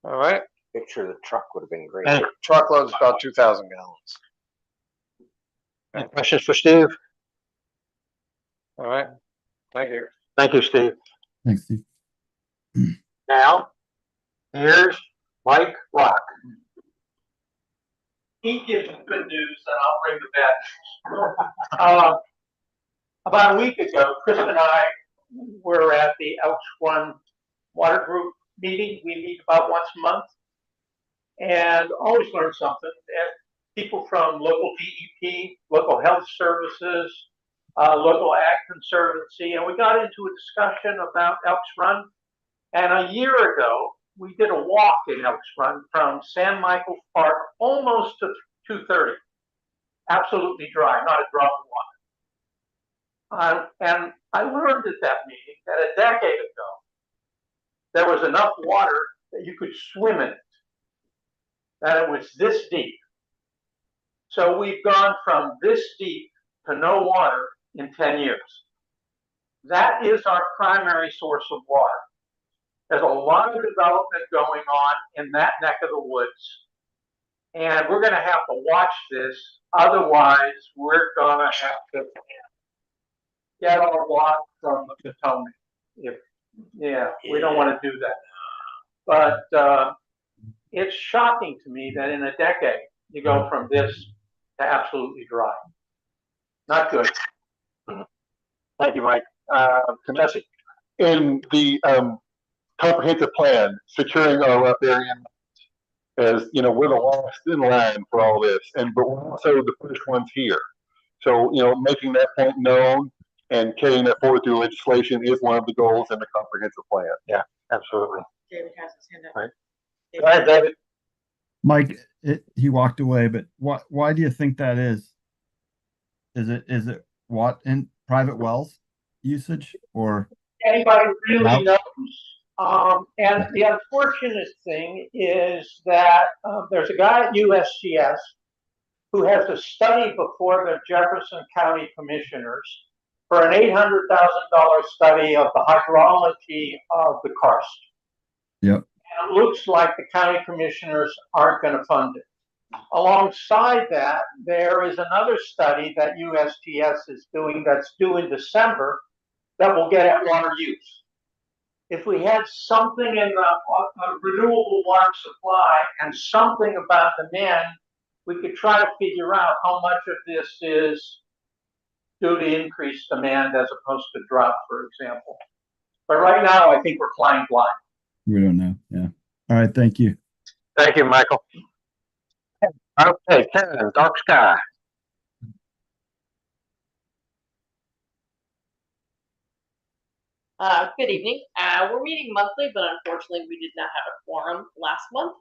All right. Picture of the truck would have been great. Truckload's about 2,000 gallons. Any questions for Steve? All right. Thank you. Thank you, Steve. Thanks, Steve. Now, here's Mike Rock. He gives the good news, and I'll bring the bad news. About a week ago, Chris and I were at the Elks Run Water Group meeting. We meet about once a month, and always learn something. And people from local DEP, local health services, local ag conservancy, and we got into a discussion about Elks Run. And a year ago, we did a walk in Elks Run from San Michael Park almost to 2:30. Absolutely dry, not a drop of water. And I learned at that meeting that a decade ago, there was enough water that you could swim in it, that it was this deep. So we've gone from this deep to no water in 10 years. That is our primary source of water. There's a lot of development going on in that neck of the woods. And we're going to have to watch this. Otherwise, we're going to have to get our water from the Potomac. We don't want to do that. But it's shocking to me that in a decade, you go from this to absolutely dry. Not good. Thank you, Mike. Vanessa, in the comprehensive plan, securing our riparian, as you know, we're the last in line for all this, but we're also the first ones here. So, you know, making that point known and carrying that forward through legislation is one of the goals in the comprehensive plan. Yeah, absolutely. David has his hand up. Right. Go ahead, David. Mike, he walked away, but why do you think that is? Is it what in private wells usage or anybody really no? knows? And the unfortunate thing is that there's a guy at USGS who has a study before the Jefferson County Commissioners for an $800,000 study of the hydrology of the karst. Yep. And it looks like the county commissioners aren't going to fund it. Alongside that, there is another study that USGS is doing that's due in December that will get at water use. If we had something in the renewable water supply and something about demand, we could try to figure out how much of this is due to increased demand as opposed to drought, for example. But right now, I think we're flying blind. We don't know. Yeah. All right. Thank you. Thank you, Michael. Okay, Karen, dark sky. Good evening. We're meeting monthly, but unfortunately we did not have a quorum last month.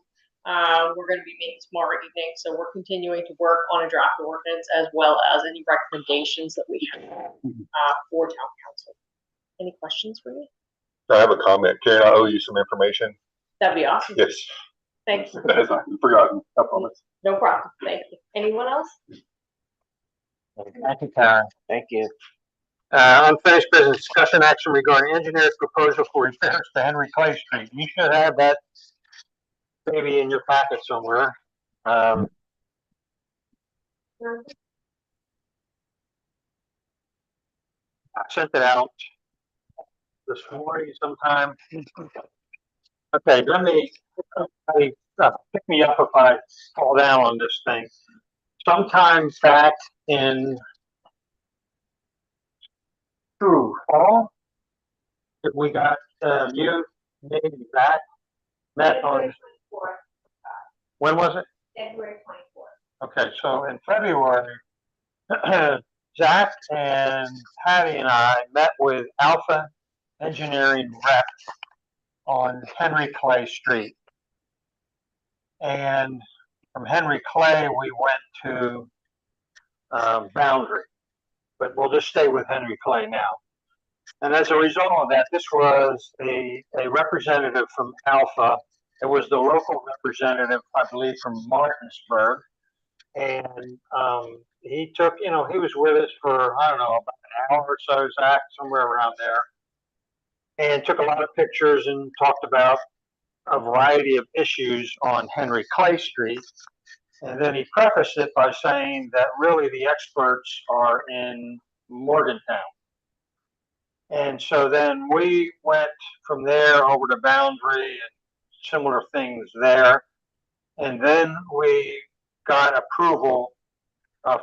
We're going to be meeting tomorrow evening, so we're continuing to work on a draft ordinance as well as any recommendations that we have for town council. Any questions for me? I have a comment. Karen, I owe you some information. That'd be awesome. Yes. Thank you. I've forgotten. I promise. No problem. Thank you. Anyone else? Thank you, Karen. Thank you. Unfinished business discussion action regarding engineer's proposal for repairs to Henry Clay Street. You should have that maybe in your packet somewhere. I sent it out this morning sometime. Okay, let me pick me up if I fall down on this thing. Sometime back in fall, we got you maybe back met on. When was it? February 24th. Okay, so in February, Zach and Patty and I met with Alpha Engineering rep on Henry Clay Street. And from Henry Clay, we went to Boundary. But we'll just stay with Henry Clay now. And as a result of that, this was a representative from Alpha. It was the local representative, I believe, from Martinsburg. And he took, he was with us for, I don't know, about an hour or so, Zach, somewhere around there. And took a lot of pictures and talked about a variety of issues on Henry Clay Street. And then he prefaced it by saying that really the experts are in Morgantown. And so then we went from there over to Boundary and similar things there. And then we got approval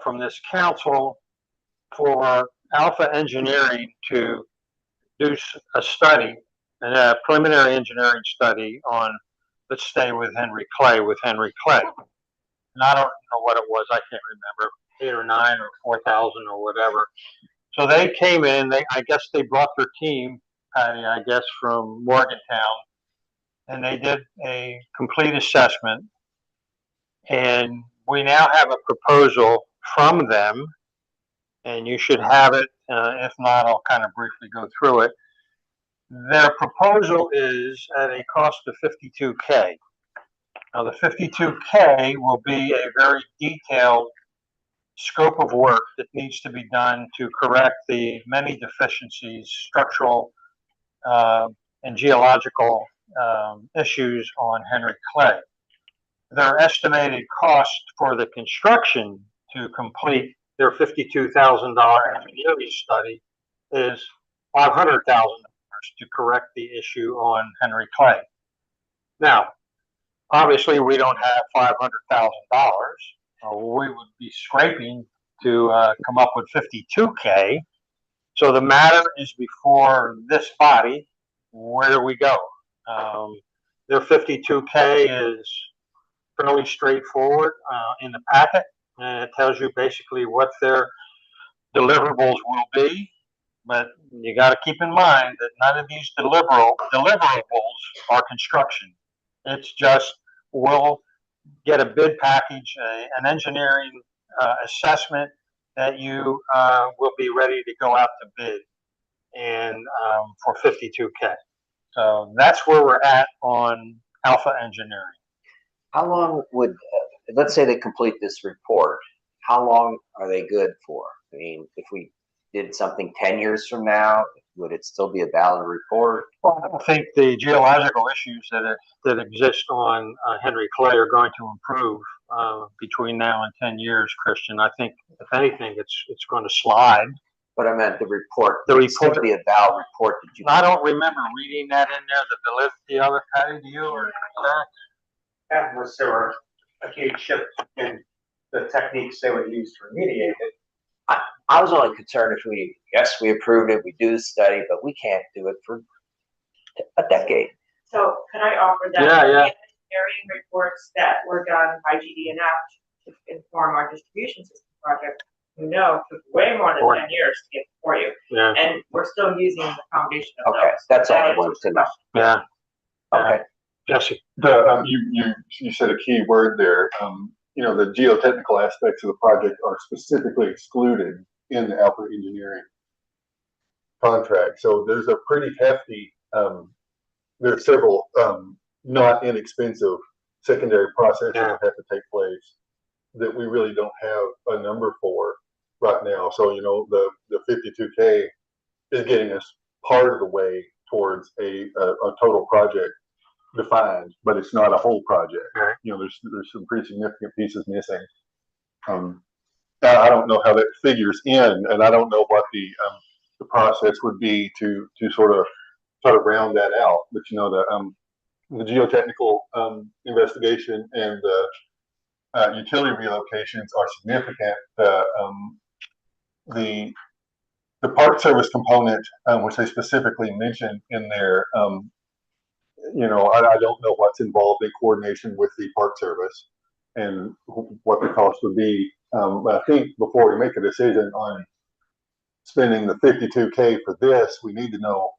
from this council for Alpha Engineering to do a study, a preliminary engineering study on, let's stay with Henry Clay, And I don't know what it was. I can't remember, 8 or 9 or 4,000 or whatever. So they came in. I guess they brought their team, Patty, I guess, from Morgantown, and they did a complete assessment. And we now have a proposal from them, and you should have it. If not, I'll kind of briefly go through it. Their proposal is at a cost of $52K. Now, the $52K will be a very detailed scope of work that needs to be done to correct the many deficiencies, structural and geological issues on Henry Clay. Their estimated cost for the construction to complete their $52,000 engineering study is $500,000 to correct the issue on Henry Clay. Now, obviously, we don't have $500,000. We would be scraping to come up with $52K. So the matter is before this body. Where do we go? Their $52K is fairly straightforward in the packet, and it tells you basically what their deliverables will be. But you got to keep in mind that none of these deliverables are construction. It's just we'll get a bid package, an engineering assessment that you will be ready to go out to bid, and for $52K. So that's where we're at on Alpha Engineering. How long would, let's say they complete this report, how long are they good for? I mean, if we did something 10 years from now, would it still be a valid report? Well, I think the geological issues that exist on Henry Clay are going to improve between now and 10 years, Christian. I think, if anything, it's going to slide. But I meant the report. The Would it report. still be a valid report that you. I don't remember reading that in there, the validity of it, Patty, do you or Zach? Unless there were a huge shift in the techniques they would use to remediate it. I was only concerned if we approved it, we do the study, but we can't do it for a decade. So could I offer that? Yeah, yeah. The engineering reports that were done by GD&F to inform our distribution system project, took way more than 10 years to get before you. Yeah. And we're still using the foundation of Okay, those. that's all I That wanted answers to the know. question. Yeah. Okay. Jesse. You said a key word there. The geotechnical aspects of the project are specifically excluded in the Alpha Engineering contract. So there's a pretty hefty, there are several not inexpensive secondary processes that have to take place that we really don't have a number for right now. So, the 52K is getting us part of the way towards a total project defined, but it's not a whole project. Right. There's some pretty significant pieces missing. I don't know how that figures in, and I don't know what the process would be to sort of round that out. But the geotechnical investigation and the utility relocations are significant. The Park Service component, which they specifically mentioned in there, I don't know what's involved in coordination with the Park Service and what the cost would be. I think before we make a decision on spending the 52K for this, we need to know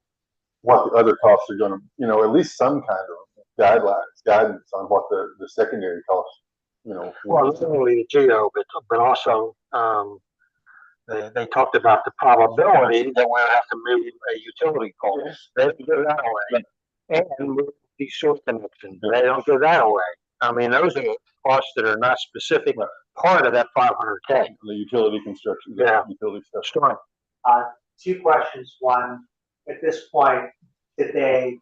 what the other costs are going to, at least some kind of guidance on what the secondary costs, Well, not only the geo, but also they talked about the probability that we'll have to move a utility cost. They don't go that way. And move the short connection. They don't go that way. I mean, those are costs that are not specific part of that $500K. The utility construction. Yeah. Utility stuff. Storm. Two questions. One, at this point, did they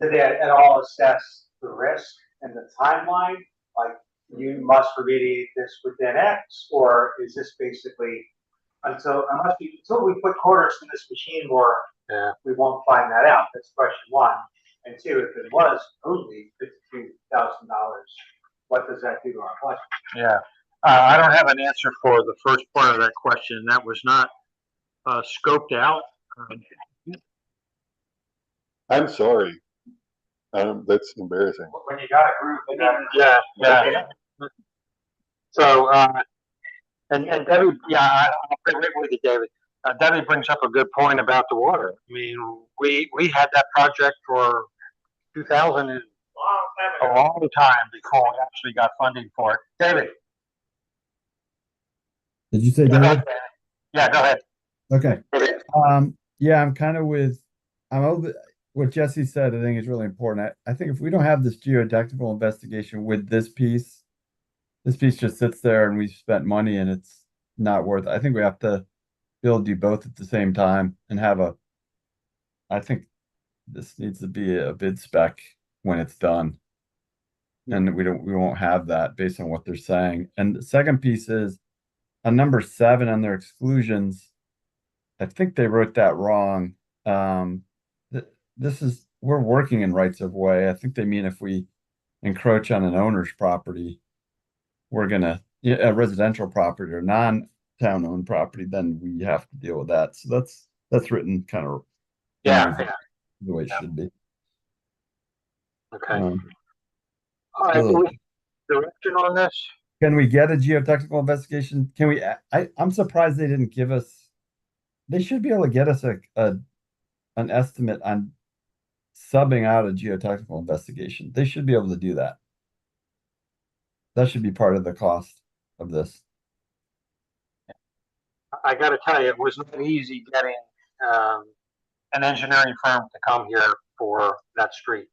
at all assess the risk and the timeline? Like, you must remediate this within X, or is this basically until we put quarters in this machine more, we won't find that out? That's question one. And two, if it was only $52,000, what does that do to our budget? Yeah. I don't have an answer for the first part of that question. That was not scoped out. I'm sorry. That's embarrassing. When you got a group, Yeah. So, and Debbie, I'll agree with you, David. Debbie brings up a good point about the water. I mean, we had that project for 2000 and a long time before we actually got funding for it. David. Did you say David? Yeah, go ahead. Okay. Yeah, I'm kind of with what Jesse said, I think is really important. I think if we don't have this geotechnical investigation with this piece just sits there and we've spent money and it's not worth it. I think we have to be able to do both at the same time and I think this needs to be a bid spec when it's done. And we won't have that based on what they're saying. And the second piece is on number 7 on their exclusions, I think they wrote that wrong. We're working in rights of way. I think they mean if we encroach on an owner's property, a residential property or non-town owned property, then we have to deal with that. So that's written kind of Yeah. the way it should be. Okay. All right. Do we direction on this? Can we get a geotechnical investigation? I'm surprised they didn't give us. They should be able to get us an estimate on subbing out a geotechnical investigation. They should be able to do that. That should be part of the cost of this. I got to tell you, it was not easy getting an engineering firm to come here for that street.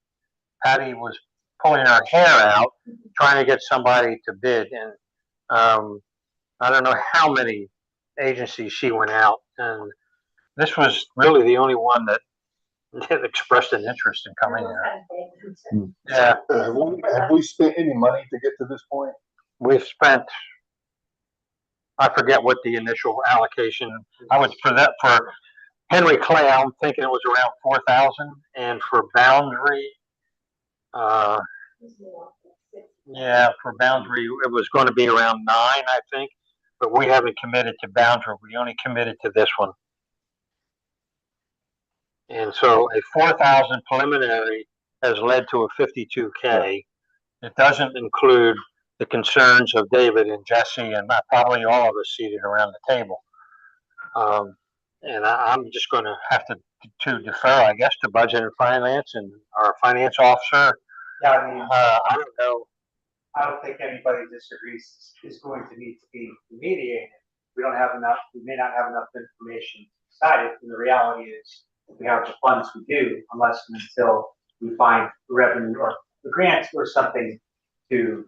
Patty was pulling her hair out trying to get somebody to bid, and I don't know how many agencies she went out, and this was really the only one that expressed an interest in coming here. Yeah. Have we spent any money to get to this point? We've spent, I forget what the initial allocation, I was for Henry Clay, I'm thinking it was around 4,000, and for Boundary, for Boundary, it was going to be around 9, I think, but we haven't committed to Boundary. We only committed to this one. And so a 4,000 preliminary has led to a 52K. It doesn't include the concerns of David and Jesse and probably all of us seated around the table. And I'm just going to have to defer, I guess, to budget and finance and our finance officer. Yeah, I mean, I don't know. I don't think anybody disagrees is going to need to be remediated. We may not have enough information to decide it, and the reality is if we have the funds, we do, unless and until we find revenue or the grants or something to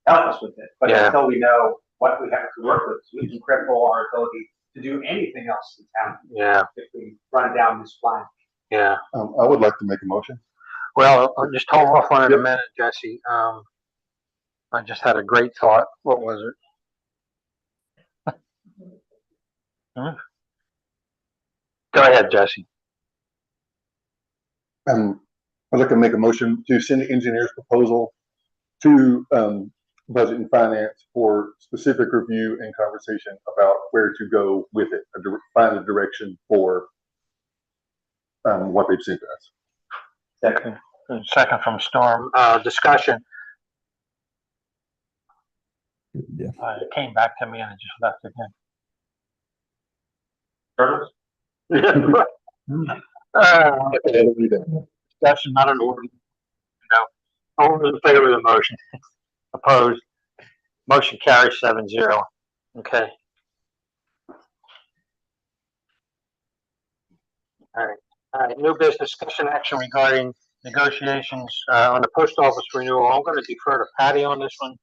help us with it. But until we know what we have to work with, we can cripple our ability to do anything else in town. Yeah. If we run down this line. Yeah. I would like to make a motion. Well, I'll just hold off on it a minute, Jesse. I just had a great thought. What was it? Go ahead, Jesse. I'd like to make a motion to send the engineer's proposal to budget and finance for specific review and conversation about where to go with it, find a direction for what they've sent to us. Second. Second from Storm. Discussion. Yeah. It came back to me and I just left it again. Discussion, not an order. No. All those in favor of the motion? Opposed? Motion carries 7-0. Okay. All right. New business discussion action regarding negotiations on the post office renewal. I'm going to defer to Patty on this one.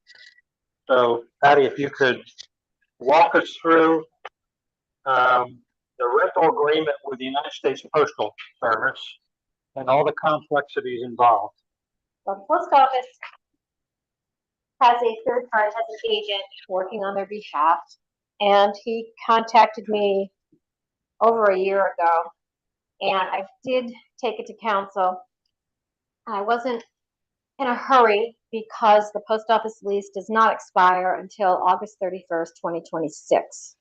So, Patty, if you could walk us through the rental agreement with the United States Postal Service and all the complexities involved. Well, the post office has a third party, has an agent working on their behalf, and he contacted me over a year ago, and I did take it to council. I wasn't in a hurry because the post office lease does not expire until August 31st, 2026.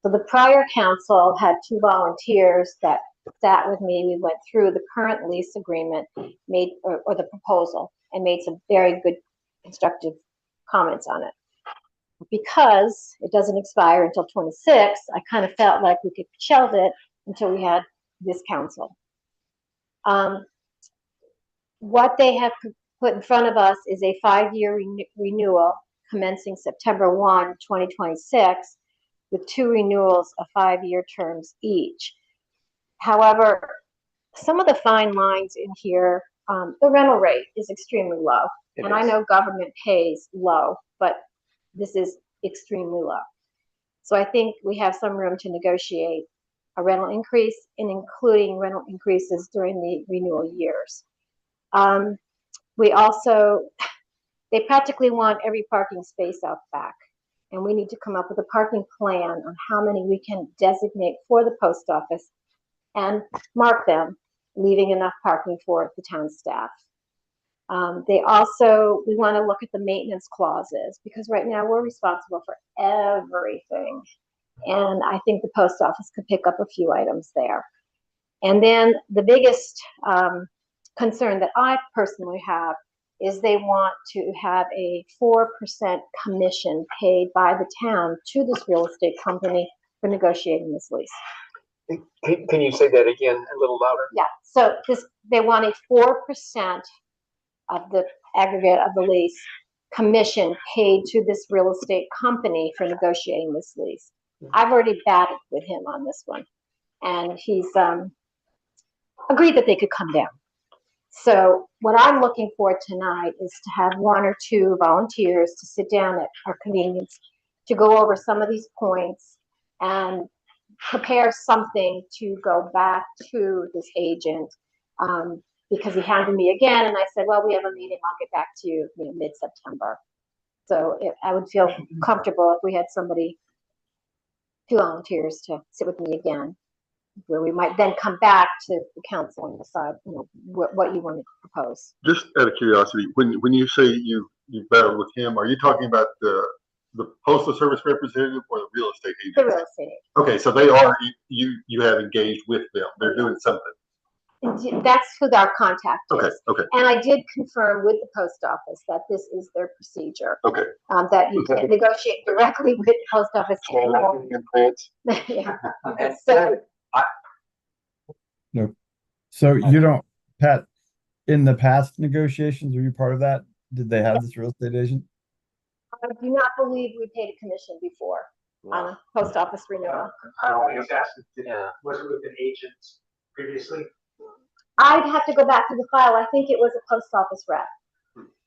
So the prior council had 2 volunteers that sat with me. We went through the current lease agreement, or the proposal, and made some very good constructive comments on it. Because it doesn't expire until 26, I kind of felt like we could shelve it until we had this council. What they have put in front of us is a 5-year renewal commencing September 1, 2026, with 2 renewals of 5-year terms each. However, some of the fine lines in here, the rental rate is extremely low. And I know government pays low, but this is extremely low. So I think we have some room to negotiate a rental increase and including rental increases during the renewal years. We also, they practically want every parking space out back. And we need to come up with a parking plan on how many we can designate for the post office and mark them, leaving enough parking for the town staff. They also, we want to look at the maintenance clauses because right now we're responsible for everything. And I think the post office could pick up a few items there. And then the biggest concern that I personally have is they want to have a 4% commission paid by the town to this real estate company for negotiating this lease. Can you say that again a little louder? Yeah, so they want a 4% of the aggregate of the lease commission paid to this real estate company for negotiating this lease. I've already batted with him on this one, and he's agreed that they could come down. So what I'm looking for tonight is to have one or two volunteers to sit down at our convenience to go over some of these points and prepare something to go back to this agent, because he handed me again, and I said, well, we have a meeting, I'll get back to you, mid-September. So I would feel comfortable if we had somebody, 2 volunteers to sit with me again, where we might then come back to the council and decide, what you want to propose. Just out of curiosity, when you say you battled with him, are you talking about the postal service representative or the real estate agent? The real estate agent. Okay, so they are, you have engaged with them. They're doing something. That's who our contact is. Okay, okay. And I did confirm with the post office that this is their procedure. Okay. That you can negotiate directly with the post office. Yeah. So, No. So you don't, Pat, in the past negotiations, were you part of that? Did they have this real estate agent? I do not believe we paid a commission before on a post office renewal. I always asked, was it with an agent previously? I'd have to go back to the file. I think it was a post office rep.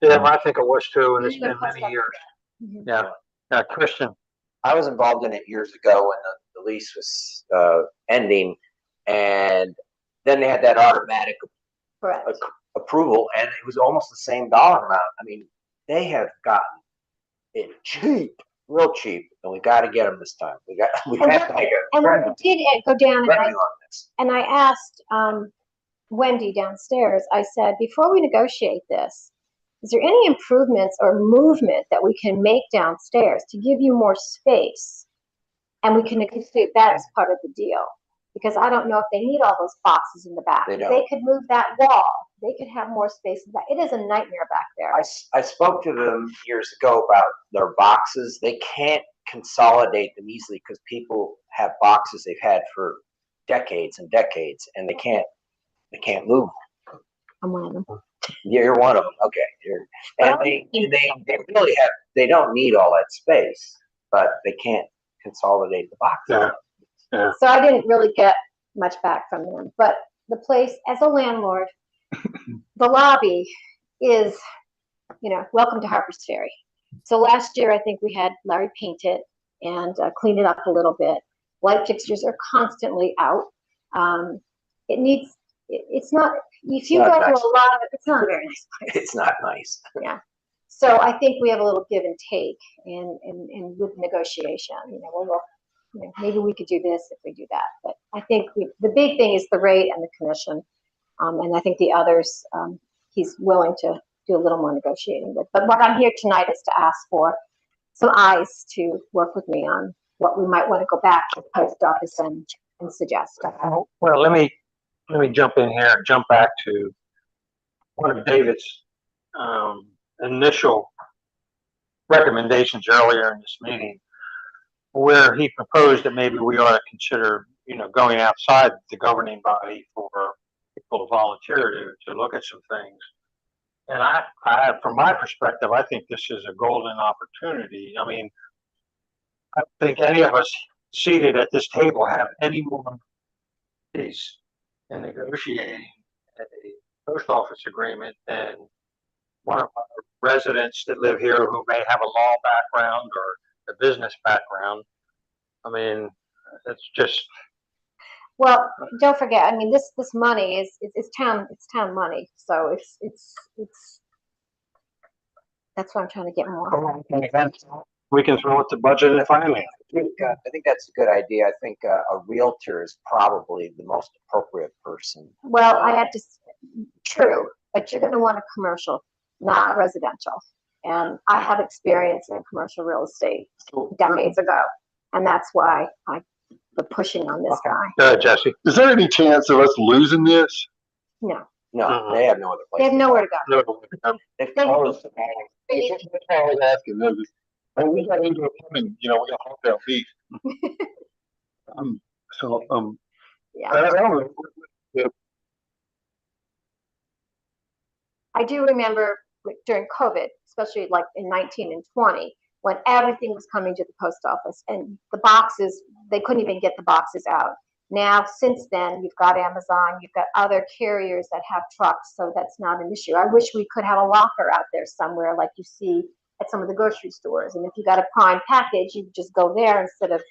Yeah, I think it was too, and it's been many years. Yeah, Christian. I was involved in it years ago when the lease was ending, and then they had that automatic approval, and it was almost the same dollar amount. I mean, they have gotten it cheap, real cheap, and we got to get them this time. We have to make a and when we did go down and I asked Wendy downstairs, I said, before we negotiate this, is there any improvements or movement that we can make downstairs to give you more space? And we can negotiate that as part of the deal. Because I don't know if they need all those boxes in the back. If they could move that wall, they could have more space in the back. It is a nightmare back there. I spoke to them years ago about their boxes. They can't consolidate them easily because people have boxes they've had for decades and decades, and they can't move. I'm one of them. Yeah, you're one of them. Okay. And they really have, they don't need all that space, but they can't consolidate the boxes. Yeah. So I didn't really get much back from them. But the place, as a landlord, the lobby is, welcome to Harper's Ferry. So last year, I think we had Larry paint it and clean it up a little bit. Light fixtures are constantly out. It's not, if you go to a lot of it, it's not a very nice place. It's not nice. Yeah. So I think we have a little give and take in with negotiation. Maybe we could do this if we do that. But I think the big thing is the rate and the commission. And I think the others, he's willing to do a little more negotiating with. But what I'm here tonight is to ask for some eyes to work with me on what we might want to go back to the post office and suggest. Well, let me jump in here and jump back to one of David's initial recommendations earlier in this meeting, where he proposed that maybe we ought to consider, going outside the governing body for people to volunteer to look at some things. And I, from my perspective, I think this is a golden opportunity. I mean, I don't think any of us seated at this table have any more days in negotiating a post office agreement than one of our residents that live here who may have a law background or a business background. I mean, it's just, Well, don't forget, I mean, this money is town money, so it's, that's what I'm trying to get more. we can throw it to budget and finance. I think that's a good idea. I think a realtor is probably the most appropriate person. Well, I have to, true, but you're gonna want a commercial, not residential. And I have experience in commercial real estate decades ago, and that's why I'm pushing on this guy. Go ahead, Jesse. Is there any chance of us losing this? No, No, they have no other they place. have nowhere to go. They've They- closed. That's all I was asking. And we got into a plumbing, you know, we got Hawkdale Beach. Yeah. I don't know. I do remember during COVID, especially like in 19 and 20, when everything was coming to the post office and the boxes, they couldn't even get the boxes out. Now, since then, you've got Amazon, you've got other carriers that have trucks, so that's not an issue. I wish we could have a locker out there somewhere like you see at some of the grocery stores. And if you got a Prime package, you just go there instead of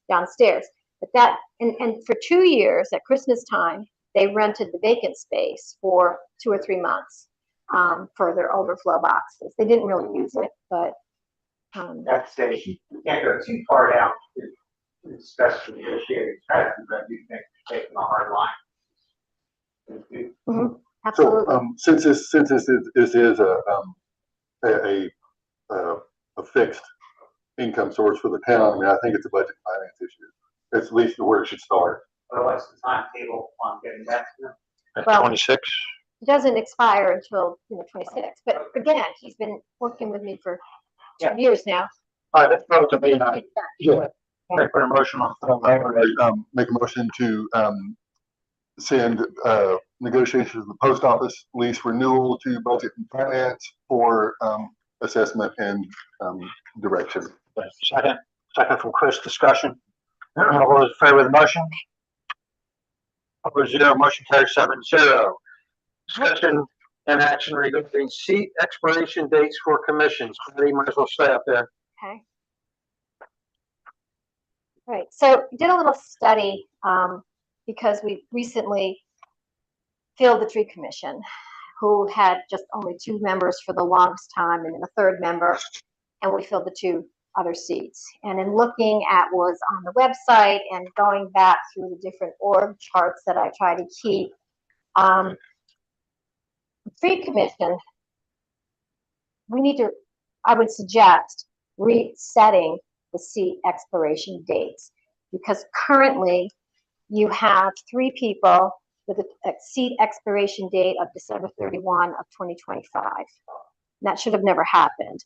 downstairs. But that, and for 2 years at Christmas time, they rented the vacant space for 2 or 3 months for their overflow boxes. They didn't really use it, but. That's you can't go too far down to discuss negotiating strategy, but you think you're taking a hard line. Mm-hmm. Absolutely. So, since this is a fixed income source for the town, I mean, I think it's a budget finance issue. It's at least where it should start. Otherwise, the timetable on getting that to them. Well, 26. It doesn't expire until 26. But again, he's been working with me for 2 years now. All right, let's throw it to me now. Yeah. Make an emotion on. Make a motion to send negotiations of the post office lease renewal to budget and finance for assessment and direction. Second from Chris, discussion. All those in favor of the motion? Opposed, 0. Motion carries 7-0. Discussion and action regarding seat expiration dates for commissions. You might as well stay up there. Okay. All right. So did a little study because we recently filled the tree commission, who had just only 2 members for the longest time, and then a 3rd member, and we filled the 2 other seats. And in looking at what was on the website and going back through the different org charts that I try to keep, the tree commission, we need to, I would suggest resetting the seat expiration dates, because currently you have 3 people with a seat expiration date of December 31 of 2025. That should have never happened.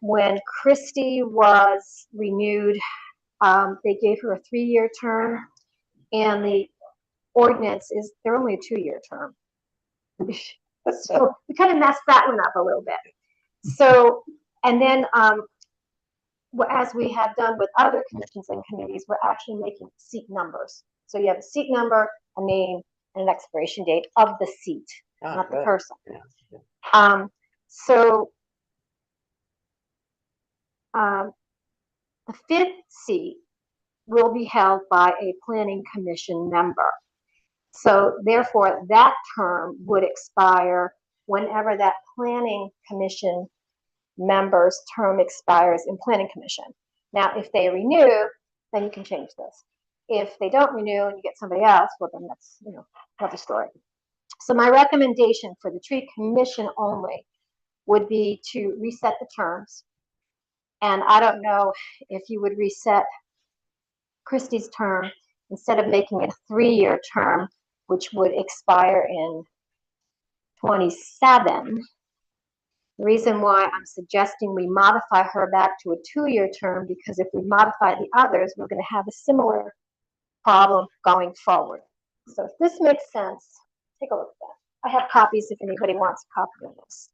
When Christy was renewed, they gave her a 3-year term, and the ordinance is they're only a 2-year term. So we kind of messed that one up a little bit. So, and then as we have done with other commissions and committees, we're actually making seat numbers. So you have a seat number, a name, and an expiration date of the seat, not the person. Yeah. So the 5th seat will be held by a planning commission member. So therefore, that term would expire whenever that planning commission member's term expires in planning commission. Now, if they renew, then you can change this. If they don't renew and you get somebody else, well, then that's, another story. So my recommendation for the tree commission only would be to reset the terms. And I don't know if you would reset Christie's term instead of making it a 3-year term, which would expire in 27. The reason why I'm suggesting we modify her back to a 2-year term, because if we modify the others, we're going to have a similar problem going forward. So if this makes sense, take a look at that. I have copies if anybody wants a copy of this.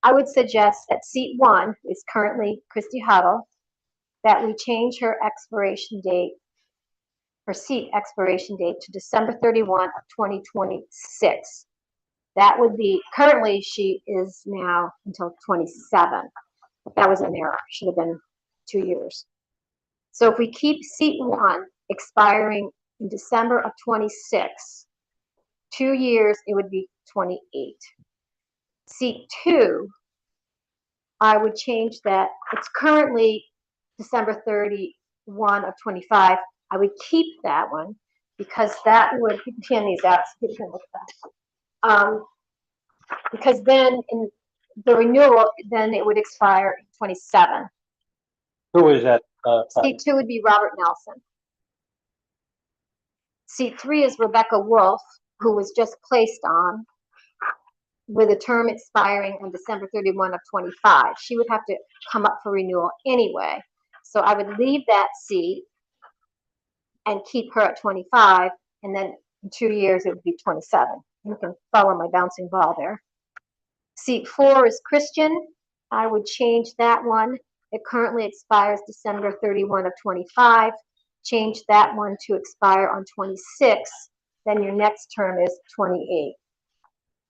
I would suggest that seat 1 is currently Christy Huddle, that we change her expiration date her seat expiration date to December 31 of 2026. That would be, currently she is now until 27. That was an error, should have been 2 years. So if we keep seat 1 expiring in December of 26, 2 years, it would be 28. Seat 2, I would change that. It's currently December 31 of 25. I would keep that one because that would, you can hand these out so you can look at that. Because then in the renewal, then it would expire in 27. Who is that? Seat 2 would be Robert Nelson. Seat 3 is Rebecca Wolf, who was just placed on with a term expiring on December 31 of 25. She would have to come up for renewal anyway. So I would leave that seat and keep her at 25, and then in 2 years it would be 27. You can follow my bouncing ball there. Seat 4 is Christian. I would change that one. It currently expires December 31 of 25. Change that one to expire on 26. Then your next term is 28.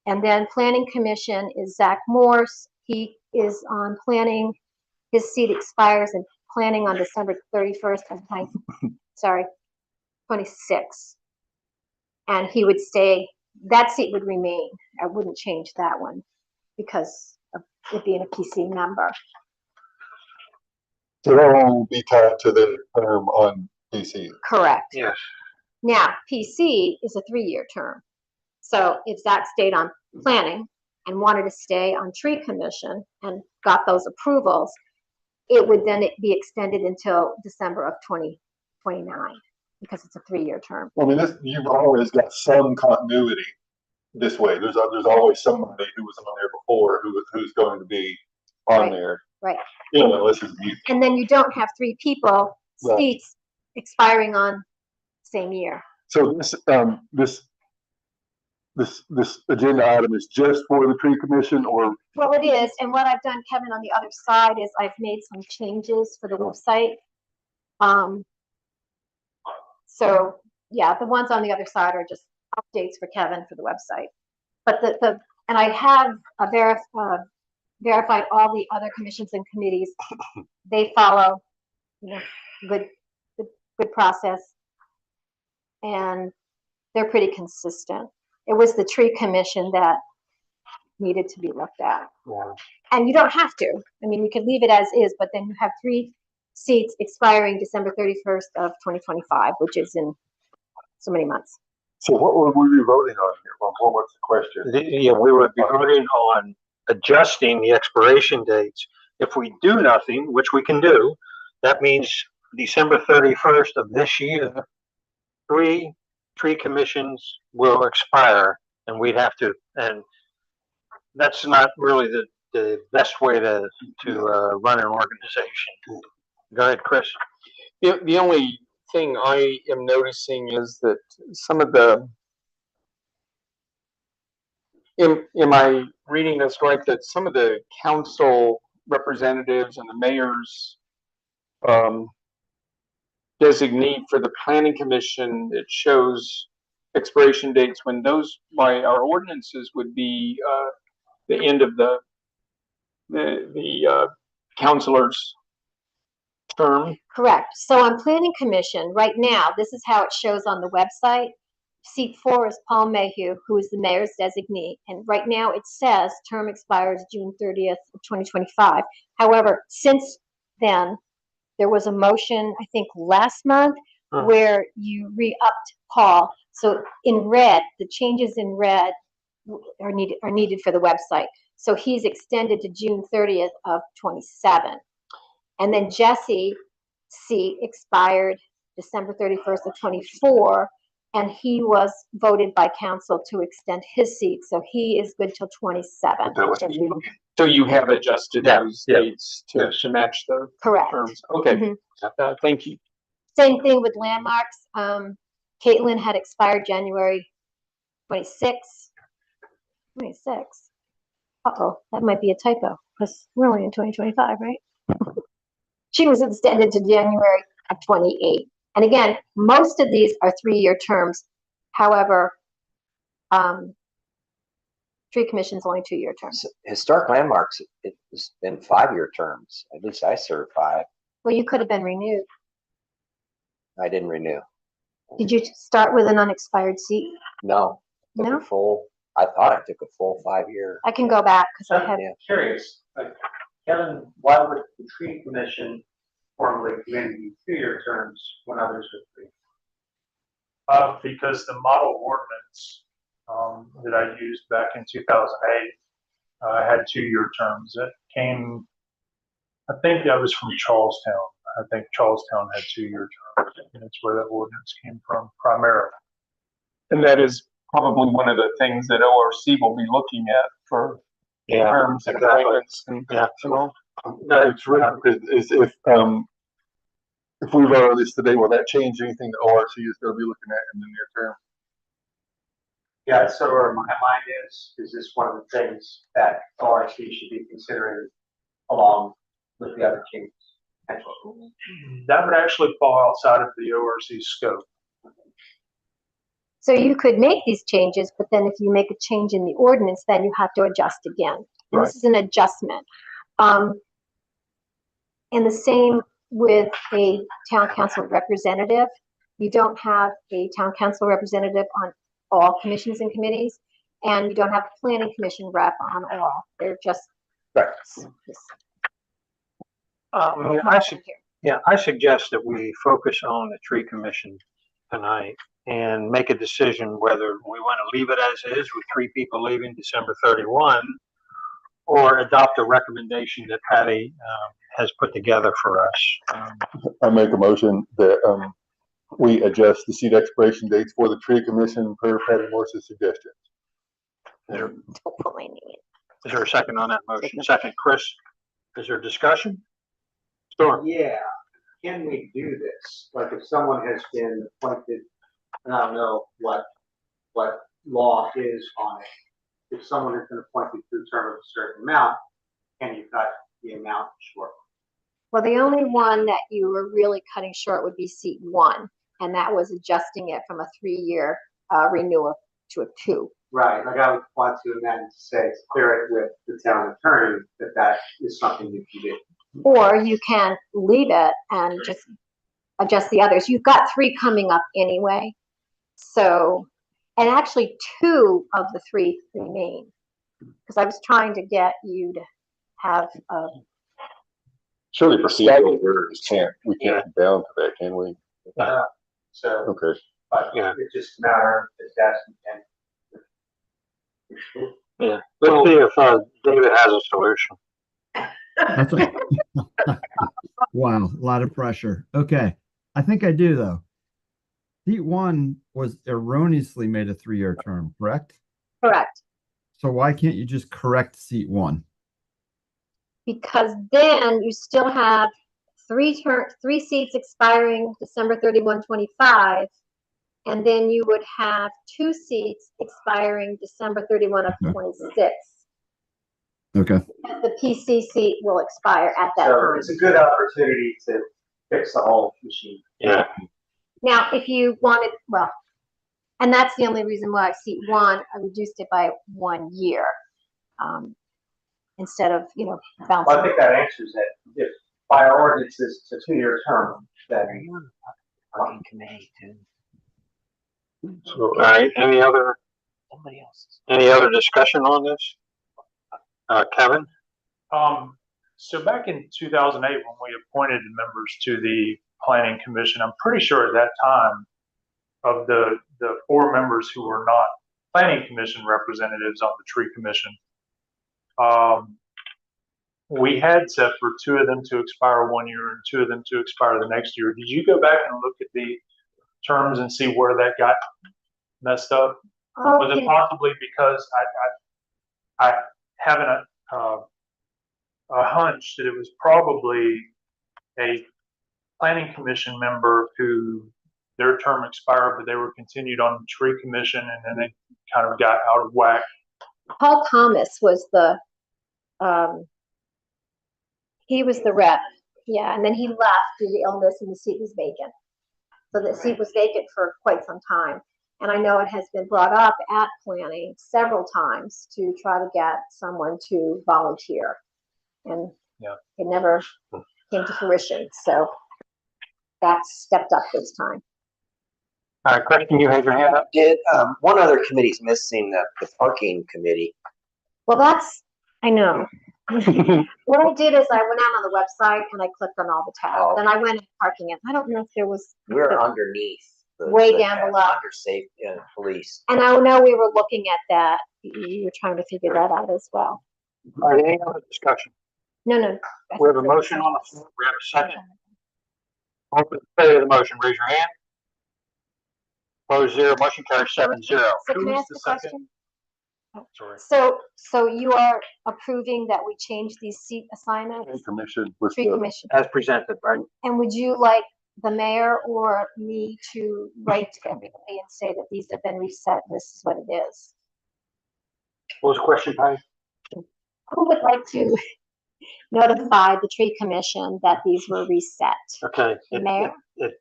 And then Planning Commission is Zach Morse. He is on planning. His seat expires in planning on December 31st of 26. And he would stay, that seat would remain. I wouldn't change that one because of it being a PC member. So that one will be tied to the term on PC. Correct. Yes. Now, PC is a 3-year term. So if Zach stayed on planning and wanted to stay on tree commission and got those approvals, it would then be extended until December of 2029 because it's a 3-year term. I mean, you've always got some continuity this way. There's always somebody who was on there before who's going to be on there. Right. You know, unless it's you. And then you don't have 3 people seats expiring on same year. So this agenda item is just for the tree commission, or? Well, it is, and what I've done, Kevin, on the other side is I've made some changes for the website. So yeah, the ones on the other side are just updates for Kevin for the website. But and I have verified all the other commissions and committees. They follow, good process, and they're pretty consistent. It was the tree commission that needed to be looked at. Yeah. And you don't have to. I mean, you could leave it as is, but then you have 3 seats expiring December 31st of 2025, which is in so many months. So what would we be voting on here? Well, what's the question? Yeah, we would be voting on adjusting the expiration dates. If we do nothing, which we can do, that means December 31st of this year, 3 tree commissions will expire, and we'd have to, and that's not really the best way to run an organization. Go ahead, Chris. The only thing I am noticing is that some of the, am I reading this right, that some of the council representatives and the mayor's designee for the planning commission, it shows expiration dates when those by our ordinances would be the end of the councilor's term. Correct. So on planning commission right now, this is how it shows on the website. Seat 4 is Paul Mayhew, who is the mayor's designee, and right now it says term expires June 30th of 2025. However, since then there was a motion, I think last month, where you re-upped Paul. So in red, the changes in red are needed for the website. So he's extended to June 30th of 27. And then Jesse's seat expired December 31st of 24, and he was voted by council to extend his seat. So he is good till 27. So you have adjusted those dates to match the Correct. terms. Okay. Thank you. Same thing with landmarks. Caitlin had expired January 26. 26. Uh-oh, that might be a typo because we're only in 2025, right? She was extended to January of 28. And again, most of these are 3-year terms. However, tree commission's only 2-year terms. Historic landmarks, it's been 5-year terms. At least I served 5. Well, you could have been renewed. I didn't renew. Did you start with an unexpired seat? No. Took No? a full, I thought I took a full 5-year. I can go back because I have. I'm curious, Kevin, why would the tree commission formally commit 2-year terms when others are 3? Because the model ordinance that I used back in 2008 had 2-year terms. It came, I think that was from Charlestown. I think Charlestown had 2-year terms, and that's where that ordinance came from primarily. And that is probably one of the things that ORC will be looking at for terms and appointments. And, No, it's really, is if we vote on this today, will that change anything that ORC is going to be looking at in the near term? Yeah, so where my mind is this one of the things that ORC should be considering along with the other changes? That would actually fall outside of the ORC scope. So you could make these changes, but then if you make a change in the ordinance, then you have to adjust again. And This is an adjustment. And the same with a town council representative. You don't have a town council representative on all commissions and committees, and you don't have a planning commission rep on all. They're just. I suggest that we focus on the tree commission tonight and make a decision whether we want to leave it as is with 3 people leaving December 31, or adopt a recommendation that Patty has put together for us. I make a motion that we adjust the seat expiration dates for the tree commission per Patty Morse's suggestion. Is there a second on that motion? Second, Chris. Is there discussion? Storm. Yeah, can we do this? Like if someone has been appointed, and I don't know what law is on it. If someone has been appointed to a term of a certain amount, can you cut the amount short? Well, the only one that you were really cutting short would be seat 1, and that was adjusting it from a 3-year renewal to a 2. Right, like I would want to amend to say, clear it with the town attorney that is something you can do. Or you can leave it and just adjust the others. You've got 3 coming up anyway. So, and actually 2 of the 3 remain. Because I was trying to get you to have a. Surely procedural orders we can't come down to that, can we? So, okay. But it's just a matter of asking. Yeah, let's see if David has a solution. That's wow, a lot of pressure. Okay, I think I do though. Seat 1 was erroneously made a 3-year term, correct? Correct. So why can't you just correct seat 1? Because then you still have 3 seats expiring December 31, 25, and then you would have 2 seats expiring December 31 of 26. Okay. The PC seat will expire at that So time. it's a good opportunity to fix the whole machine. Yeah. Now, if you wanted, well, and that's the only reason why seat 1, I reduced it by 1 year, instead of, bouncing. Well, I think that answers it. If by our ordinance it's a 2-year term, then. So, all right, any other discussion on this? Kevin? So back in 2008, when we appointed members to the planning commission, I'm pretty sure at that time of the 4 members who were not planning commission representatives on the tree commission, we had set for 2 of them to expire 1 year and 2 of them to expire the next year. Did you go back and look at the terms and see where that got messed up? Was it possibly because I have a hunch that it was probably a planning commission member who their term expired, but they were continued on the tree commission, and then they kind of got out of whack. Paul Thomas was the, he was the rep. Yeah, and then he left due to illness and the seat was vacant. So the seat was vacant for quite some time. And I know it has been brought up at planning several times to try to get someone to volunteer. And it never came to fruition. So that's stepped up this time. All right, Kristen, you had your hand up. Did, one other committee's missing, the parking committee. Well, that's, I know. What I did is I went out on the website and I clicked on all the tabs and I went in parking it. I don't know if there was. We're underneath. Way down below. Under safety and police. And I know we were looking at that. You were trying to figure that out as well. All right, any other discussion? No. We have a motion on the floor. We have a second. All in favor of the motion, raise your hand. Opposed, 0. Motion carries 7-0. So can I ask a question? So you are approving that we change these seat assignments? Commission was Tree commission. As presented, right? And would you like the mayor or me to write to everybody and say that these have been reset, this is what it is? What was the question, Patty? Who would like to notify the tree commission that these were reset? Okay. The mayor? It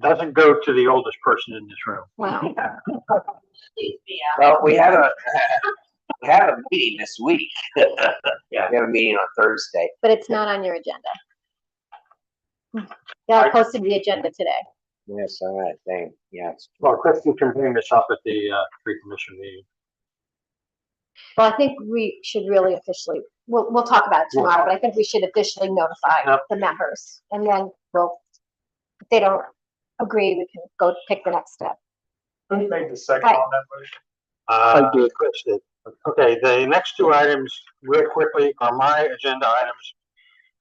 doesn't go to the oldest person in this room. Well, Well, we have a meeting this week. We have a meeting on Thursday. but it's not on your agenda. Yeah, I posted the agenda today. Yes, all right, thank, yes. Well, Kristen can bring this up at the tree commission meeting. Well, I think we should really officially, we'll talk about it tomorrow, but I think we should officially notify the members. And then if they don't agree, we can go pick the next step. Who made the second Right. on that motion? I did, Chris did. Okay, the next two items, real quickly, are my agenda items.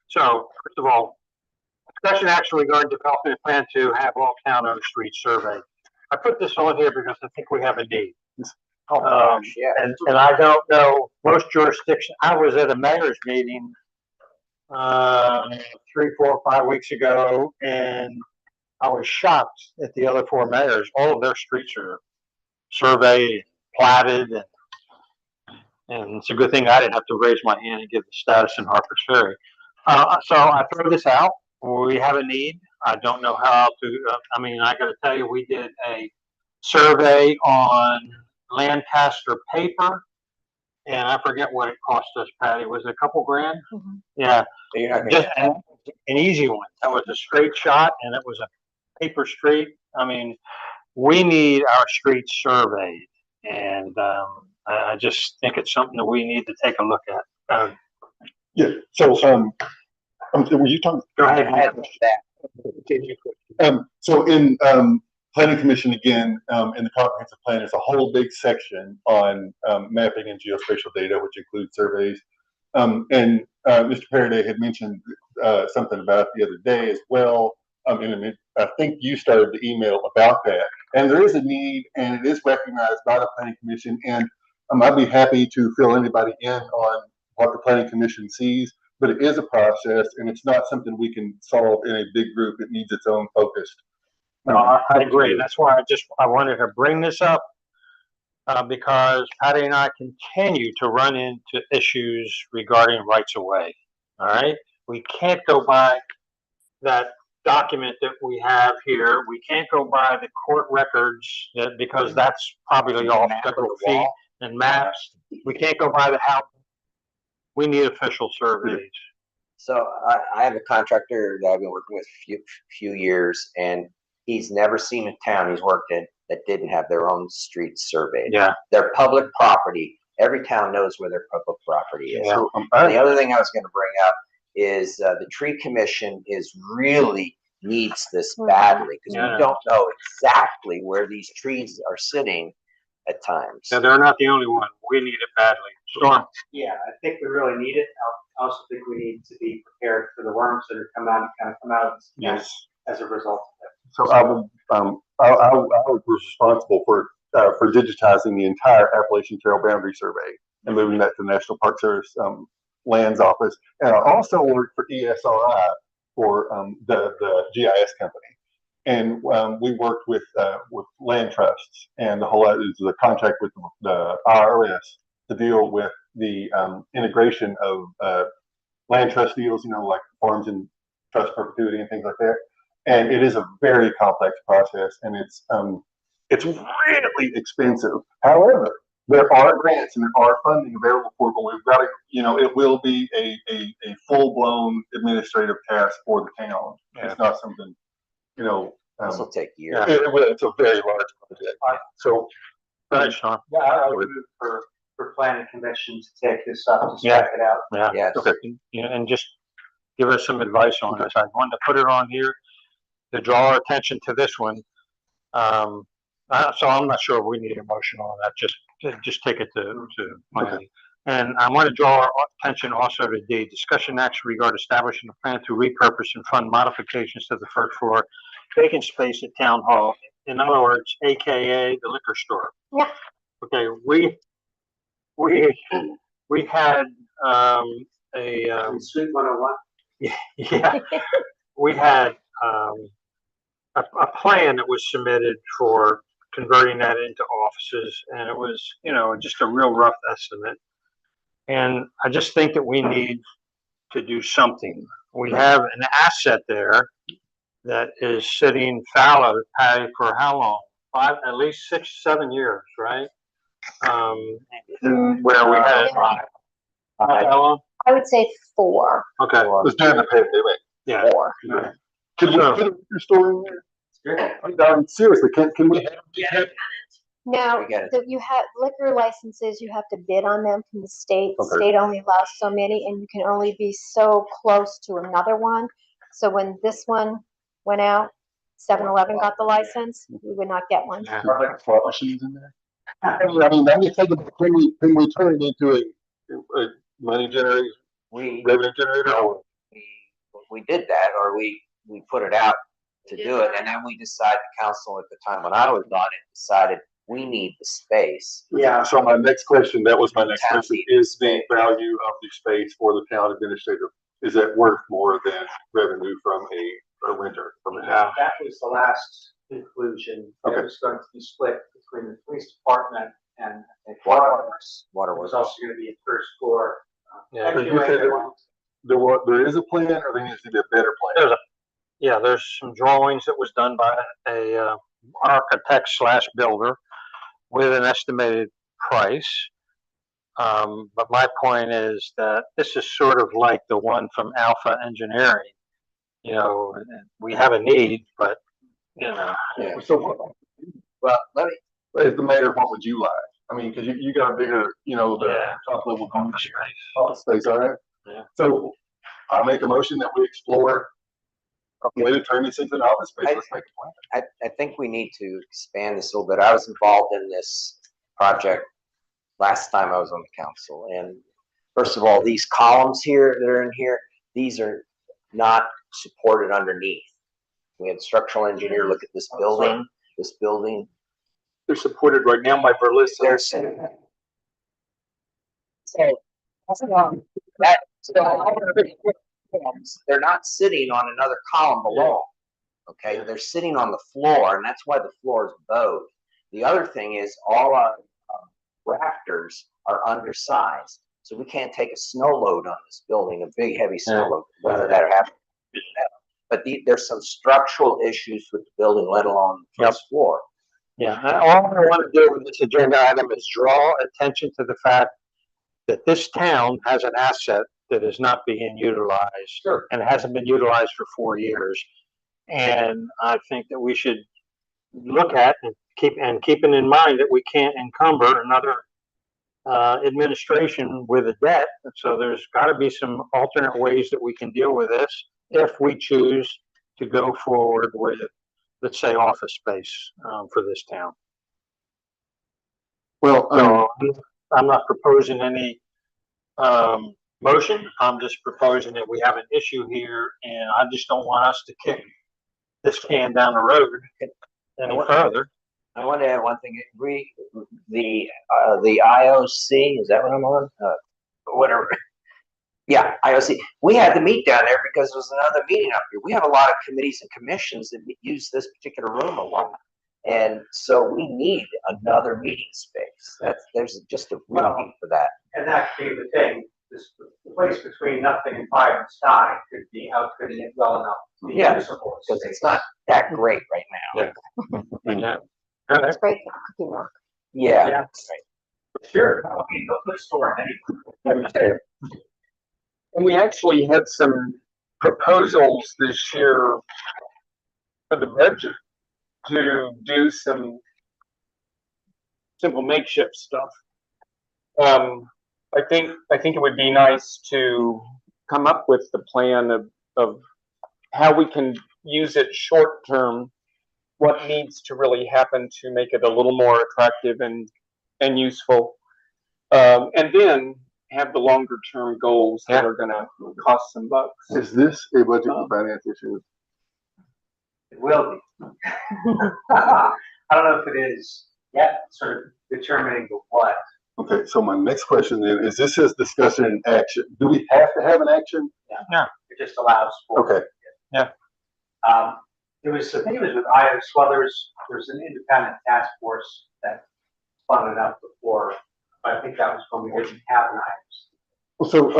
So, first of all, discussion action regarding development plan to have all town-owned streets surveyed. I put this on here because I think we have a need. Yeah. And I don't know, most jurisdictions, I was at a mayor's meeting 3, 4, 5 weeks ago, and I was shocked at the other 4 mayors. All of their streets are surveyed, platted, and it's a good thing I didn't have to raise my hand and give the status in Harper's Ferry. So I throw this out. We have a need. I don't know how to, I mean, I gotta tell you, we did a survey on Lancaster paper, and I forget what it cost us, Patty. Was it a couple grand? Mm-hmm. Yeah, You're not gonna- just an easy one. That was a straight shot, and it was a paper street. I mean, we need our streets surveyed, and I just think it's something that we need to take a look at. Yeah, so, were you talking? Go ahead. I had that. So in, planning commission again, in the comprehensive plan, there's a whole big section on, mapping and geospatial data, which includes surveys. And Mr. Paraday had mentioned, something about it the other day as well. And I think you started the email about that. And there is a need, and it is recognized by the planning commission. And I'd be happy to fill anybody in on what the planning commission sees, but it is a process, and it's not something we can solve in a big group. It needs its own focused. No, I agree. That's why I wanted to bring this up, because Patty and I continue to run into issues regarding rights of way. All right, we can't go by that document that we have here. We can't go by the court records because that's probably all federal feet and maps. We can't go by the house. We need official surveys. So I have a contractor that I've been working with a few years, and he's never seen a town he's worked in that didn't have their own streets surveyed. Yeah. They're public property. Every town knows where their public property is. Yeah. The other thing I was going to bring up is the tree commission really needs this badly, because Yeah. we don't know exactly where these trees are sitting at times. So they're not the only one. We need it badly. Storm. Yeah, I think we really need it. I also think we need to be prepared for the worms that are come out of this Yes. as a result of it. So I was responsible for digitizing the entire Appalachian Trail boundary survey and moving that to the National Park Service, lands office. And I also worked for ESRI for, the GIS company. And, we worked with land trusts, and the whole, it was a contract with the IRS to deal with the, integration of, land trust deals, like farms and trust perpetuity and things like that. And it is a very complex process, and it's really expensive. However, there are grants and there are funding available for it, but we've got to, it will be a full-blown administrative task for the town. It's not something, This will take years. it's a very large project. So, Right, Sean. Yeah, I would move for planning commission to take this up to check it out. Yeah. Yes. Okay. And just give us some advice on this. I wanted to put it on here to draw our attention to this one. So I'm not sure if we need a motion on that. Just take it to planning. And I want to draw our attention also to D, discussion action regarding establishing a plan to repurpose and fund modifications to the first floor vacant space at Town Hall. In other words, AKA the liquor store. Yeah. Okay, we had Suite 101. yeah, we had a plan that was submitted for converting that into offices, and it was, just a real rough estimate. And I just think that we need to do something. We have an asset there that is sitting fallow to pay for how long? At least 6, 7 years, right? Where we had how long? I would say 4. Okay. It was during the pandemic. Yeah. 4. Can we put a liquor store in there? Seriously, can we have Now, We get it. you have liquor licenses, you have to bid on them from the state. The Okay. state only allows so many, and you can only be so close to another one. So when this one went out, 7-Eleven got the license, we would not get one. Are there slot machines in there? I mean, I'm just thinking, can we turn it into a money generator, We, revenue generator? Or we did that, or we put it out to do it, and then we decided, the council at the time when I was on it, decided we need the space. Yeah. So my next question, that was my next Town question, needs is the space. value of the space for the town administrator, is that worth more than revenue from a renter from a town? That was the last conclusion. It Okay. was going to be split between the police department and Water It was was also going to be a first floor. Yeah. So you said there is a plan, or there needs to be a better plan? There's some drawings that was done by a architect / builder with an estimated price. But my point is that this is sort of like the one from Alpha Engineering. We have a need, but Yeah. So, Well, let me, as the mayor, what would you like? I mean, because you got a bigger, the top level office space, all right? Yeah. So I make a motion that we explore a way to turn this into an office space. Let's make a plan. I think we need to expand this a little bit. I was involved in this project last time I was on the council. And first of all, these columns here that are in here, these are not supported underneath. We had a structural engineer look at this building. they're supported right now by Verlissa. They're not sitting on another column below. Okay, they're sitting on the floor, and that's why the floor is bowed. The other thing is all our rafters are undersized, so we can't take a snow load on this building, a big heavy snow load, whether that happens. But there's some structural issues with the building, let alone the first floor. Yeah, and all I want to do with this agenda item is draw attention to the fact that this town has an asset that is not being utilized. Sure. And hasn't been utilized for 4 years. And I think that we should look at and keeping in mind that we can't encumber another administration with a debt. And so there's got to be some alternate ways that we can deal with this if we choose to go forward with, let's say, office space for this town. Well, So I'm not proposing any motion. I'm just proposing that we have an issue here, and I just don't want us to kick this can down the road any further. I want to add one thing. The IOC, is that what I'm on? Whatever. Yeah, IOC. We had to meet down there because there was another meeting up here. We have a lot of committees and commissions that use this particular room a lot. And so we need another meeting space. There's just a real need for that. And that could be the thing. this the place between nothing and fire and sky could be outfitted it well enough to be Yeah, usable. because it's not that great right now. Yeah. It's great for cooking work. Yeah. Yeah. Sure, I mean, the food store and anything. And we actually had some proposals this year for the budget to do some simple makeshift stuff. I think it would be nice to come up with the plan of how we can use it short term, what needs to really happen to make it a little more attractive and useful. And then have the longer term goals that are gonna cost some bucks. Is this a budget and finance issue? It will be. I don't know if it is yet, sort of determining the what. Okay, so my next question then is this is discussion and action. Do we have to have an action? No. It just allows for. Okay. Yeah. It was, I think it was with Ida Sweathers, there's an independent task force that spun it up before, but I think that was when we didn't have an items. So,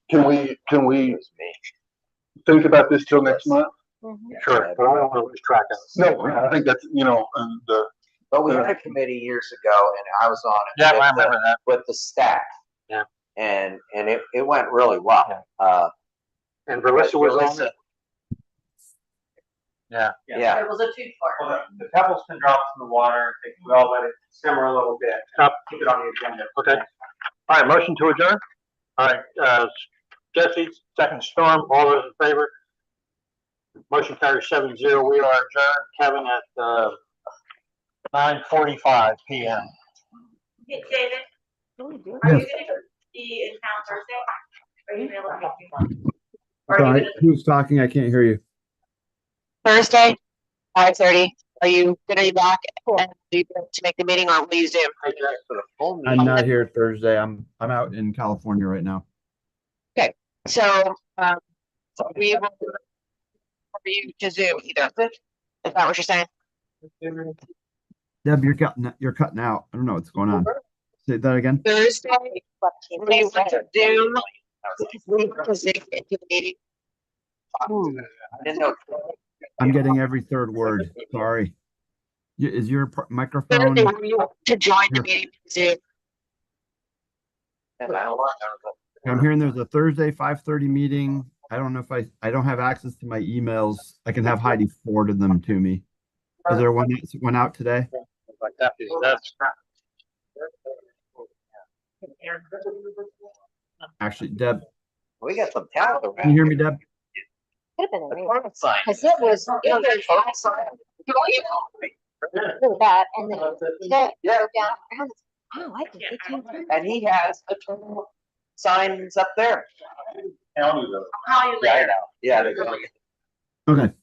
can we think about this till next month? Sure, but I don't want to lose track of this. No, I think that's, But we had a committee years ago and I was on it. Yeah, with I remember that. With the staff. Yeah. And it went really well. And Melissa was on it. Yeah. Yeah. It was a two-part. Well, the pebbles can drop in the water, I think we all let it simmer a little bit. Keep it on the agenda. Okay. All right, motion to adjourn. All right, Jesse, second Storm, all those in favor? Motion carries 7-0. We are adjourned, Kevin, at 9:45 PM. Hey, David, are you gonna be in town Thursday? Are you available? Sorry, who's talking? I can't hear you. Thursday, 5:30. Are you gonna be back and do you want to make the meeting or will you Zoom? I'm not here Thursday. I'm out in California right now. Okay, so we will for you to Zoom either. Is that what you're saying? Deb, you're cutting out. I don't know what's going on. Say that again. Thursday, we want to Zoom. We want to Zoom into the meeting. I didn't know. I'm getting every third word. Sorry. Is your microphone? Thursday, we want to join the meeting Zoom. I'm hearing there's a Thursday 5:30 meeting. I don't know if I don't have access to my emails. I can have Heidi forward them to me. Is there one that went out today? Actually, Deb, We got some talent around. can you hear me, Deb? Could have been a real, Sign. cause it was really bad, and then Yeah. down around. Oh, I think they came through. And he has the terminal signs up there. How you Yeah, I know. Yeah. Okay.